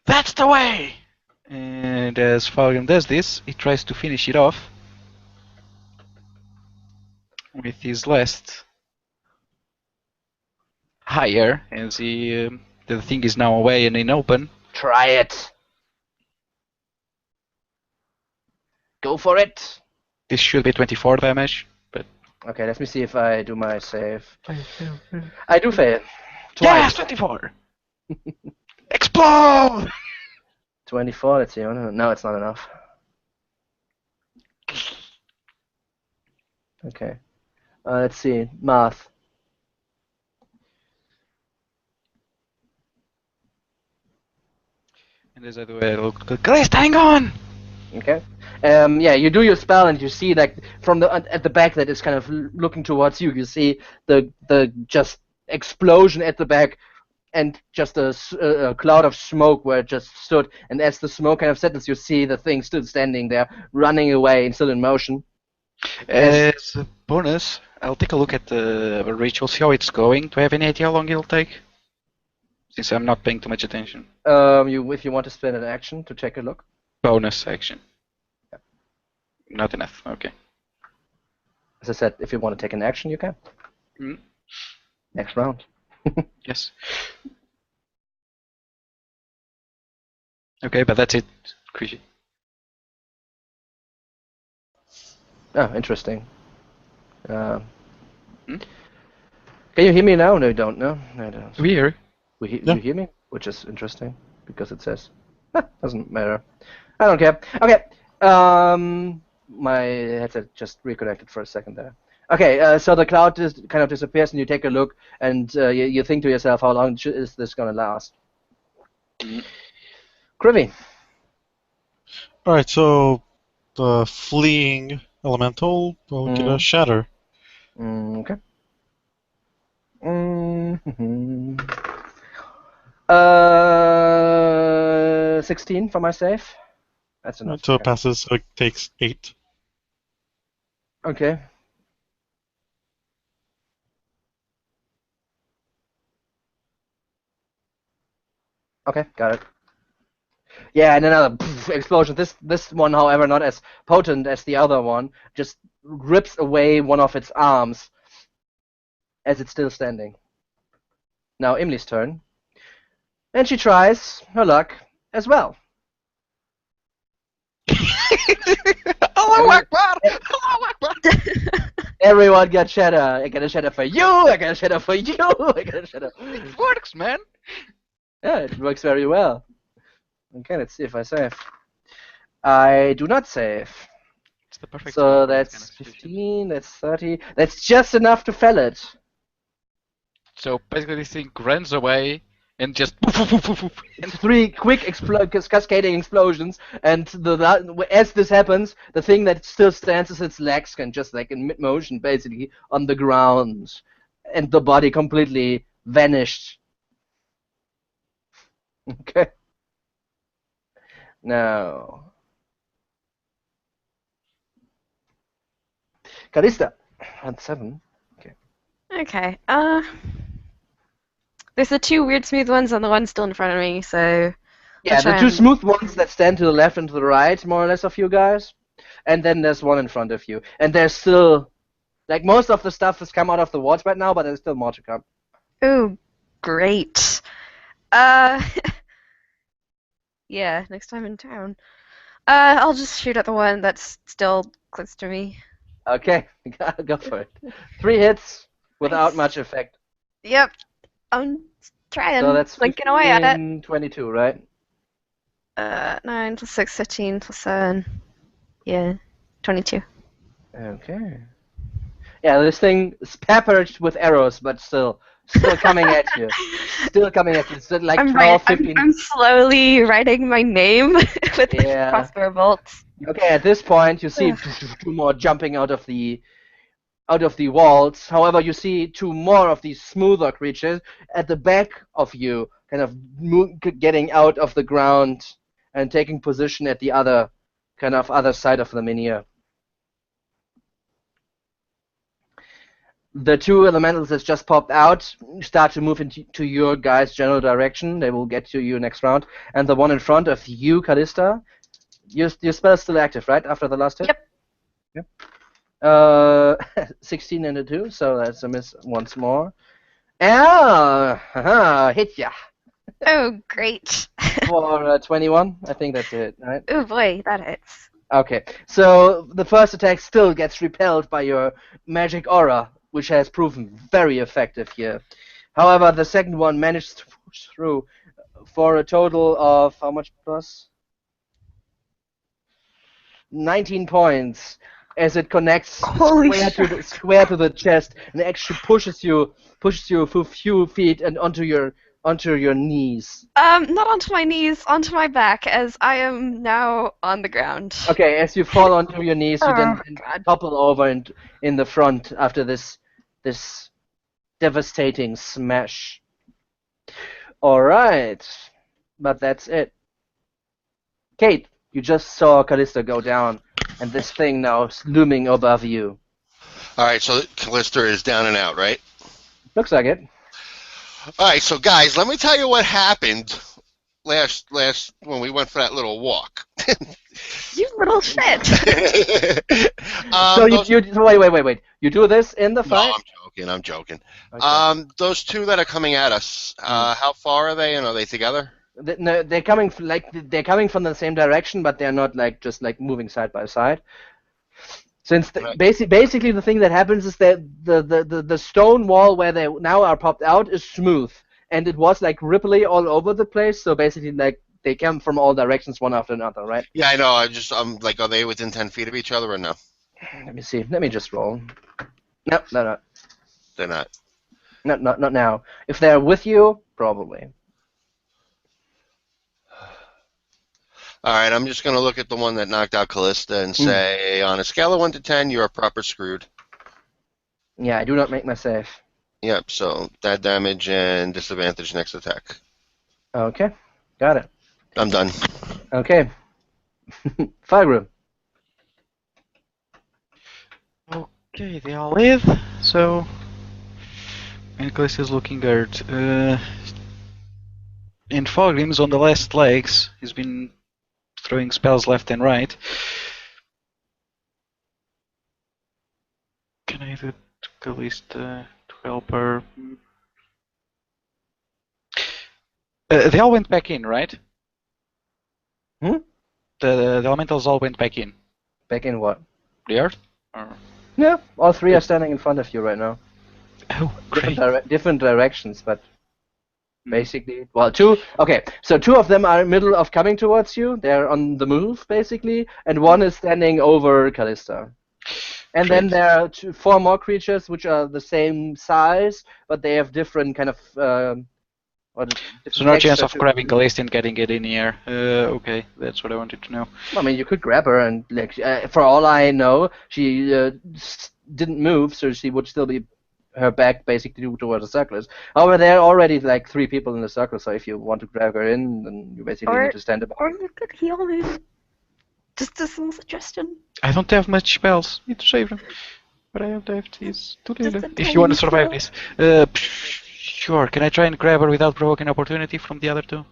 That's the way. And as Falcon does this, he tries to finish it off with his last higher, as the thing is now away and in open. Try it. Go for it. This should be 24 damage, but Okay, let me see if I do my save. I do fail. yes, Twice. 24. Explode! 24, let's see. No, it's not enough. Okay. Let's see. Math. And as I do a look, Christ, hang on! Okay. Yeah, you do your spell and you see like from the at the back that is kind of looking towards you. You see the just explosion at the back, and just a cloud of smoke where it just stood. And as the smoke kind of settles, you see the thing still standing there, running away and still in motion. As a bonus, I'll take a look at the ritual, see how it's going. Do I have any idea how long it'll take? Since I'm not paying too much attention. If you want to spend an action to take a look. Bonus action. Not enough, okay. As I said, if you want to take an action, you can. Mm. Next round. Yes. Okay, but that's it, Krishi. Oh, interesting. Hmm? Can you hear me now? No, you don't. No, I don't. We here. Yeah. You hear me? Which is interesting because it says doesn't matter. I don't care. Okay. My headset just reconnected for a second there. Okay. So the cloud just kind of disappears, and you take a look, and you think to yourself, how long is this gonna last? Krivy. Alright, so the fleeing elemental will get a shatter. Okay. 16 for my save. That's enough. So it passes, so it takes 8. Okay. Okay, got it. Yeah, and another explosion. This one, however, not as potent as the other one, just rips away one of its arms as it's still standing. Now Imli's turn. And she tries her luck as well. Allahu Akbar! Allahu Akbar! Everyone got shatter. I got a shatter for you. I got a shatter for you. I got a shatter. It works, man. Yeah, it works very well. Okay, let's see if I save. I do not save. It's the perfect So score for this that's kind of situation. 15, that's 30. That's just enough to fell it. So basically this thing runs away and just And 3 quick cascading explosions, and as this happens, the thing that still stands is its legs, can just like in mid motion, basically on the ground, and the body completely vanished. Okay. Now, Callista, on 7. Okay. There's the 2 weird smooth ones and the one still in front of me, so Yeah, Which the I 2 am- smooth ones that stand to the left and to the right, more or less, of you guys. And then there's one in front of you. And there's still, like, most of the stuff has come out of the walls right now, but there's still more to come. oh, great. Yeah, next time in town. I'll just shoot at the one that's still close to me. Okay, go for it. 3 hits without Nice. much effect. Yep, I'm trying, So that's blinking away at it. 15, 22, right? 9 plus 6, 15 plus 7. Yeah, 22. Okay. Yeah, this thing is peppered with arrows, but still coming at you. Still coming at you. Still like 12, 15. I'm slowly writing my name with the Yeah. crossbow bolts. Okay, at this point you see 2 more jumping out of the walls. However, you see 2 more of these smoother creatures at the back of you, kind of getting out of the ground and taking position at the other side of the menhir. The two elementals that just popped out start to move into your guys' general direction. They will get to you next round. And the one in front of you, Callista, your spell is still active, right? After the last hit? Yep. 16 and a 2, so that's a miss once more. Hit ya. Oh, great. For 21, I think that's it, right? Oh boy, that hits. Okay, so the first attack still gets repelled by your magic aura, which has proven very effective here. However, the second one managed to push through for a total of how much plus? 19 points, as it connects Holy square to the chest and actually pushes you a few feet and onto your knees. Not onto my knees, onto my back, as I am now on the ground. Okay, as you fall onto your knees, you then God. topple over in the front after this devastating smash. All right, but that's it. Kate, you just saw Callista go down, and this thing now is looming above you. All right, so Callista is down and out, right? Looks like it. All right, so guys, let me tell you what happened last when we went for that little walk. You little shit. So wait. You do this in the fight? No, I'm joking. Okay. Those two that are coming at us, how far are they, and are they together? No, they're coming from the same direction, but they're not just moving side by side. Since basically the thing that happens is that the stone wall where they now are popped out is smooth, and it was ripply all over the place. So basically, they come from all directions, one after another, right? Yeah, I know. I'm like, are they within 10 feet of each other or no? Let me see. Let me just roll. No. They're not. Not now. If they're with you, probably. All right, I'm just going to look at the one that knocked out Callista and say, on a scale of 1 to 10, you are proper screwed. Yeah, I do not make my save. Yep, so that damage and disadvantage next attack. Okay, got it. I'm done. Okay. Fargrim. Okay, they all live. So, Nicholas is looking at. And Fargrim's on the last legs. He's been throwing spells left and right. Can I do Callista to help her? They all went back in, right? Hmm? The elementals all went back in. Back in what? The earth? Or... Yeah, all three are standing in front of you right now. Oh, great. Different directions, but basically, well, two. Okay, so two of them are in the middle of coming towards you. They're on the move, basically, and one is standing over Callista. And then there are four more creatures which are the same size, but they have different kind of. So no chance of grabbing Callista and getting it in here. Okay, that's what I wanted to know. I mean, you could grab her, and for all I know, she didn't move, so she would still be her back basically towards the circles. However, there are already three people in the circle, so if you want to grab her in, then you basically need to stand above. Or you could heal me. Just a small suggestion. I don't have much spells. Need to save them. But I have the FTs to do Just that. a If you want to tiny survive this. Sure. Can I try and grab her without provoking opportunity from the other two?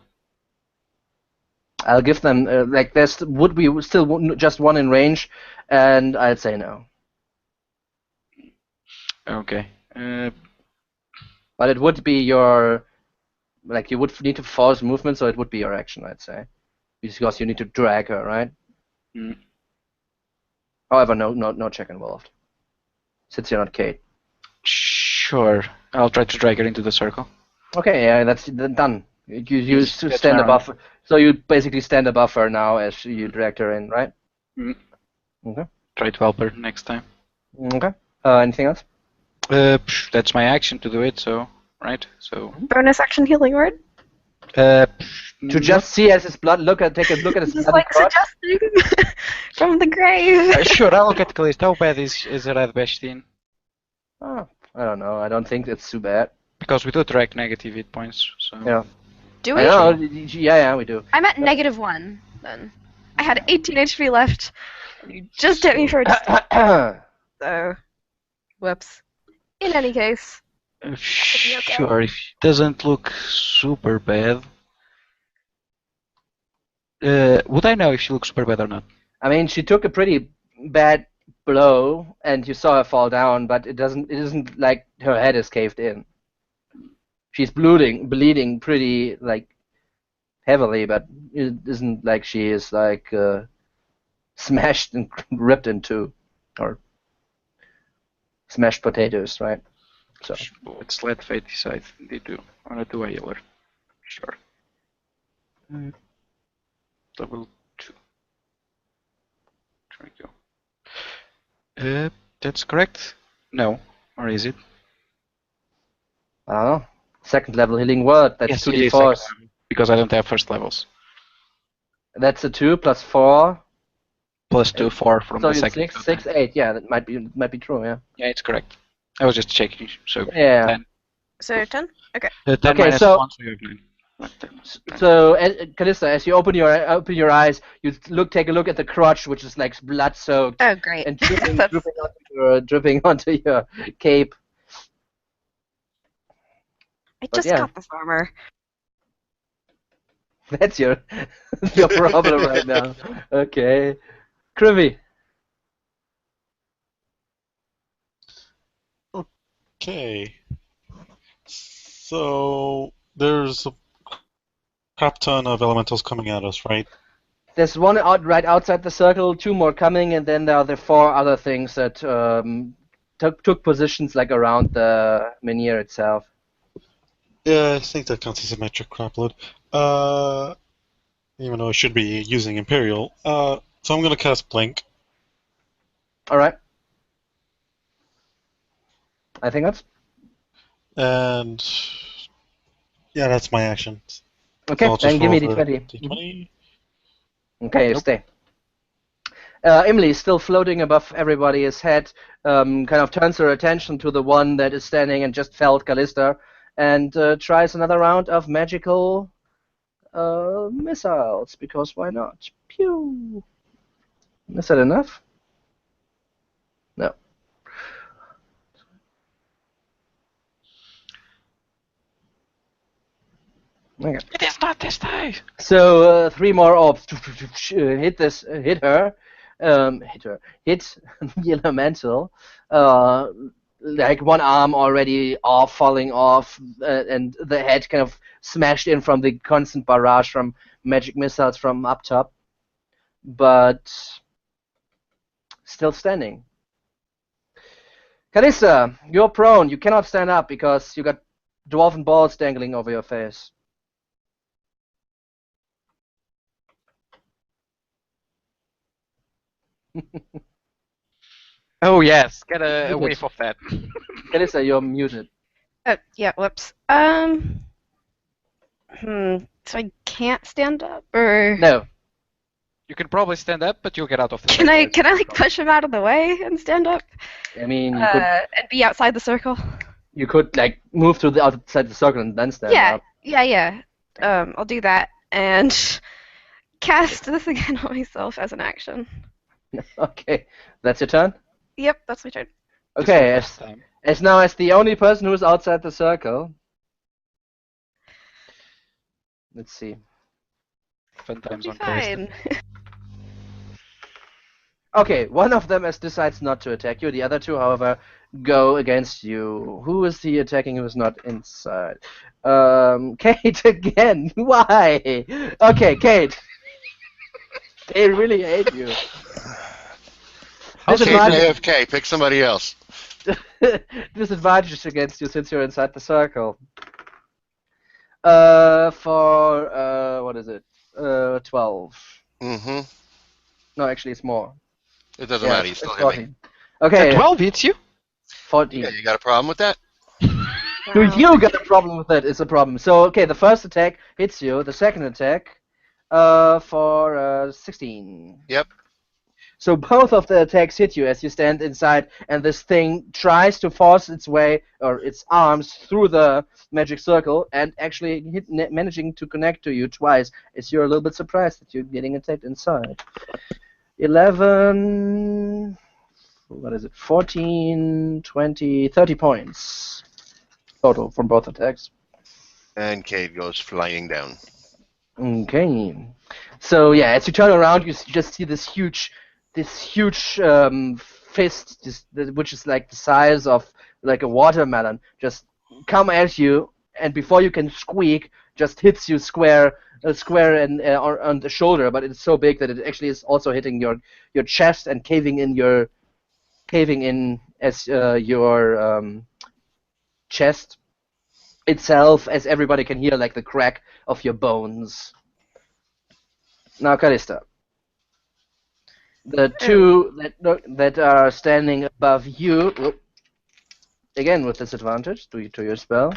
I'll give them there's would be still just one in range, and I'd say no. Okay. But it would be your you would need to force movement, so it would be your action, I'd say, because you need to drag her, right? Mm. However, no check involved, since you're not Kate. Sure. I'll try to drag her into the circle. Okay, yeah, that's done. You stand above her, so you basically stand above her now as you drag her in, right? Mm. Okay. Try to help her next time. Okay. Anything else? That's my action to do it. So right. So. Bonus action healing word. To just see as his blood, take a look at his Just blood. suggesting from the grave. Sure, I'll look at Callista. How bad is Red Bastion? Oh, I don't know. I don't think it's too bad. Because we do track negative hit points. So. Yeah. Do we? I know. Yeah, we do. I'm at -1 then. I had 18 HP left. And you just hit me for a so, whoops. In any case, be okay. Sure, if it doesn't look super bad. Would I know if she looks super bad or not? I mean, she took a pretty bad blow, and you saw her fall down, but it isn't like her head is caved in. She's bleeding pretty like heavily, but it isn't like she is like smashed and ripped in two, or smashed potatoes, right? So Let's let fate decide. They do. Wanna do a healer? Sure. Level 2. There we go. That's correct. No, or is it? I don't know. Second level healing word. That's Yes, 2d4s. it is second level, because I don't have first levels. That's a 2 plus 4. Plus 2, 4 from So the it's second. 6, 8. Yeah, that might be true. Yeah. Yeah, it's correct. I was just checking. So Yeah. 10. So 10? Okay. 10 Okay, minus so- 1, so you have 9. Not 10. So, Calista, as you open your eyes, you take a look at the crotch, which is like blood soaked Oh, great. and dripping, That's- dripping onto your cape. I But just yeah. got this armor. That's your problem right now. Okay, Krivy. Okay. So there's a crap ton of elementals coming at us, right? There's one right outside the circle, 2 more coming, and then there are the 4 other things that took positions like around the menhir itself. Yeah, I think that counts as a metric crapload. Even though I should be using Imperial. So I'm gonna cast Blink. All right. I think that's And yeah, that's my action. okay. So I'll Then just give me roll d20. for D20. Okay, you Nope. stay. Emily, still floating above everybody's head, kind of turns her attention to the one that is standing and just felled Callista, and tries another round of magical missiles, because why not? Pew! Is that enough? No. Okay. It is not this day. So 3 more orbs hit her, hit the elemental, like one arm already falling off, and the head kind of smashed in from the constant barrage from magic missiles from up top, but still standing. Callista, you're prone. You cannot stand up because you got dwarven balls dangling over your face. Oh yes, get a whiff of that. Callista, you're muted. Yeah, whoops. So I can't stand up, or No. You can probably stand up, but you'll get out of the can circle. I like push him out of the way and stand up? I mean, And be outside the circle? you could like move to the outside the circle and then stand Yeah, up. yeah. I'll do that and cast this again on myself as an action. Okay, that's your turn. Yep, that's my turn. Okay, Just the first time. as now as the only person who's outside the circle. Let's see. Fun times Be on Calista. fine. Okay, one of them decides not to attack you. The other 2, however, go against you. Who is he attacking who is not inside? Kate again. Why? Okay, Kate. They really hate you. Okay, Disadvantage, AFK. Pick somebody else. disadvantage against you since you're inside the circle. For what is it? 12. Mm-hmm. No, actually, it's more. It doesn't Yeah, matter. You it's still hit me. 14. Okay, 12 hits you? 14. Yeah, you got a problem with that? Do you got a problem with that? It's a problem. So, okay, the first attack hits you. The second attack, for 16. Yep. So both of the attacks hit you as you stand inside, and this thing tries to force its way, or its arms, through the magic circle, and actually managing to connect to you twice, as you're a little bit surprised that you're getting attacked inside. 11, what is it? 14, 20, 30 points total from both attacks. And Cade goes flying down. Okay. So yeah, as you turn around, you just see this huge fist, which is like the size of like a watermelon, just come at you, and before you can squeak, just hits you square and on the shoulder. But it's so big that it actually is also hitting your chest and caving in as your chest itself, as everybody can hear like the crack of your bones. Now, Callista. The two that are standing above you, again with disadvantage due to your spell.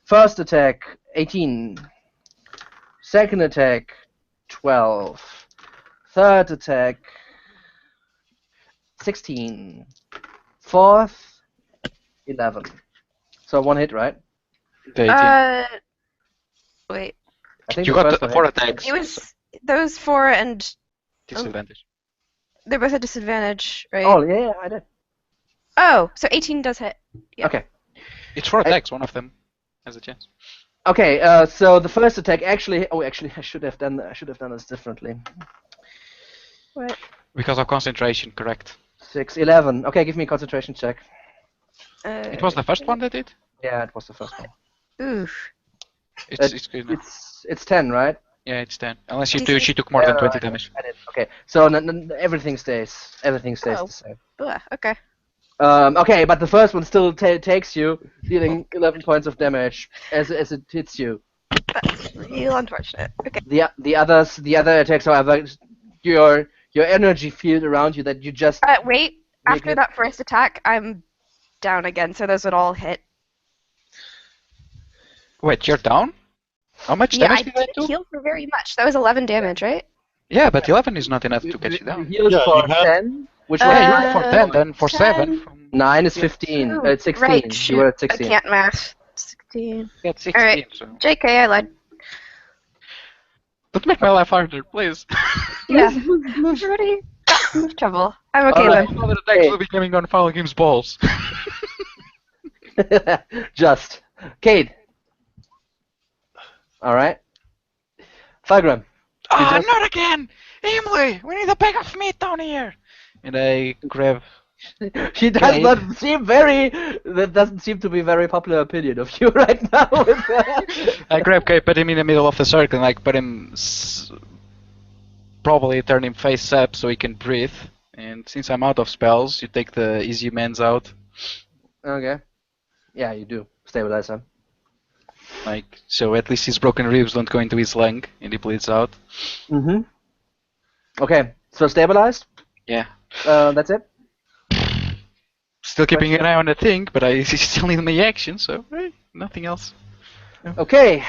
First attack, 18. Second attack, 12. Third attack, 16. Fourth, 11. So one hit, right? The 18. Wait. I think You the got first the one 4 hit. attacks. It was those 4 and Disadvantage. they're both a disadvantage, right? Oh, yeah, I did. Oh, so 18 does hit. Yeah. Okay. It's 4 attacks, one of them has a chance. Okay, so the first attack actually... Oh, actually, I should have done this differently. What? Because of concentration, correct. 6, 11. Okay, give me a concentration check. It was the first one that did? Yeah, it was the first one. Oof. It's good enough. It's 10, right? Yeah, it's 10. Unless DC? she took more than Yeah, 20 I did, damage. I did. Okay, so everything stays. Everything stays Oh. the same. Ugh, okay. Okay, but the first one still takes you, dealing 11 points of damage as it hits you. That's real unfortunate. Okay. The other attacks, however, your energy field around you that you just Wait. Make After it- that first attack, I'm down again, so those would all hit. Wait, you're down? How much Yeah, I damage did I didn't do? heal for very much. That was 11 damage, right? Yeah, but 11 is not enough to get you down. healed Yeah, for you have- 10, which Uh, was Yeah, you're for 10, then for 10. 7. From 9 is 15. Ooh, It's 16. Right, You shoot. were at I 16. can't math. 16. get 16, Alright. so... JK, I lied. Don't make my life harder, please. Yeah. Everybody got some trouble. I'm okay Alright. then. Other attacks will be coming on Foul Game's balls. Just. Cade. Alright. Fulgrim. Ah, just- not again! Emily, we need a bag of meat down here! And I grab... She does Cade. not seem very... That doesn't seem to be a very popular opinion of you right now. I grab Kay, put him in the middle of the circle, and like put him... probably turn him face up so he can breathe. And since I'm out of spells, you take the easy mans out. Okay. Yeah, you do. Stabilize him. Like, so at least his broken ribs don't go into his lung, and he bleeds out. Mm-hmm. Okay, so stabilized. Yeah. That's it. Still keeping an eye on the thing, but I still need my action, so nothing else. Okay,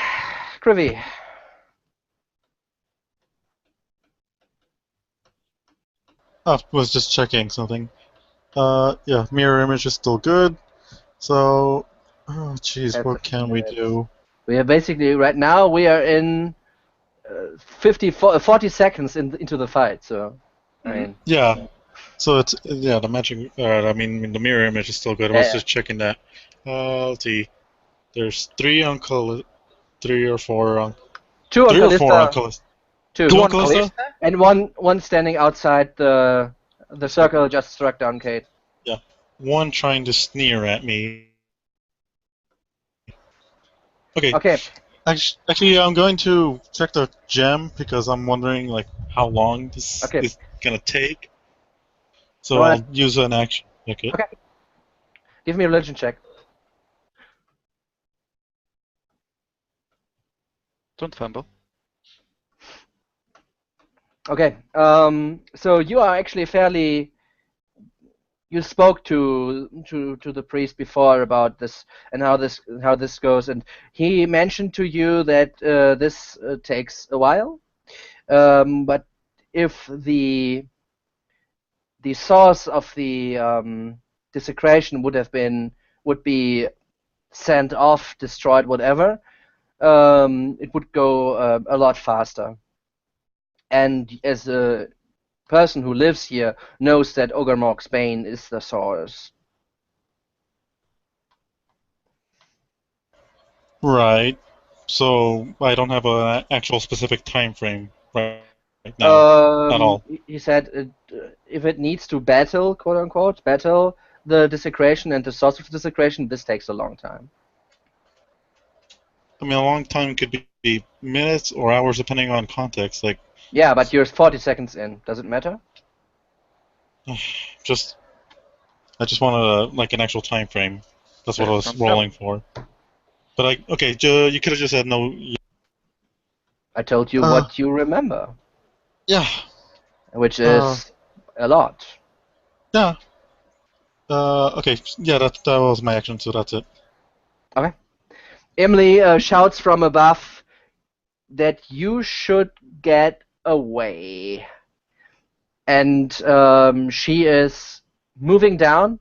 Krivy. I was just checking something. Yeah, mirror image is still good. So, oh jeez, That's what a can we minute. do? We are basically right now. We are in 40 seconds into the fight. So, I mean, Yeah. So it's the magic. I mean, the mirror image is still good. I was Yeah. just checking that. Let's see. There's 3 on 3 or 4 on 2 on 3 or 4 on Callista, Callista. 2, Two on Callista? and one standing outside the circle just struck down Kate. One trying to sneer at me. Okay. Okay, Actually, I'm going to check the gem because I'm wondering like how long this Okay. is gonna take. So Alright. I'll use an action. Okay. Okay. give me a religion check. Don't fumble. Okay, so you are actually fairly. You spoke to the priest before about this and how this goes, and he mentioned to you that this takes a while, but if the source of the desecration would be sent off, destroyed, whatever, it would go a lot faster. And as person who lives here knows that Ogormork's Bane is the source. Right. So I don't have an actual specific time frame right now at all. He said if it needs to battle, quote unquote, battle the desecration and the source of the desecration, this takes a long time. I mean, a long time could be minutes or hours depending on context. Like, yeah, but you're 40 seconds in. Does it matter? I just wanted like an actual time frame. That's what I was rolling for. But okay, you could have just said no. I told you what you remember. Yeah. Which is a lot. Yeah. Okay. Yeah, that was my action, so that's it. Okay. Emily shouts from above that you should get away. And she is moving down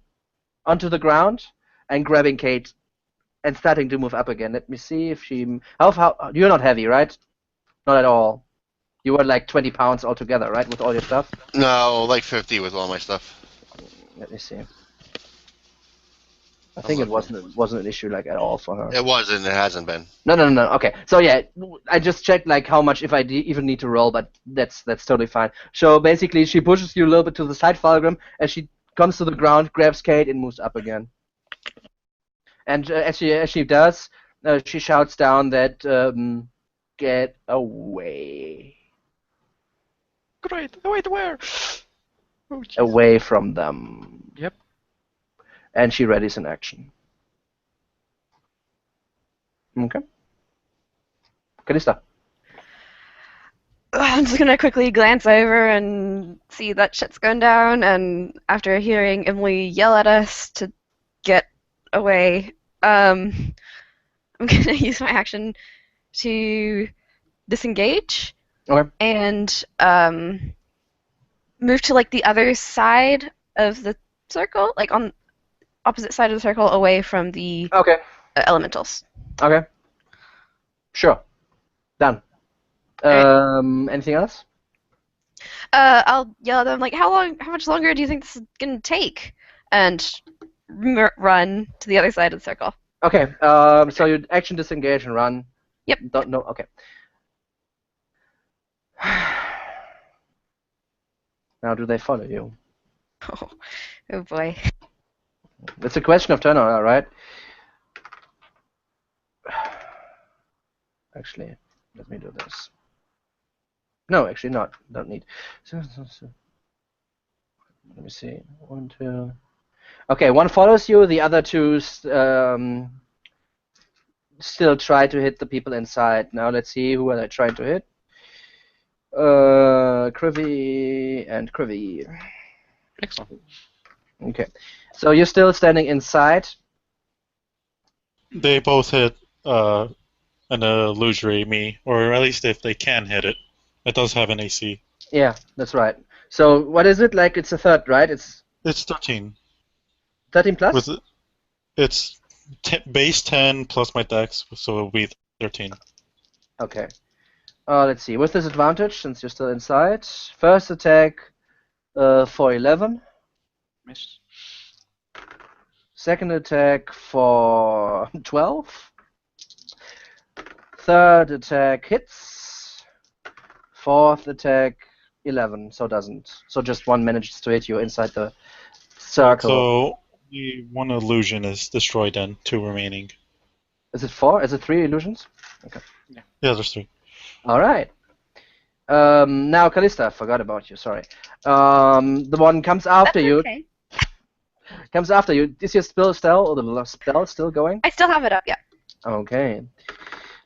onto the ground and grabbing Kate and starting to move up again. Let me see if she... How you're not heavy, right? Not at all. You were like 20 pounds altogether, right, with all your stuff? No, like 50 with all my stuff. Let me see. I think it wasn't an issue like at all for her. It wasn't. It hasn't been. No. Okay. So yeah, I just checked like how much if I even need to roll, but that's totally fine. So basically, she pushes you a little bit to the side, Fulgrim, as she comes to the ground, grabs Kate, and moves up again. And as she does, she shouts down that get away. Great. Away to where? Oh, away from them. Yep. And she readies an action. Okay. Callista. I'm just gonna quickly glance over and see that shit's going down, and after hearing Emily yell at us to get away, I'm gonna use my action to disengage. Okay. And move to like the other side of the circle, like on opposite side of the circle, away from the elementals. Okay. Sure. Done. Anything else? I'll yell at them like, how much longer do you think this is gonna take? And run to the other side of the circle. Okay. So you action disengage and run. Yep. No. Okay. Now, do they follow you? Oh boy. It's a question of turn order, right? Actually, let me do this. No, actually not. Don't need. Let me see. 1, 2. Okay, one follows you. The other two still try to hit the people inside. Now let's see who are they trying to hit. Krivy and Krivy. Excellent. Okay, so you're still standing inside. They both hit an illusory me, or at least if they can hit it. It does have an AC. Yeah, that's right. So what is it? Like it's a third, right? It's 13. 13 plus? It's base 10 plus my dex, so it'll be 13. Okay. Let's see. With disadvantage, since you're still inside. First attack for 11. Miss. Second attack for 12. Third attack hits. Fourth attack 11, so doesn't. So just one manages to hit you inside the circle. So one illusion is destroyed then, 2 remaining. Is it 4? Is it 3 illusions? Okay. Yeah, there's 3. All right. Now, Callista, I forgot about you. Sorry. The one comes after That's you. okay. Comes after you. Is your spell still going? I still have it up, yeah. Okay.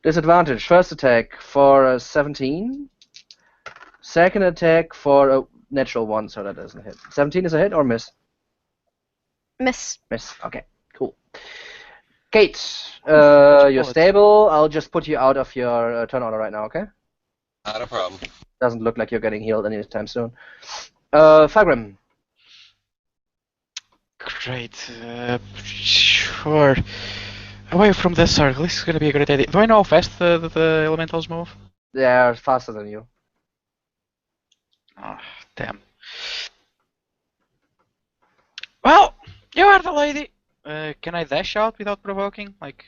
Disadvantage. First attack for a 17. Second attack for a natural 1, so that doesn't hit. 17 is a hit or miss? Miss. Miss. Okay. Cool. Kate, you're stable. I'll just put you out of your turn order right now, okay? Not a problem. Doesn't look like you're getting healed anytime soon. Fulgrim. Great. Sure. Away from the circle. This is gonna be a great idea. Do I know how fast the elementals move? They're faster than you. Oh, damn. Well, you are the lady. Can I dash out without provoking? Like,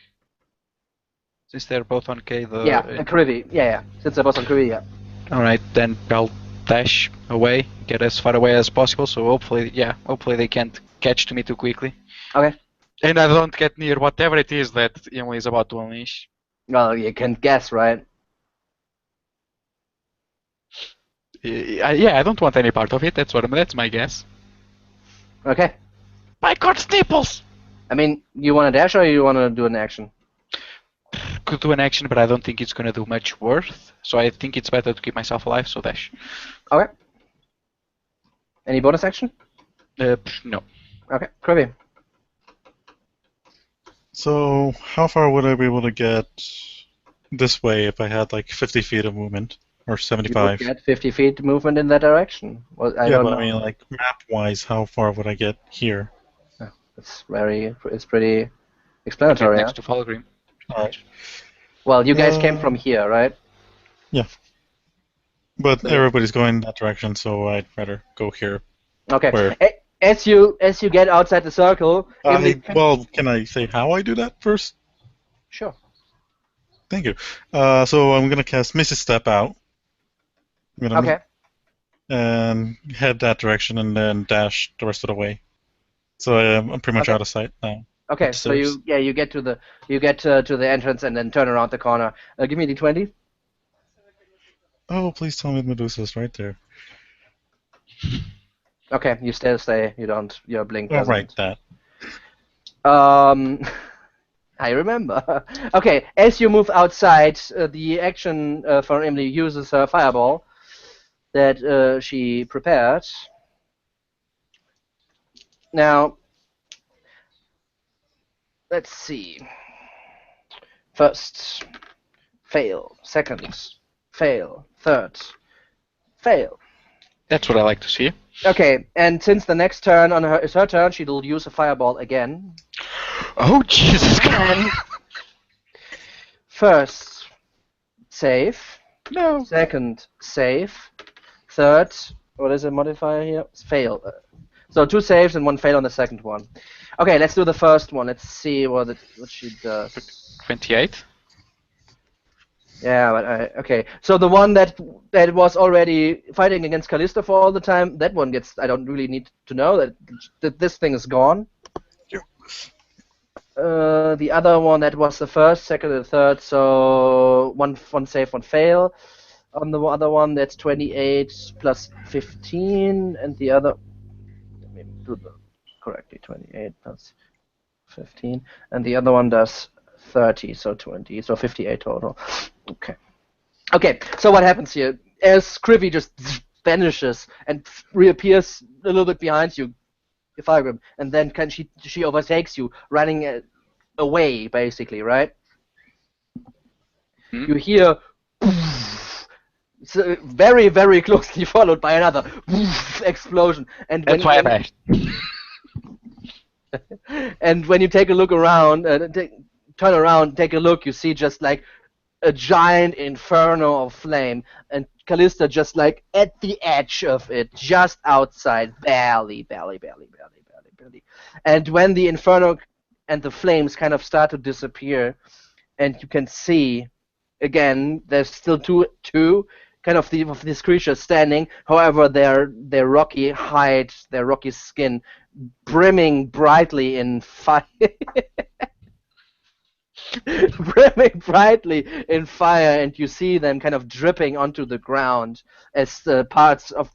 since they're both on K, the... Yeah, and Krivi. Yeah. Since they're both on Krivi, yeah. Alright, then I'll dash away, get as far away as possible, so hopefully they can't catch to me too quickly. Okay. And I don't get near whatever it is that Emily is about to unleash. Well, you can guess, right? Yeah, I don't want any part of it, that's my guess. Okay. My God, Staples! I mean, you want to dash or you want to do an action? Could do an action, but I don't think it's gonna do much worth, so I think it's better to keep myself alive, so dash. Okay. Any bonus action? No. Okay, Krivi. So, how far would I be able to get this way if I had like 50 feet of movement? Or You 75? would get 50 feet movement in that direction. Well, I Yeah, don't but know. I mean, like, map-wise, how far would I get here? It's pretty explanatory. Next Huh? to Falgrim. Alright. Well, you guys came from here, right? But everybody's going that direction, so I'd rather go here. Okay. Where? As you get outside the circle, Well, can I say how I do that first? Sure. Thank you. So I'm gonna cast Misty Step out. I'm gonna Okay. and head that direction and then dash the rest of the way. So I'm pretty much Okay. out of sight now. Okay. So you get to the entrance and then turn around the corner. Give me d20. Oh, please tell me Medusa's right there. Okay. You still stay. You don't. Your blink. Oh, doesn't. right, that. I remember. Okay, as you move outside, the action for Emily uses her fireball that she prepared. Now, let's see. First, fail. Second, fail. Third, fail. That's what I like to see. Okay, and since the next turn is her turn, she will use a fireball again. Oh, Jesus And first, save. No. Second, save. Third, what is the modifier here? Fail. So 2 saves and 1 fail on the second one. Okay, let's do the first one. Let's see what she does. 28. Yeah, but okay. So the one that was already fighting against Callisto for all the time, that one gets. I don't really need to know that this thing is gone. The other one that was the first, second, and third. So one save, 1 fail. On the other one, that's 28 plus 15, and the other. Let me do the correctly. 28 plus 15, and the other one does 30, so 20, so 58 total. Okay. Okay, so what happens here? As Krivi just vanishes and reappears a little bit behind you, Falgrim, and then she overtakes you, running away, basically, right? You hear so very, very closely followed by another explosion, and That's why I bashed. and when you take a look around, turn around, take a look, you see just like a giant inferno of flame, and Callista just like at the edge of it, just outside, barely. And when the inferno and the flames kind of start to disappear, and you can see again, there's still two kind of these creatures standing. However, their rocky hide, their rocky skin, brimming brightly in fire. Brimming brightly in fire, and you see them kind of dripping onto the ground as the parts of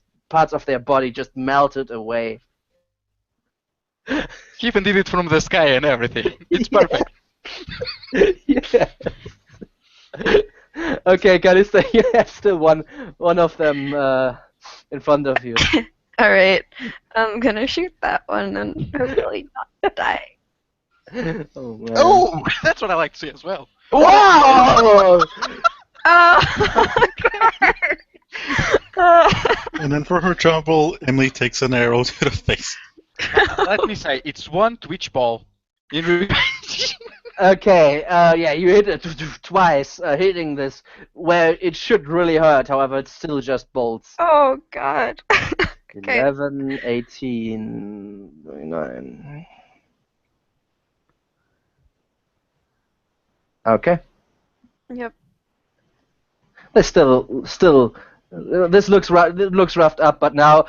their body just melted away. He even did it from the sky and everything. It's perfect. Yeah. Okay, Callista, you have still one of them in front of you. Alright, I'm gonna shoot that one and hopefully not die. Oh, man. Oh, that's what I like to see as well. Wow! Oh, God. And then for her trouble, Emily takes an arrow to the face. Let me say, it's one Twitch ball. In revenge. Okay, yeah, you hit it twice, hitting this where it should really hurt. However, it's still just bolts. Oh, God. Okay. 11, 18, 29. Okay. Yep. There's still. This looks roughed up, but now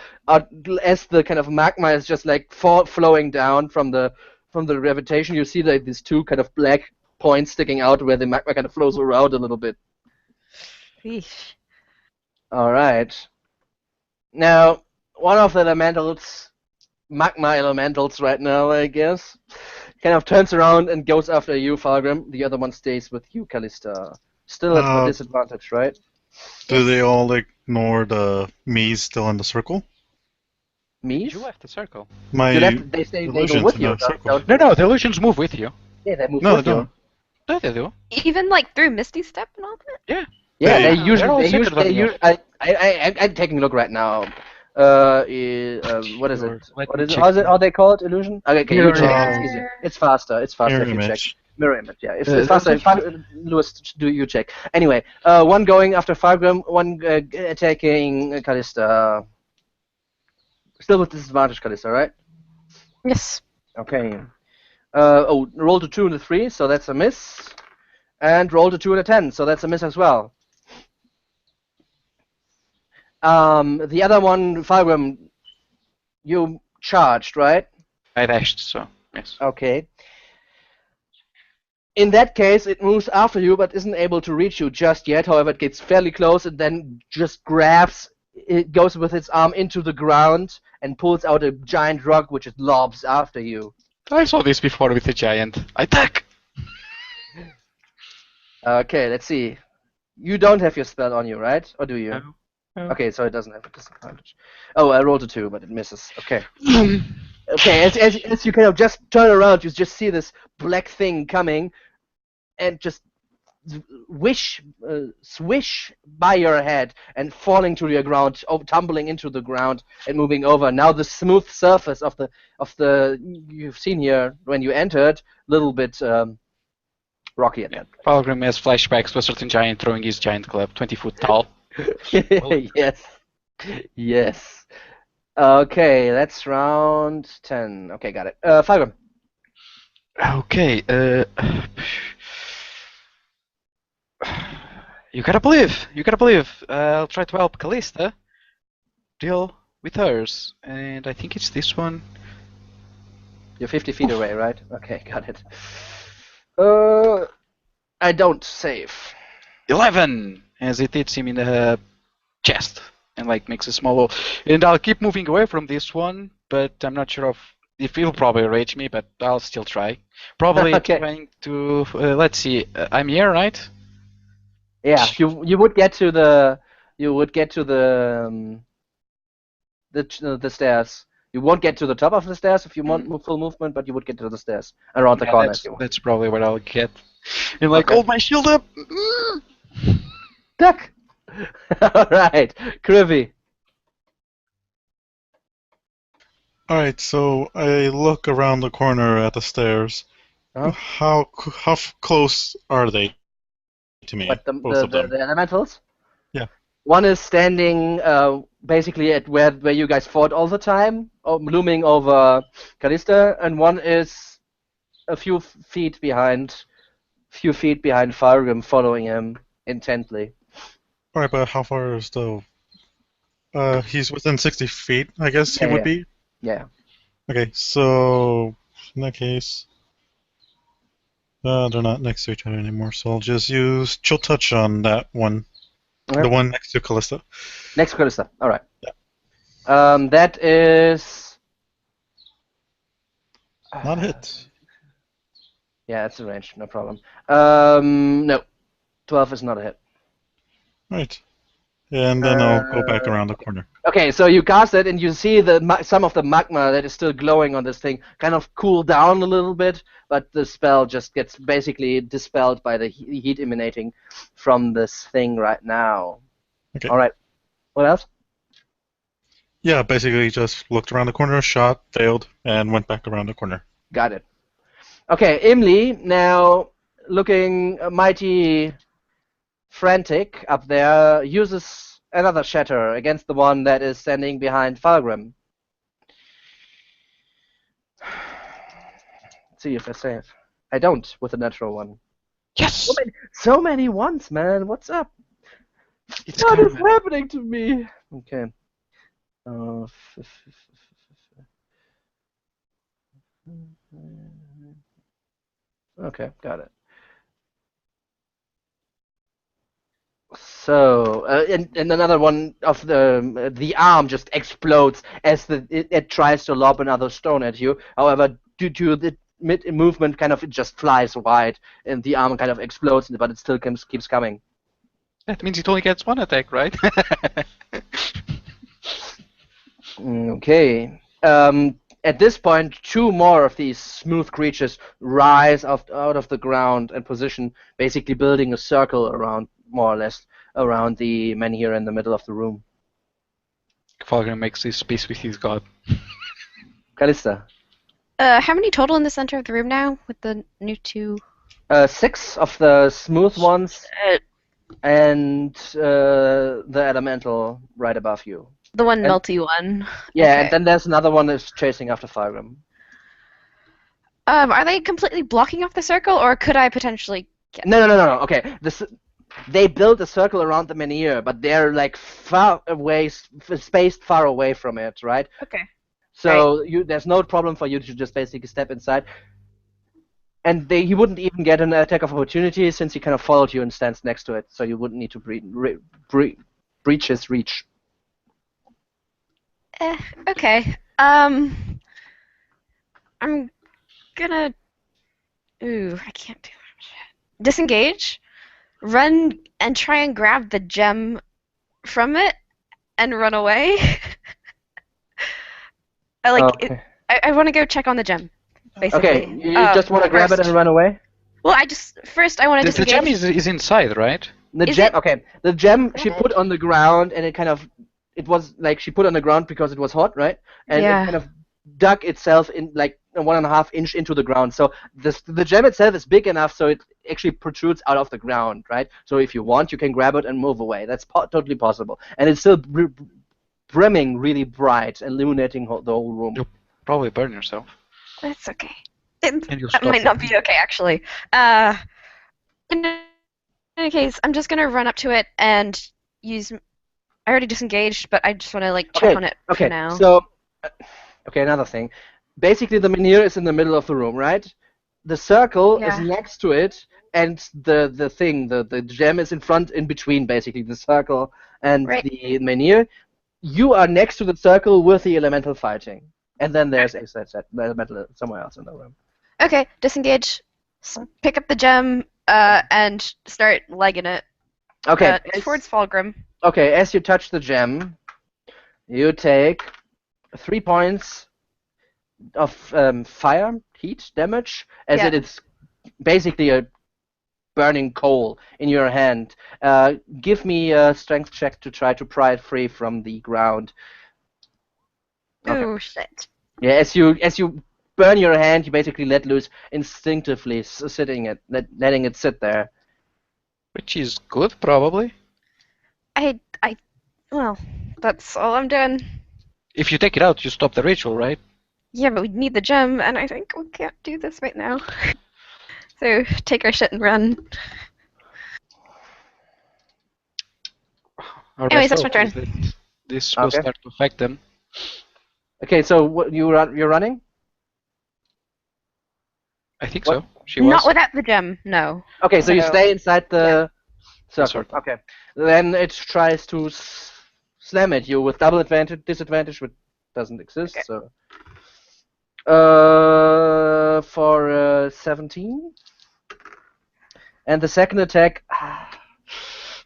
as the kind of magma is just like flowing down from the gravitation, you see like these two kind of black points sticking out where the magma kind of flows around a little bit. Yeesh. All right. Now, one of the elementals, magma elementals right now, I guess, kind of turns around and goes after you, Fargrim. The other one stays with you, Callista. Still at a disadvantage, right? Do they all ignore the me still in the circle? Me? You left the circle. My They go illusions with in you, the circle. No, the illusions move with you. Yeah, they move No, with they you. don't. No, they do. Even like through Misty Step and all that? Yeah. Yeah, They- they're all centered on you. I'm taking a look right now. What is Sure. it? Let What me is it? check. How is it? How they call it? Illusion? Okay, you Mirror check. image. It's easier. It's faster. It's faster Mirror if you check. image. Mirror image. Yeah, it's That's faster. actually- Lewis, do you check? Anyway, one going after Fargrim, one attacking Callista. Still with disadvantage, Callista, right? Yes. Okay. Roll to 2 and a 3, so that's a miss. And roll to 2 and a 10, so that's a miss as well. The other one, Fargrim, you charged, right? I dashed, so yes. Okay. In that case, it moves after you, but isn't able to reach you just yet. However, it gets fairly close and then just grabs. It goes with its arm into the ground and pulls out a giant rock, which it lobs after you. I saw this before with the giant. Attack! Okay, let's see. You don't have your spell on you, right? Or do you? No. No. Okay, so it doesn't have a disadvantage. Oh, I rolled a 2, but it misses. Okay. Okay, as you kind of just turn around, you just see this black thing coming, and just swish by your head and falling to your ground, tumbling into the ground and moving over. Now the smooth surface of the you've seen here when you entered, little bit rocky at that. Falgrim has flashbacks to a certain giant throwing his giant club, 20 foot tall. Yes. Yes. Okay, that's round 10. Okay, got it. Fargrim. Okay, you gotta believe. I'll try to help Callista deal with hers, and I think it's this one. You're 50 feet away, right? Okay, got it. I don't save. 11, as it hits him in the chest and like makes a small hole. And I'll keep moving away from this one, but I'm not sure if he'll probably rage me, but I'll still try. Probably Okay. trying to. Let's see. I'm here, right? Yeah, you would get to the the stairs. You won't get to the top of the stairs if you want full movement, but you would get to the stairs around the Yeah, corner. that's probably what I'll get. And like, Okay. hold my shield up. Duck. All right, Krivy. Alright, so I look around the corner at the stairs. Huh? How close are they to me? But both of them. the elementals. Yeah. One is standing basically at where you guys fought all the time, looming over Callista, and one is a few feet behind Fargrim, following him intently. Alright, but how far is the... he's within 60 feet, I guess he Yeah, would yeah. be? Yeah. Okay, so... in that case... they're not next to each other anymore, so I'll just use Chill Touch on that one. Okay. The one next to Callista. Next Callista. All right. Yeah. That is. Not hit. Yeah, it's a range, no problem. No, 12 is not a hit. Right. And then I'll go back around the corner. Okay, so you cast it, and you see some of the magma that is still glowing on this thing kind of cool down a little bit, but the spell just gets basically dispelled by the heat emanating from this thing right now. Okay. All right. What else? Yeah, basically just looked around the corner, shot, failed, and went back around the corner. Got it. Okay, Imli, now looking mighty frantic up there, uses another shatter against the one that is standing behind Falgrim. See if I save. I don't with a natural one. Yes! So many ones, man. What's up? It's What is karma. happening to me? Okay. Okay, got it. So, and another one of the arm just explodes as it tries to lob another stone at you. However, due to the movement, kind of it just flies wide, and the arm kind of explodes, but it still keeps coming. That means it only gets one attack, right? Okay. At this point, two more of these smooth creatures rise out of the ground and position, basically building a circle around, more or less, around the men here in the middle of the room. Falgrim makes his peace with his god. Callista. How many total in the center of the room now with the new two? 6 of the smooth ones, Uh, and the elemental right above you. the one And- melty one. Yeah, Okay. and then there's another one that's chasing after Falgrim. Are they completely blocking off the circle, or could I potentially get? No. Okay, they built a circle around the menhir, but they're like far away, spaced far away from it, right? Okay. So there's no problem for you to just basically step inside. And he wouldn't even get an attack of opportunity since he kind of followed you and stands next to it, so you wouldn't need to breach his reach. Okay. I'm gonna. Ooh, I can't do that. Disengage, run, and try and grab the gem from it, and run away. Okay. I want to go check on the gem. Basically. Okay, you just want to grab it first. and run away? Well, first I want to The disengage. gem is inside, right? The Is gem, it- okay. The gem she put on the ground, and it was like she put on the ground because it was hot, right? And Yeah. it kind of dug itself in like 1.5 inch into the ground. So the gem itself is big enough so it actually protrudes out of the ground, right? So if you want, you can grab it and move away. That's totally possible, and it's still brimming really bright, illuminating the whole room. Yep. Probably burn yourself. That's okay. And you'll That stop might not it. be okay, actually. In any case, I'm just gonna run up to it and use. I already disengaged, but I just want to like check Okay, on it Okay, for now. so okay, another thing. Basically, the menhir is in the middle of the room, right? The circle is Yeah. next to it, and the gem is in between, basically the circle and Right. the menhir. You are next to the circle with the elemental fighting, and then there's a set elemental somewhere else in the room. Okay, disengage, pick up the gem, and start legging it Okay, towards Falgrim. okay. As you touch the gem, you take 3 points of fire heat damage, as Yeah. it is basically a burning coal in your hand. Give me a strength check to try to pry it free from the ground. Okay. Ooh, shit. Yeah, as you burn your hand, you basically let loose instinctively, letting it sit there. Which is good, probably. Well, that's all I'm doing. If you take it out, you stop the ritual, right? Yeah, but we need the gem, and I think we can't do this right now. So take our shit and run. Our Anyways, best that's my hope is that this will Okay. start to affect them. Okay, so you're running? I think What? so. She was. Not without the gem, no. Okay, so you So- stay inside the circle. circle. Okay, then it tries to slam at you with double disadvantage, which doesn't exist. Okay. So, for 17, and the second attack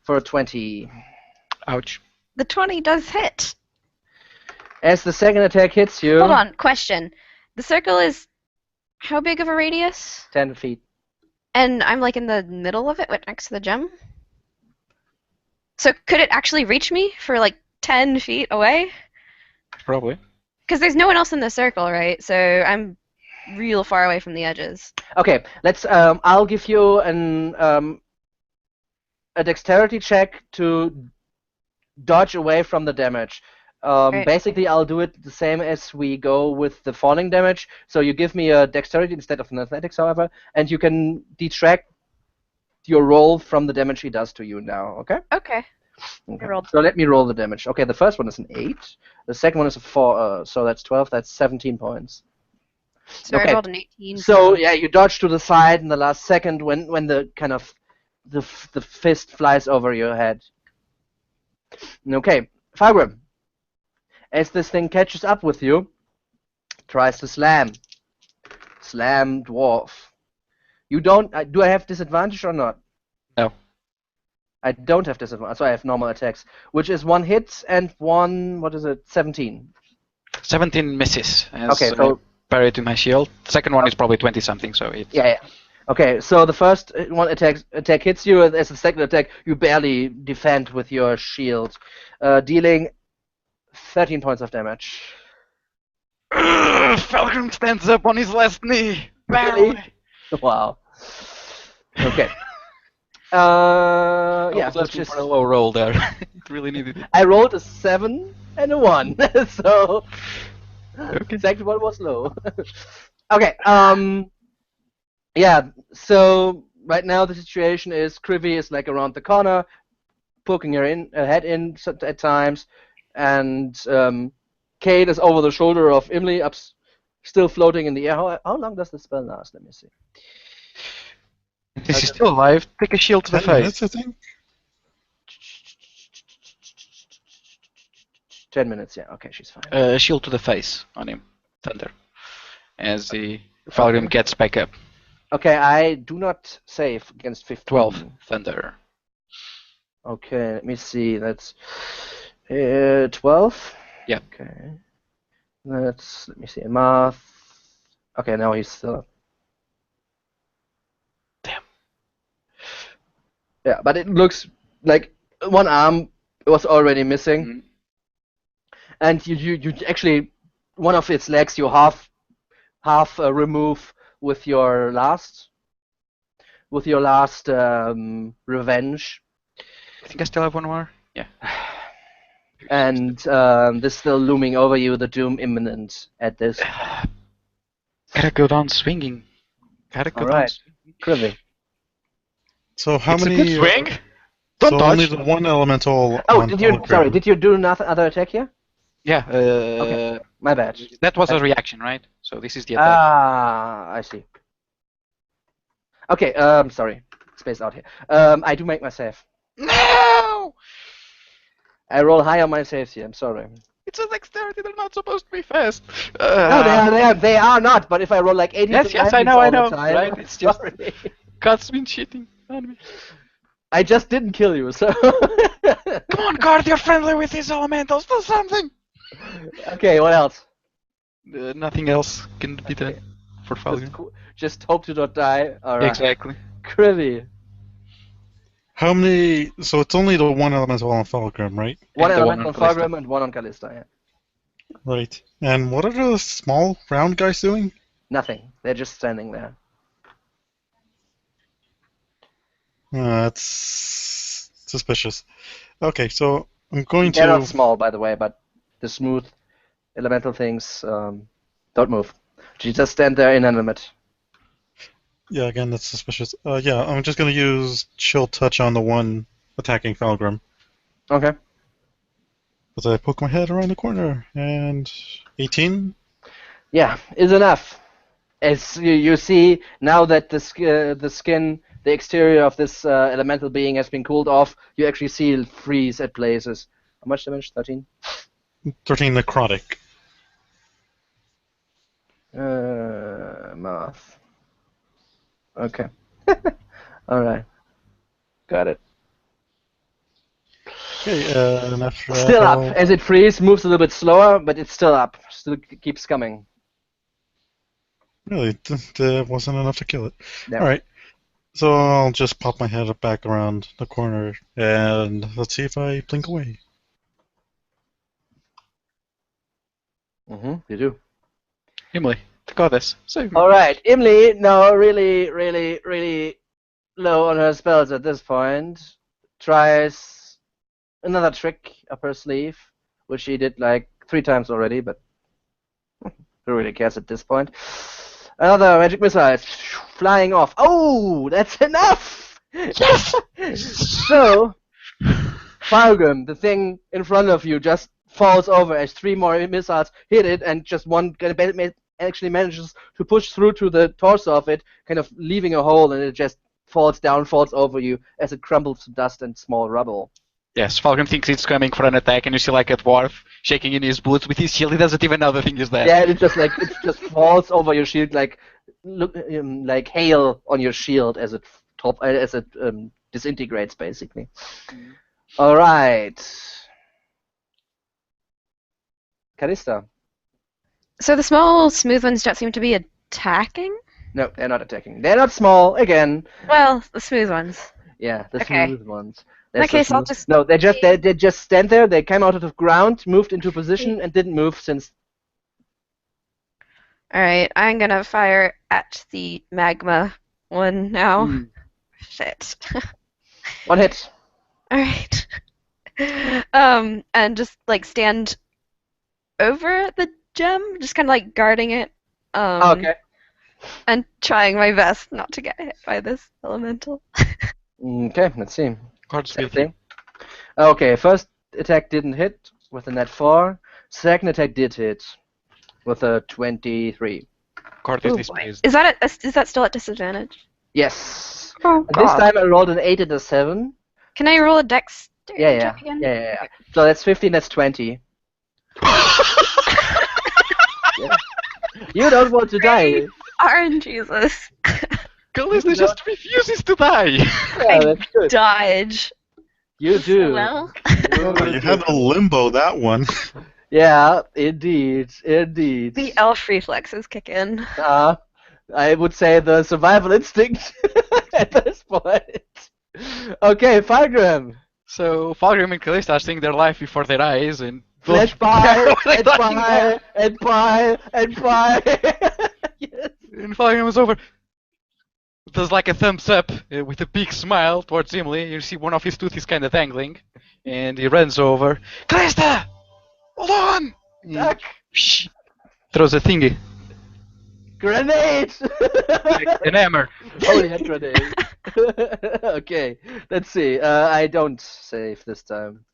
for a 20. Ouch. The 20 does hit. As the second attack hits you, Hold on, question. The circle is how big of a radius? 10 feet. And I'm like in the middle of it, right next to the gem? So could it actually reach me for like 10 feet away? Probably. Because there's no one else in the circle, right? So I'm real far away from the edges. Okay, let's. I'll give you a dexterity check to dodge away from the damage. Right. Basically, I'll do it the same as we go with the falling damage. So you give me a dexterity instead of an athletics, however, and you can detract your roll from the damage he does to you now, okay? Okay. Okay. I rolled. So let me roll the damage. Okay, the first one is an 8. The second one is a 4, so that's 12. That's 17 points. So Okay. I rolled an 18. So yeah, you dodge to the side in the last second when the kind of the fist flies over your head. Okay, Fargrim. As this thing catches up with you, tries to slam. Slam, dwarf. You don't. Do I have disadvantage or not? No. I don't have disadvantage, so I have normal attacks, which is 1 hit and 1. What is it? 17. 17 misses. As Okay, so parry to my shield. The second one is probably 20 something, so it's. yeah. Okay, so the first one attack hits you, and as the second attack, you barely defend with your shield, dealing 13 points of damage. Falcon stands up on his last knee. Really? Wow. Okay. I Yeah. was asking for a low roll there. It really needed it. I rolled a 7 and a 1, so Okay. the second one was low. Okay. Yeah. So right now the situation is Krivy is like around the corner, poking her head in at times, and Cade is over the shoulder of Imli, still floating in the air. How long does the spell last? Let me see. Is he still alive? Take a shield to the 10 face. minutes, I think. 10 minutes. Yeah. Okay, she's fine. A shield to the face on him. Thunder. As the Falcon gets back up. Okay, I do not save against 15. 12. Thunder. Okay, let me see. That's 12. Yeah. Okay. Let me see. Math. Okay, now he's still up. Damn. Yeah, but it looks like one arm was already missing, Mhm. and you actually one of its legs you half remove with your last revenge. I think I still have one more. Yeah. And this still looming over you, the doom imminent at this. Gotta go down swinging. Gotta go down Alright. swinging. Krivy. So how It's a many? good swing. Don't so dodge. only the one elemental. Oh, on did you? Fulgrim. Sorry, did you do another attack here? Yeah. Okay. My bad. That was a reaction, right? So this is the attack. Ah, I see. Okay. Sorry, spaced out here. I do make my save. No! I roll high on my saves here. I'm sorry. It's a dexterity. They're not supposed to be fast. No, they are not. But if I roll like 80 Yes, to yes, 90s I know, all the time, right? It's just sorry. God's been cheating on me. I just didn't kill you, so. Come on, guard. You're friendly with these elementals. Do something. Okay, what else? Nothing else can be done for Falcon. Just hope to not die. All right. Exactly. Krivy. How many? So it's only the one elemental on Fulgrim, right? One And the one element on on Callista. Fargrim and one on Callista. Yeah. Right. And what are the small round guys doing? Nothing. They're just standing there. That's suspicious. Okay, so I'm going They're to. not small, by the way, but the smooth elemental things don't move. You just stand there inanimate. Yeah, again, that's suspicious. Yeah, I'm just going to use Chill Touch on the one attacking Falgrim. Okay. As I poke my head around the corner, and 18. Yeah, is enough. As you see, now that the skin, the exterior of this elemental being has been cooled off, you actually see it freeze at places. How much damage? 13? 13 necrotic. Math. Okay. Alright. Got it. Okay, and after that, Still up. I'll- As it freezes, moves a little bit slower, but it's still up. Still keeps coming. Really, that wasn't enough to kill it. Yeah. Alright. So I'll just pop my head back around the corner, and let's see if I blink away. You do. Emily, the goddess, save me. Alright, Imli, now really, really, really low on her spells at this point, tries another trick up her sleeve, which she did like 3 times already, but who really cares at this point? Another magic missile flying off. Oh, that's enough! Yes! So, Fargrim, the thing in front of you, just falls over as 3 more missiles hit it, and just one actually manages to push through to the torso of it, kind of leaving a hole, and it just falls down, falls over you as it crumbles to dust and small rubble. Yes, Falcon thinks it's coming for an attack, and you see like a dwarf shaking in his boots with his shield. He doesn't even know the thing is there. Yeah, it just falls over your shield like hail on your shield as it disintegrates basically. All right, Callista. So the small, smooth ones don't seem to be attacking? No, they're not attacking. They're not small again. Well, the smooth ones. Yeah, the Okay. smooth ones. In that case, I'll just... No, they just stand there. They came out of the ground, moved into position, and didn't move since. Alright, I'm gonna fire at the magma one now. Shit. 1 hit. Alright. And just like stand over the gem, just kind of like guarding it. Okay. And trying my best not to get hit by this elemental. Okay, let's see. Cards Same with thing. Okay, first attack didn't hit with a net 4. Second attack did hit with a 23. Card Ooh, is boy. displeased. Is that still at disadvantage? Yes. Oh, And this time I rolled an 8 and a 7. Can I roll a dex Yeah. check again? Yeah. So that's 15, that's 20. Yeah. You don't want to die. RNGesus. Callista just refuses to die. Yeah, that's good. Dodge. You do. Well. You had a limbo that one. Yeah, indeed. Indeed. The elf reflexes kick in. I would say the survival instinct at this point. Okay, Fargrim. So Falgrim and Callista are seeing their life before their eyes, and Flash by, and by, and by, and by. Yes. And Falgrim is over. Does like a thumbs up with a big smile towards Emily. You see one of his tooth is kind of dangling, and he runs over. Callista, hold on! Duck. Throws a thingy, Grenade! an hammer. Holy head grenade. Okay, let's see. I don't save this time.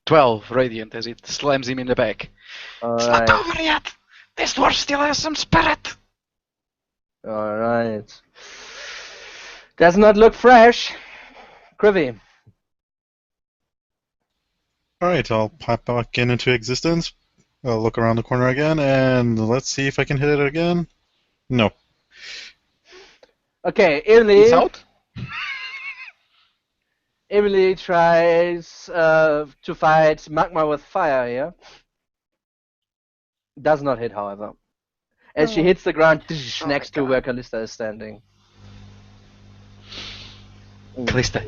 12 radiant as it slams him in the back. It's not Alright. over yet. This dwarf still has some spirit. Alright. Does not look fresh. Krivy. Alright, I'll pop back into existence. I'll look around the corner again, and let's see if I can hit it again. No. Okay, Emily. It's out? Emily tries to fight magma with fire here. Does not hit, however. As she hits the ground next to where Callista is standing. Callista,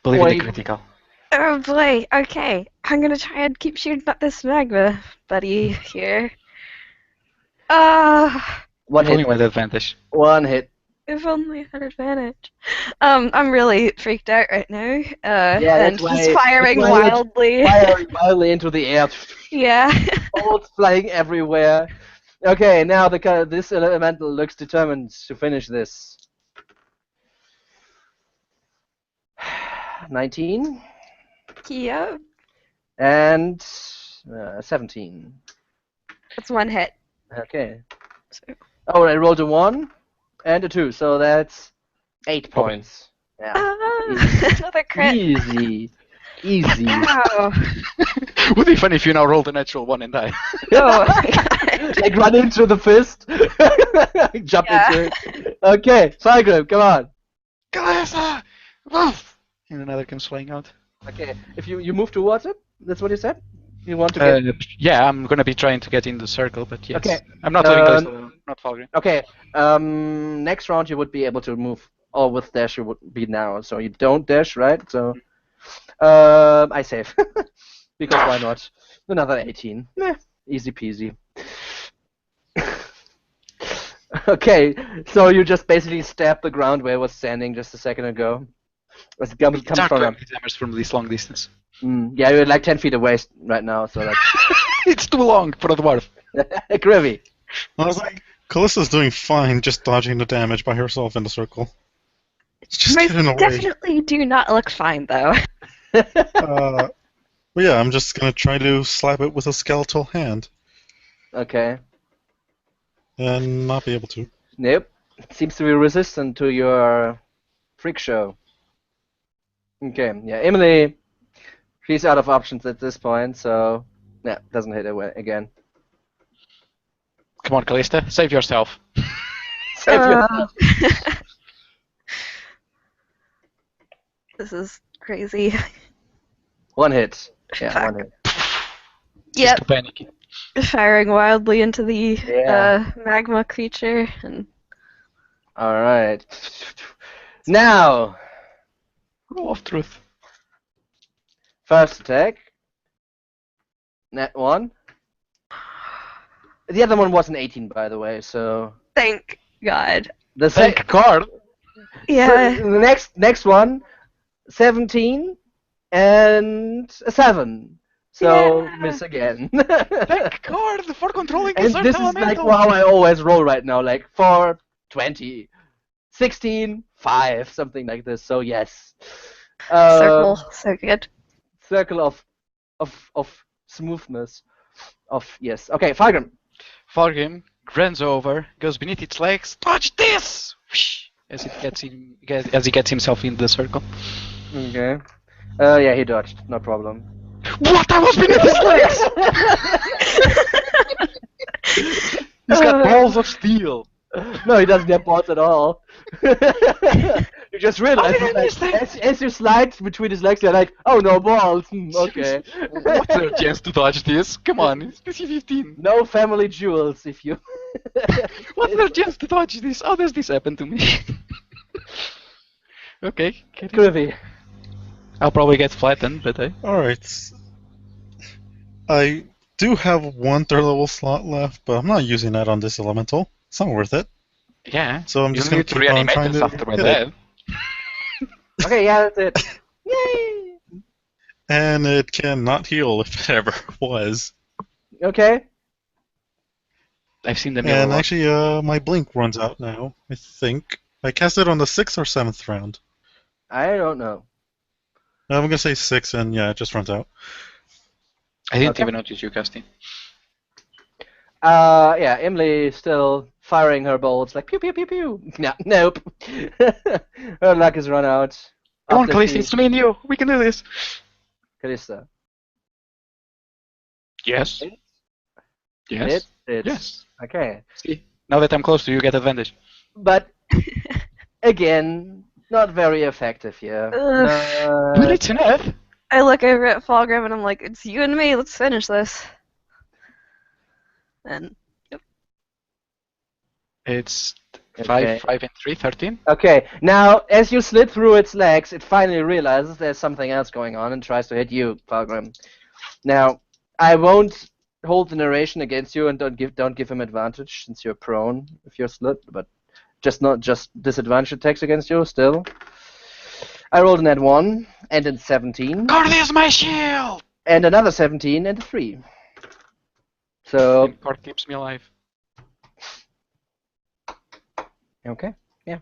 believe in Wait. the critical. Oh boy, okay. I'm gonna try and keep shooting at this magma buddy here. One Only hit. with advantage. One hit. If only I had advantage. I'm really freaked out right now. Yeah, and that's why- he's firing that's why it's wildly. Firing wildly into the air. Yeah. Bolts flying everywhere. Okay, now this elemental looks determined to finish this. 19 Yeah. and 17. That's one hit. Okay. Oh, I rolled a 1 and a 2, so that's 8 points. Yeah. Another crit. Easy. Easy. Ow. Would be funny if you now rolled a natural 1 and die. Oh my god. Like run into the fist. Jump Yeah. into it. Okay, Fargrim, come on. Callista! Woof! And another comes flying out. Okay, if you move towards it, that's what you said? You want to get... Yeah, I'm gonna be trying to get in the circle, but yes. Okay. I'm not leaving Callista, not Falgrim. Okay, next round you would be able to move, or with dash you would be now, so you don't dash, right? So, I save. Because why not? Another 18. Meh, easy peasy. Okay, so you just basically stabbed the ground where it was standing just a second ago. As it comes from him. Hammers from this long distance. Yeah, you're like 10 feet away right now, so that's... It's too long for a dwarf. Krivy. I was like, Callista's doing fine just dodging the damage by herself in the circle. It's just Most getting away. definitely do not look fine, though. But yeah, I'm just gonna try to slap it with a skeletal hand. Okay. And not be able to. Nope. Seems to be resistant to your freak show. Okay, yeah, Emily, she's out of options at this point, so yeah, doesn't hit it again. Come on, Callista, save yourself. Save yourself. This is crazy. One hit. Yeah, Fuck. one hit. Yep, Just panic. firing wildly into the Yeah. magma creature, and Alright. Now, Rule of truth. first attack. Net 1. The other one was an 18, by the way, so... thank God. The Thank God. Yeah. the next one, 17 and a 7. So Yeah. miss again. Thank God for controlling the And certain this is like elemental. how I always roll right now, like 4, 20, 16, 5, something like this. So yes. Circle, so good. Circle of smoothness. Yes. Okay, Falgrim. Falgrim runs over, goes beneath its legs. Touch this! Whoosh, as he gets himself in the circle. Okay. Yeah, he dodged. No problem. What? I was beneath his legs! He's got balls of steel. No, he doesn't have balls at all. You just realize did I like, miss that? as you slide between his legs, you're like, oh, no balls. Okay. What's their chance to dodge this? Come on, it's PC-15. No family jewels if you... What's their chance to dodge this? How does this happen to me? Okay, get it. Krivy. I'll probably get flattened, but hey. Alright. I do have one third level slot left, but I'm not using that on this elemental. It's not worth it. Yeah. So I'm You just need gonna to keep on reanimate trying us to after we're hit dead. it. Okay, yeah, that's it. Yay! And it cannot heal if it ever was. Okay. I've seen them And heal. actually, my blink runs out now, I think. I cast it on the 6th or 7th round. I don't know. I'm gonna say 6, and yeah, it just runs out. I didn't Okay. even notice you casting. Yeah, Emily still firing her bolts like pew pew pew pew. No, nope. Her luck is run out. Come on, After Calista, she- it's me and you. We can do this. Callista. Yes. Yes. It's Yes. okay. See, now that I'm close to you, get advantage. But again, not very effective here. But it's enough. I look over at Falgrim and I'm like, it's you and me, let's finish this. And It's Okay. 5 and 3, 13. Okay, now as you slid through its legs, it finally realizes there's something else going on and tries to hit you, Falgrim. Now, I won't hold the narration against you and don't give him advantage since you're prone if you're slid, but not just disadvantage attacks against you still. I rolled an at 1 and a 17 God is my shield! and another 17 and a 3. So Cord keeps me alive. okay, yeah.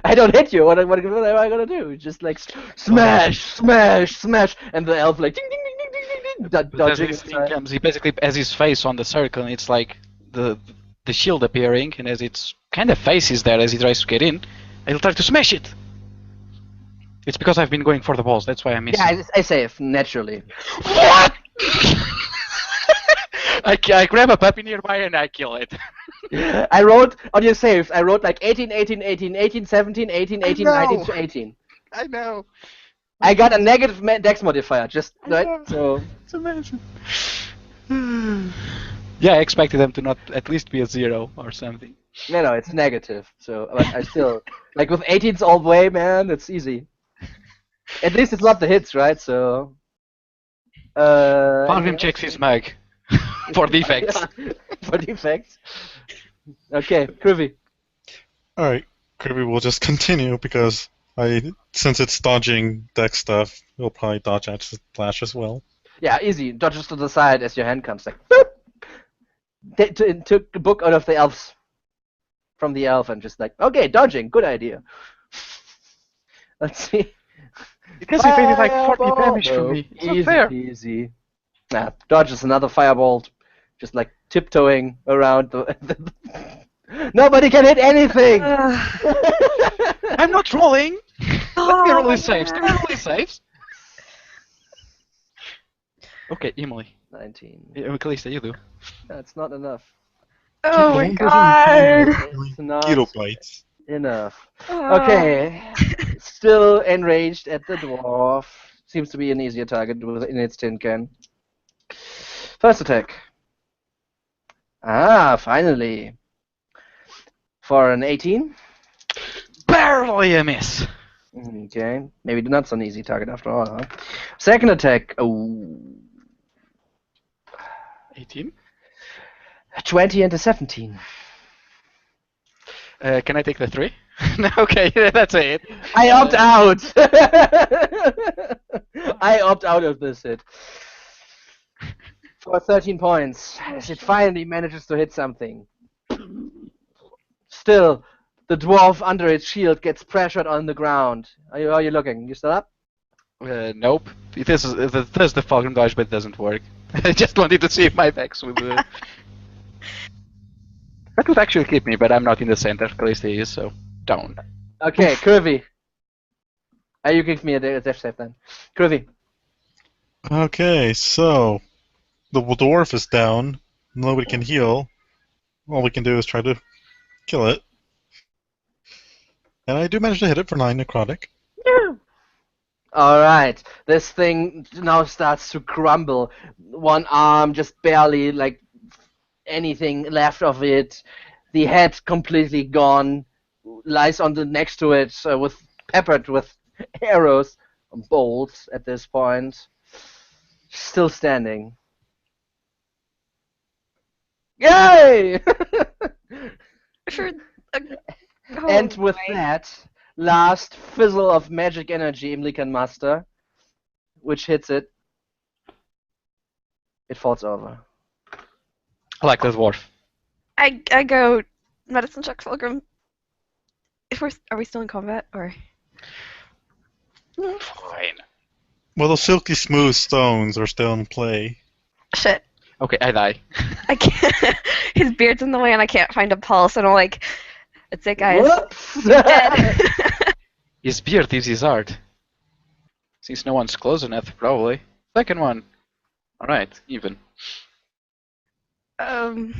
I don't hit you. What am I gonna do? Just like smash, smash, smash, and the elf like ding ding ding ding ding ding, But as dodging this thing inside. comes, he basically has his face on the circle, and it's like the shield appearing, and as its kind of face is there as he tries to get in, I'll try to smash it. It's because I've been going for the balls. That's why I'm missing. Yeah, I save naturally. What? I grab a puppy nearby and I kill it. I wrote on your saves. I wrote like 18, 18, 18, 18, 17, 18, 18, know. 19 to 18. I know. I got a negative dex modifier. Just right. know. So It's amazing. Yeah, I expected them to not at least be a 0 or something. no, it's negative. So but I still like with 18s all the way, man. It's easy. At least it's not the hits, right? So. Falgrim checks his mug for defects. For defects. Okay, Krivy. Alright, Kirby will just continue because Since it's dodging deck stuff, it'll probably dodge Acid Flash as well. Yeah, easy. Dodges to the side as your hand comes. Like, boop! Took the book out of the elves. From the elf and just like, okay, dodging, good idea. Let's see. Because he paid like 40 damage to me. It's not Easy fair. peasy. Nah, dodges another firebolt, just like tiptoeing around the Nobody can hit anything! I'm not rolling! Let me roll his saves. man. Let me roll his saves. Okay, Emily. 19. Calista, you do. That's not enough. Oh my Keep god. It's not Kilobytes. enough. Oh. Okay. Still enraged at the dwarf. Seems to be an easier target in its tin can. First attack. Ah, finally. For an 18. Barely a miss. Okay. Maybe not so an easy target after all, huh? Second attack. Oh. 18. 20 and a 17. Can I take the 3? No, okay, that's it. I opt out! I opt out of this hit. For 13 points, as it finally manages to hit something. Still, the dwarf under its shield gets pressured on the ground. How are you looking? You still up? Nope. This is the Falcon dodge, but it doesn't work. I just wanted to see if my Vex would. That would actually keep me, but I'm not in the center. Calista is, so down. Okay, Curvy. You give me a death save then. Curvy. Okay, so the dwarf is down. Nobody can heal. All we can do is try to kill it. And I do manage to hit it for 9 necrotic. Alright, this thing now starts to crumble. One arm just barely, like, anything left of it. The head completely gone. Lies on the next to it, with peppered with arrows and bolts at this point. Still standing. Yay! For oh And with my. that, last fizzle of magic energy Emily can muster, which hits it. It falls over. I like the dwarf. I go medicine check Fulgrim. Are we still in combat or? Fine. Well, those silky smooth stones are still in play. Shit. Okay, I die. I can't. His beard's in the way, and I can't find a pulse. And I'm like, "That's it, guys." Whoops! Dead. His beard is his art. Since no one's close enough, probably. Second one. Alright, even. Can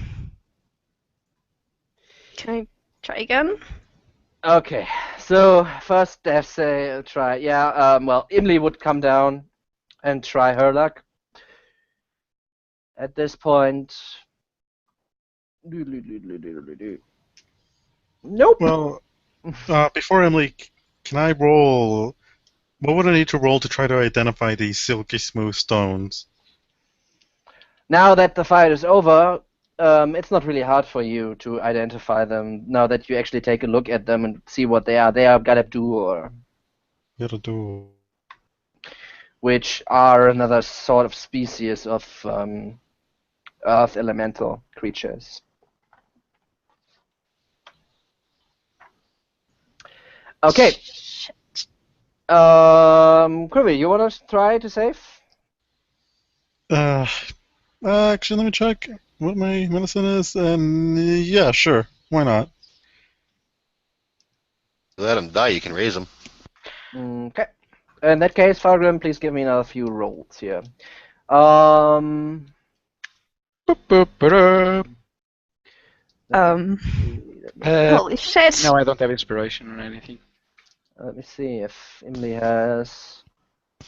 I try again? Okay, so first death say try. Yeah, well, Emily would come down and try her luck. At this point, nope. Well, before Emily, can I roll? What would I need to roll to try to identify these silky smooth stones? Now that the fight is over, it's not really hard for you to identify them. Now that you actually take a look at them and see what they are Galabdur, Gotta do. which are another sort of species of earth elemental creatures. Okay. Kirby, you want to try to save? Actually, let me check what my medicine is. Yeah, sure. Why not? Let him die, you can raise him. Okay. In that case, Fargrim, please give me another few rolls here. Um, Holy shit. No, I don't have inspiration or anything. let me see if Emily has.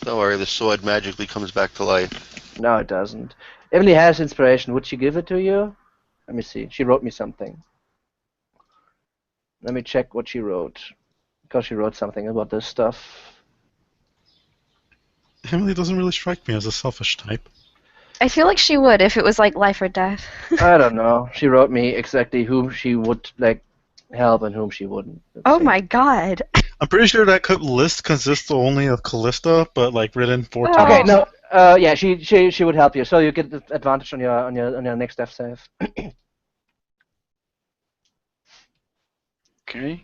Don't worry, the sword magically comes back to life. No, it doesn't. Emily has inspiration. Would she give it to you? Let me see. She wrote me something. Let me check what she wrote. Because she wrote something about this stuff. Emily doesn't really strike me as a selfish type. I feel like she would if it was like life or death. I don't know. She wrote me exactly whom she would like help and whom she wouldn't. Let's Oh see. my god. I'm pretty sure that list consists only of Callista, but like written 4 Oh. times. Okay, no, yeah, she would help you, so you get the advantage on your next death save. Okay.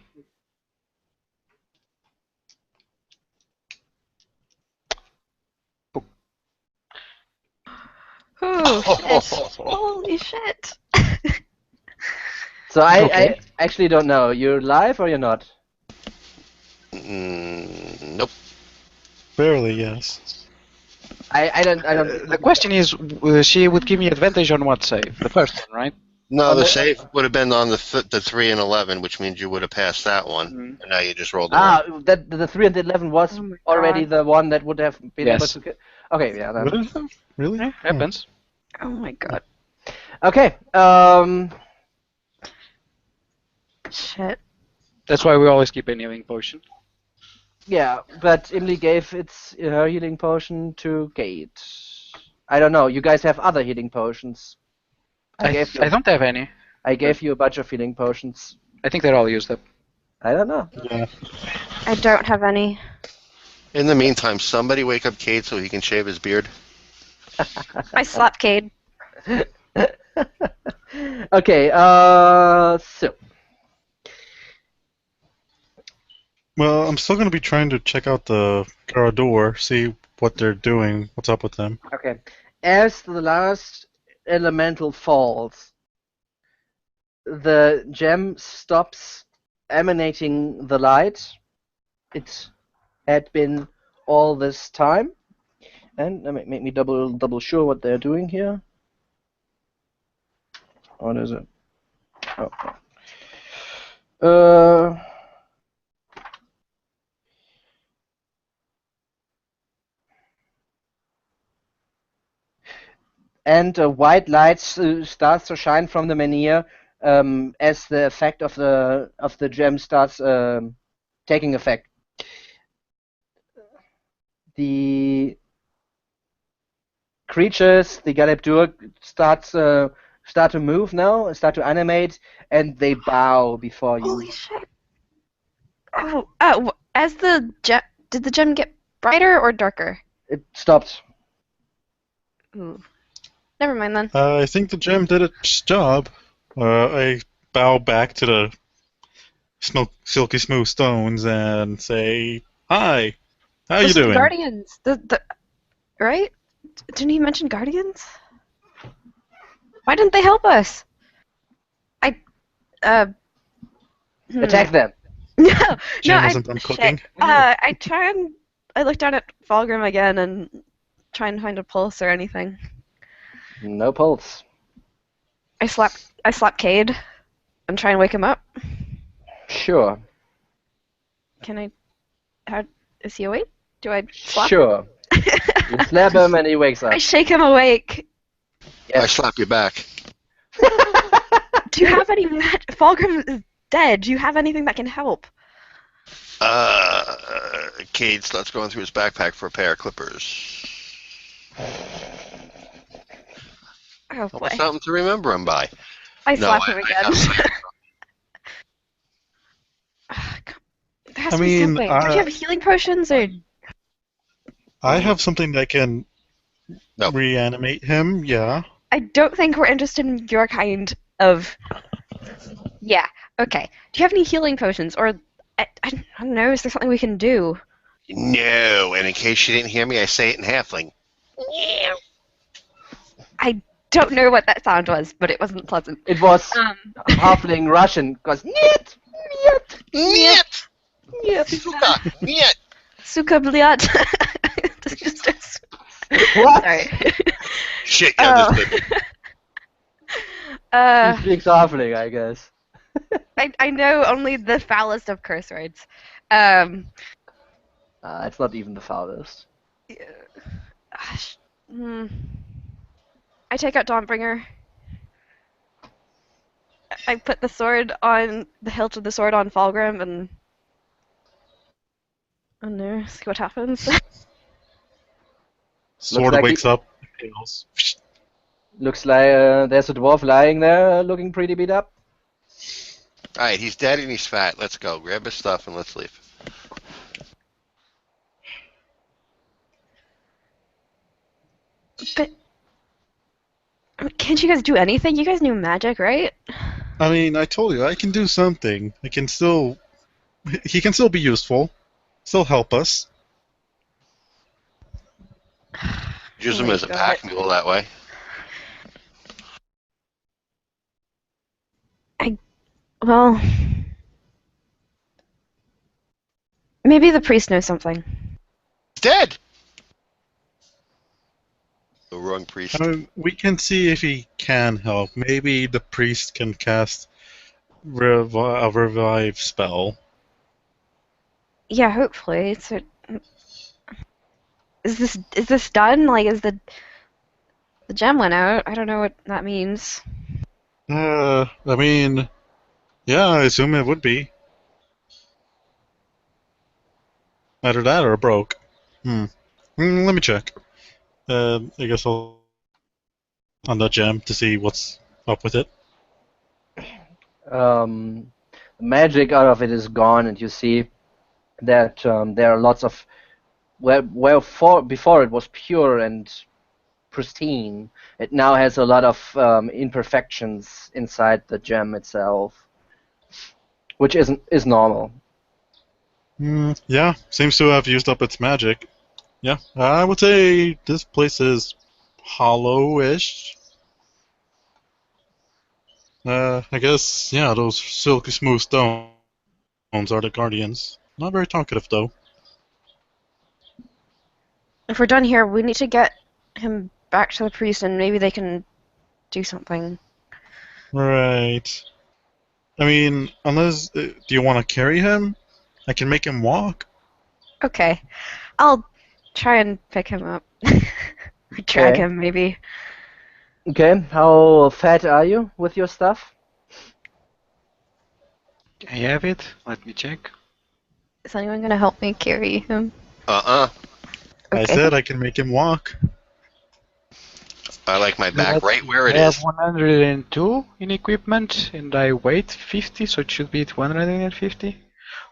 Oh, shit. Holy shit. So I Okay. actually don't know. You're live or you're not? Nope. Barely, yes. I don't The question is, she would give me advantage on what save? The first one, right? No, On the the- save would have been on the 3 and 11, which means you would have passed that one, Mhm. and now you just rolled a 1. that the 3 and the 11 was Oh my already God. the one that would have been able Yes. to get. Okay, yeah. Would Then. it have? Really? Yeah, happens. Oh my god. Okay. Shit. That's why we always keep a healing potion. Yeah, but Imli gave her healing potion to Kate. I don't know. You guys have other healing potions. I gave you. I don't have any. I gave you a bunch of healing potions. I think they're all used up. I don't know. Yeah. I don't have any. In the meantime, somebody wake up Cade so he can shave his beard. I slapped Cade. Okay. So. Well, I'm still going to be trying to check out the Carador, see what they're doing, what's up with them. Okay. As the last elemental falls, the gem stops emanating the light. It had been all this time. And let me make me double sure what they're doing here. What is it? Oh. And white light starts to shine from the menhir as the effect of the gem starts taking effect. The creatures, the Galebdur, start to move now, start to animate, and they bow before you. Holy shit. Oh, as the gem, did the gem get brighter or darker? It stopped. Ooh. Never mind then. I think the gem did its job. I bow back to the silky smooth stones and say, "Hi, how you Those are the doing?" Guardians. Right? Didn't he mention Guardians? Why didn't they help us? Attack them. No, Gem wasn't done cooking. I look down at Fulgrim again and try and find a pulse or anything. No pulse. I slap Cade and try and wake him up. Sure. Can I? How is he awake? Do I slap? Sure. You slap him and he wakes up. I shake him awake. I slap you back. Do you have any? Fulgrim is dead. Do you have anything that can help? Cade starts going through his backpack for a pair of clippers. Oh boy! Something to remember him by. I No, slap him again. There has I to be mean, something. Don't you have healing potions or? I have something that can No. reanimate him. Yeah. I don't think we're interested in your kind of. Yeah. Okay. Do you have any healing potions or? I don't know. Is there something we can do? No, and in case you didn't hear me, I say it in halfling. I don't know what that sound was, but it wasn't pleasant. It was halfling Russian, because niet. Niet! Suka! Niet! Suka bliat. What? Sorry. Shit, Oh. got this bit. He speaks halfling, I guess. I know only the foulest of curse words. It's not even the foulest. I take out Dawnbringer. I put the sword on the hilt of the sword on Fulgrim and oh no, see what happens. Sword like wakes he- up. Looks like there's a dwarf lying there, looking pretty beat up. Alright, he's dead and he's fat. Let's go. Grab his stuff and let's leave. But can't you guys do anything? You guys knew magic, right? I mean, I told you, I can do something. He can still be useful, still help us. Use Oh him my as a God. pack mule that way. Well, maybe the priest knows something. He's dead! The wrong priest. I mean, we can see if he can help. Maybe the priest can cast a revive spell. Yeah, hopefully. So, is this done? Like, is the gem went out? I don't know what that means. I mean, yeah, I assume it would be. Either that or it broke. Let me check. I guess I'll on the gem to see what's up with it. Magic out of it is gone, and you see that there are lots of before it was pure and pristine. It now has a lot of imperfections inside the gem itself, which is normal. Yeah, seems to have used up its magic. Yeah, I would say this place is hollow-ish. I guess, yeah, those silky smooth stones are the guardians. Not very talkative, though. If we're done here, we need to get him back to the priest, and maybe they can do something. Right. I mean, unless... do you want to carry him? I can make him walk. Okay, I'll try and pick him up. Or drag Okay. him, maybe. Okay, how fat are you with your stuff? I have it. Let me check. Is anyone gonna help me carry him? Uh-uh. I Okay. said I can make him walk. I like my back right where it I have is. 102 in equipment, and I weigh 50, so it should be 150.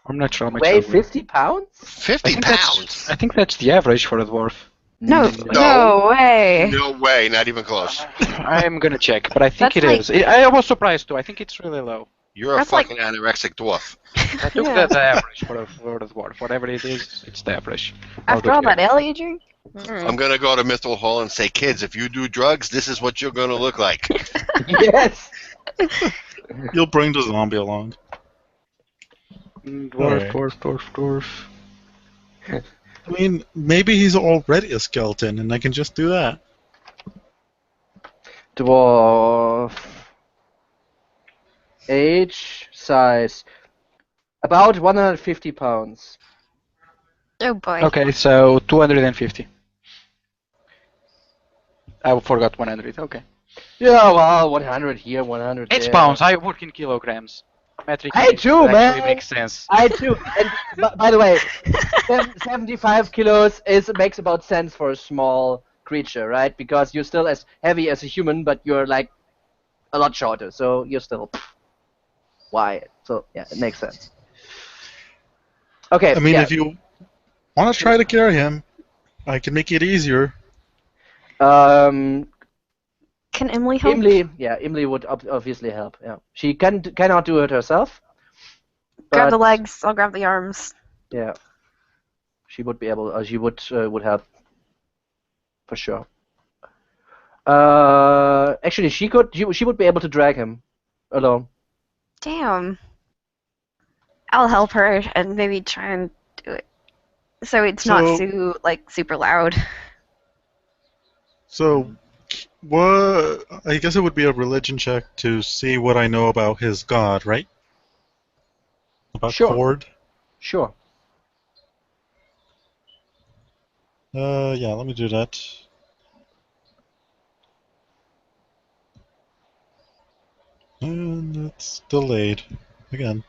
I'm not sure how much I Weigh weigh. 50 pounds? 50 pounds? I think that's the average for a dwarf. No, Mm, no way. No way, not even close. I'm gonna check, but I think That's it like- is. I was surprised too. I think it's really low. You're a That's like- fucking anorexic dwarf. I took Yeah. the average for the dwarf. Whatever it is, it's the average. After all that ale you drink? I'm gonna go to Mithril Hall and say, kids, if you do drugs, this is what you're gonna look like. Yes! You'll bring the zombie along. Dwarf, Alright. dwarf. I mean, maybe he's already a skeleton, and I can just do that. Dwarf. Age, size. About 150 pounds. Oh boy. Okay, so 250. I forgot 100. Okay. Yeah, well, 100 here, 100 It's there. pounds. I work in kilograms. Metric I units too, actually man. makes sense. I too. And by the way, 75 kilos makes about sense for a small creature, right? Because you're still as heavy as a human, but you're like a lot shorter, so you're still wide. So yeah, it makes sense. Okay. I mean, yeah. if you want to try to carry him, I can make it easier. Can Emily help? Imli would obviously help. Yeah, she cannot do it herself. Grab the but- legs, I'll grab the arms. Yeah, she would be able. She would help for sure. Actually, she could. She would be able to drag him alone. Damn. I'll help her and maybe try and do it. So it's not super loud. So, what? I guess it would be a religion check to see what I know about his god, right? About Sure. Cord. Sure. Yeah, let me do that. And it's delayed again.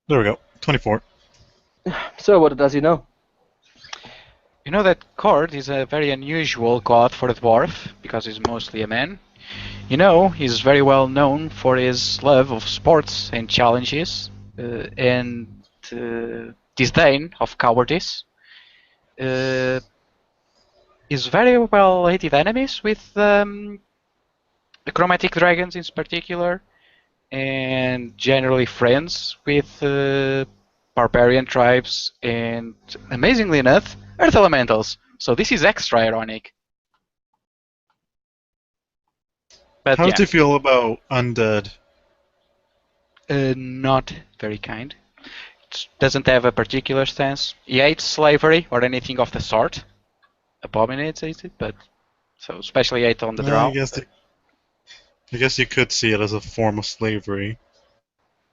There we go. 24. So what does he know? You know that Cord is a very unusual god for a dwarf, because he's mostly a man. You know, he's very well known for his love of sports and challenges, and disdain of cowardice. is very well hated enemies with the chromatic dragons in particular, and generally friends with barbarian tribes, and amazingly enough, earth elementals. So this is extra ironic. But How yeah, do you feel about undead? not very kind. It doesn't have a particular stance. He hates slavery or anything of the sort. Abominates it, but so especially hate on the No, draw. I guess you could see it as a form of slavery.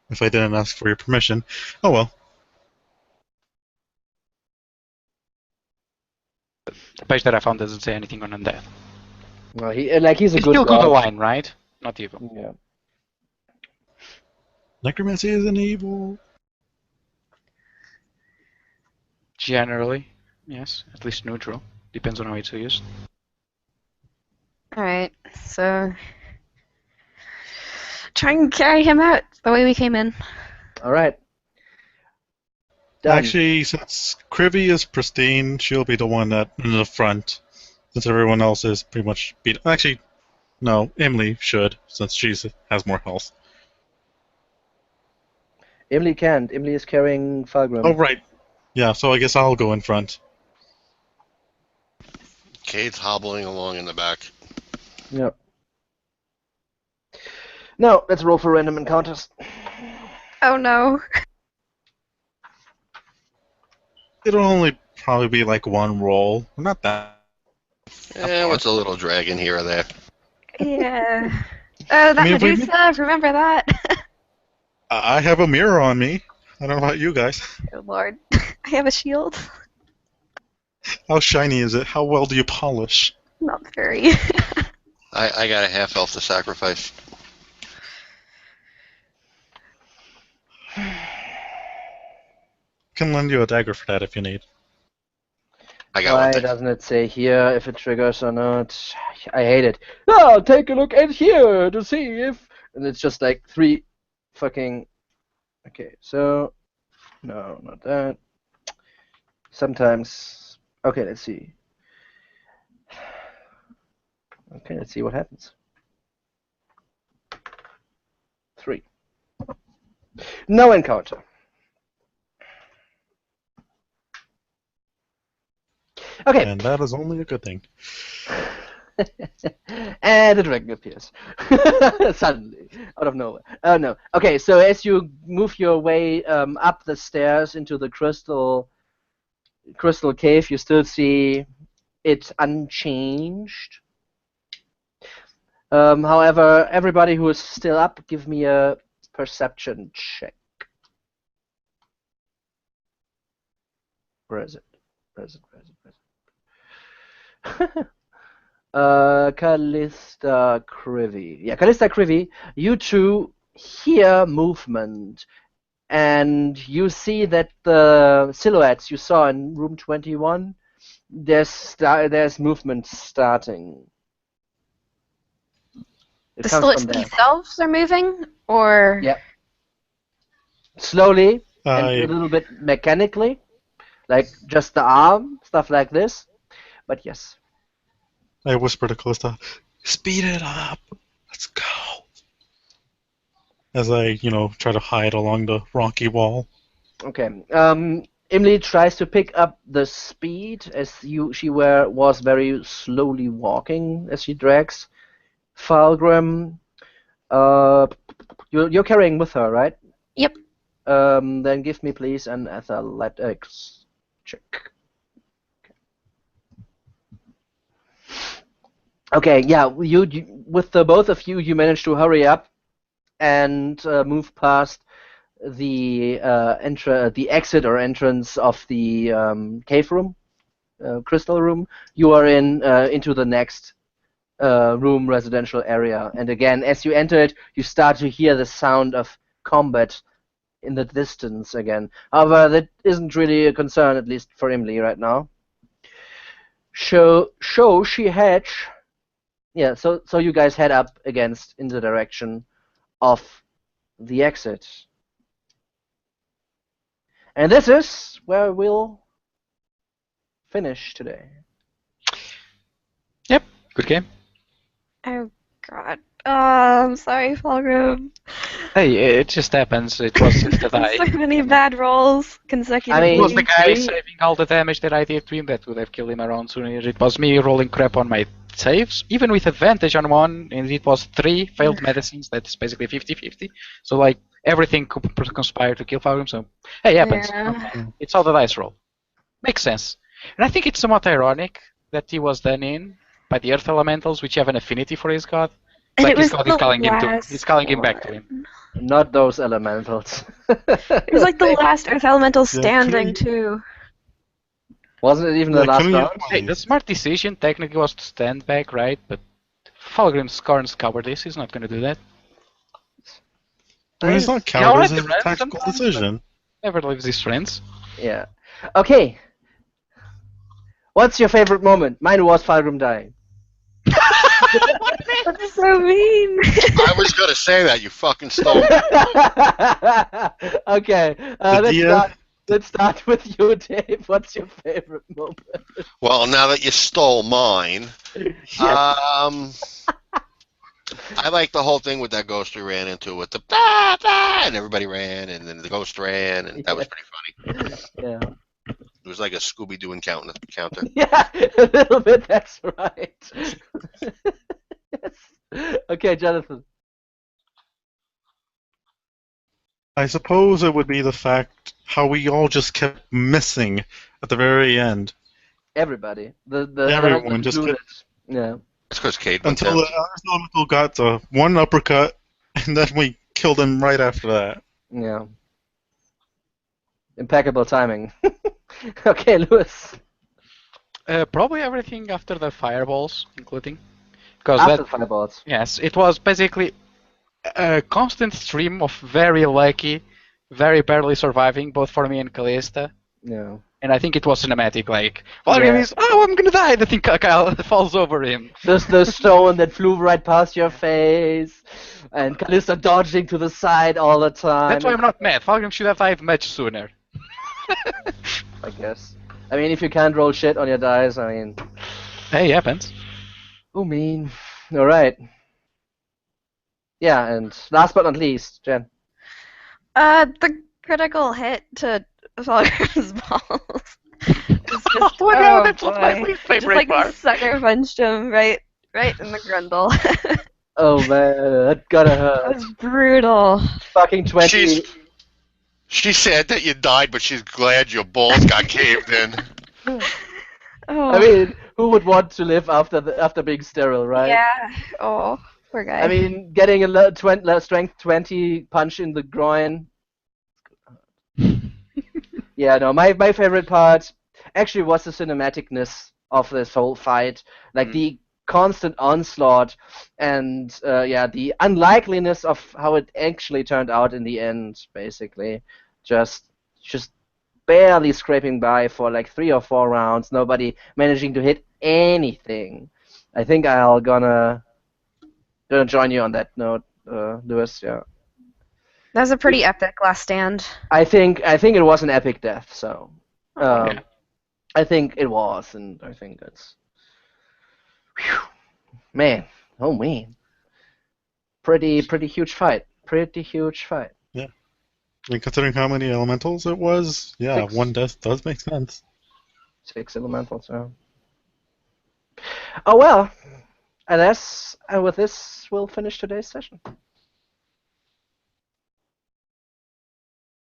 If I didn't ask for your permission. Oh well. The page that I found doesn't say anything on undead. Well, he's a It's good still good god. line, right? Not evil. Yeah. Necromancy isn't evil. Generally, yes. At least neutral. Depends on how it's used. Alright, so try and carry him out the way we came in. All right. Done. Actually, since Krivy is pristine, she'll be the one that in the front. Since everyone else is pretty much beat. Actually, no, Emily should, since she has more health. Emily can't. Emily is carrying Falgrim. Oh, right. Yeah, so I guess I'll go in front. Cade's hobbling along in the back. Yep. Now, let's roll for random encounters. Oh no. It'll only probably be like one roll. Not that. What's a little dragon here or there? Yeah. Oh, that I mean, if we- Medusa, remember that? I have a mirror on me. I don't know about you guys. Oh lord. I have a shield. How shiny is it? How well do you polish? Not very. I got a half elf to sacrifice. Can lend you a dagger for that if you need. I got Why one thing. doesn't it say here if it triggers or not? I hate it. Oh, take a look at here to see if... And it's just like 3 fucking... Okay, so... No, not that. Sometimes... Okay, let's see. Okay, let's see what happens. 3. No encounter. Okay. And that is only a good thing. And the dragon appears. Suddenly, out of nowhere. Oh no. Okay, so as you move your way up the stairs into the crystal cave, you still see it unchanged. However, everybody who is still up, give me a perception check. Where is it? Where is it? Where is it? Where is it? Callista Krivy. Yeah, Callista Krivy, you two hear movement, and you see that the silhouettes you saw in room 21, there's movement starting. It The comes silhouettes from there. themselves are moving, or Yeah. Slowly and I a little bit mechanically, like just the arm, stuff like this. But yes. whisper to Callista, speed it up. Let's go. As I, try to hide along the rocky wall. Okay. Emily tries to pick up the speed as she was very slowly walking as she drags Falgrim. You're carrying with her, right? Yep. Then give me please an athletics check. Okay, yeah, you with the both of you managed to hurry up and move past the the exit or entrance of the cave room, crystal room. You are into the next room residential area, and again, as you enter it, you start to hear the sound of combat in the distance again. However, that isn't really a concern, at least for Emily right now. She hedge. Yeah, so you guys head up in the direction of the exit. And this is where we'll finish today. Yep, good game. Oh God. I'm sorry, Fulgrim. Hey, it just happens. It was just that I. So many bad rolls consecutively. It was the guy three- saving all the damage that I did to him that would have killed him around sooner. It was me rolling crap on my saves, even with advantage on one, and it was 3 failed medicines. That's basically 50-50. So like everything conspired to kill Falgrim. So hey, it happens. Yeah. Okay. It's all the dice roll. Makes sense. And I think it's somewhat ironic that he was done in by the Earth Elementals, which have an affinity for his god. It's And like it his was god is the calling him to. last He's calling him back to one. him. Not those elementals. It was like the last Earth Elemental Yeah, standing, can too. Wasn't it even the last can we- round? Hey, the smart decision technically was to stand back, right? But Falgrim scorns cowardice. He's not going to do that. I mean, it's not You know cowardice, what, it's the a tactical sometimes- decision. Never leaves his friends. Yeah. Okay. What's your favorite moment? Mine was Falgrim dying. That's so mean. I was gonna say that, you fucking stole it. Okay. Let's start with you, Dave. What's your favorite moment? Well, now that you stole mine, I like the whole thing with that ghost we ran into with the bah, bah, and everybody ran, and then the ghost ran, and that was pretty funny. Yeah. It was like a Scooby-Doo encounter. Yeah, a little bit, that's right. Yes. Okay, Jonathan. I suppose it would be the fact how we all just kept missing at the very end Everybody. The Everyone just included. Yeah. That's because Cade went until down. the Earth Elemental got the one uppercut, and then we killed him right after that. Yeah. Impeccable timing. Okay, Lewis. Probably everything after the fireballs, including. Because After that, fireballs. yes, it was basically a constant stream of very lucky, very barely surviving, both for me and Callista. Yeah. And I think it was cinematic, like, Falgrim Yeah. is, oh, I'm gonna die, the thing Kyle falls over him. Just the stone that flew right past your face, and Callista dodging to the side all the time. That's why I'm not mad. Falgrim should have died much sooner. I guess. I mean, if you can't roll shit on your dice, I mean. Hey, happens. Oh, mean. Alright. Yeah, and last but not least, Jen. The critical hit to Fulgrim's balls. It's just, Oh, no, that's boy. my least Just favorite like part. sucker punched him right in the grundle. Oh man, that gotta That hurt. was brutal. Fucking 20. She said that you died, but she's glad your balls got caved in. Oh. I mean, who would want to live after being sterile, right? Yeah. Oh, poor guy. I mean, getting a strength 20 punch in the groin. Yeah, no, my favorite part actually was the cinematicness of this whole fight, like the constant onslaught, and the unlikeliness of how it actually turned out in the end. Basically, just barely scraping by for like 3 or 4 rounds, nobody managing to hit anything. I think I'll gonna join you on that note, Lewis. Yeah. That was a pretty epic last stand. I think it was an epic death. So, Yeah. I think it was, and I think it's. Whew, man, oh man, pretty huge fight. Pretty huge fight. I mean, considering how many elementals it was, yeah, 6. 1 death does make sense. 6 elementals. So. Oh well, I guess with this we'll finish today's session.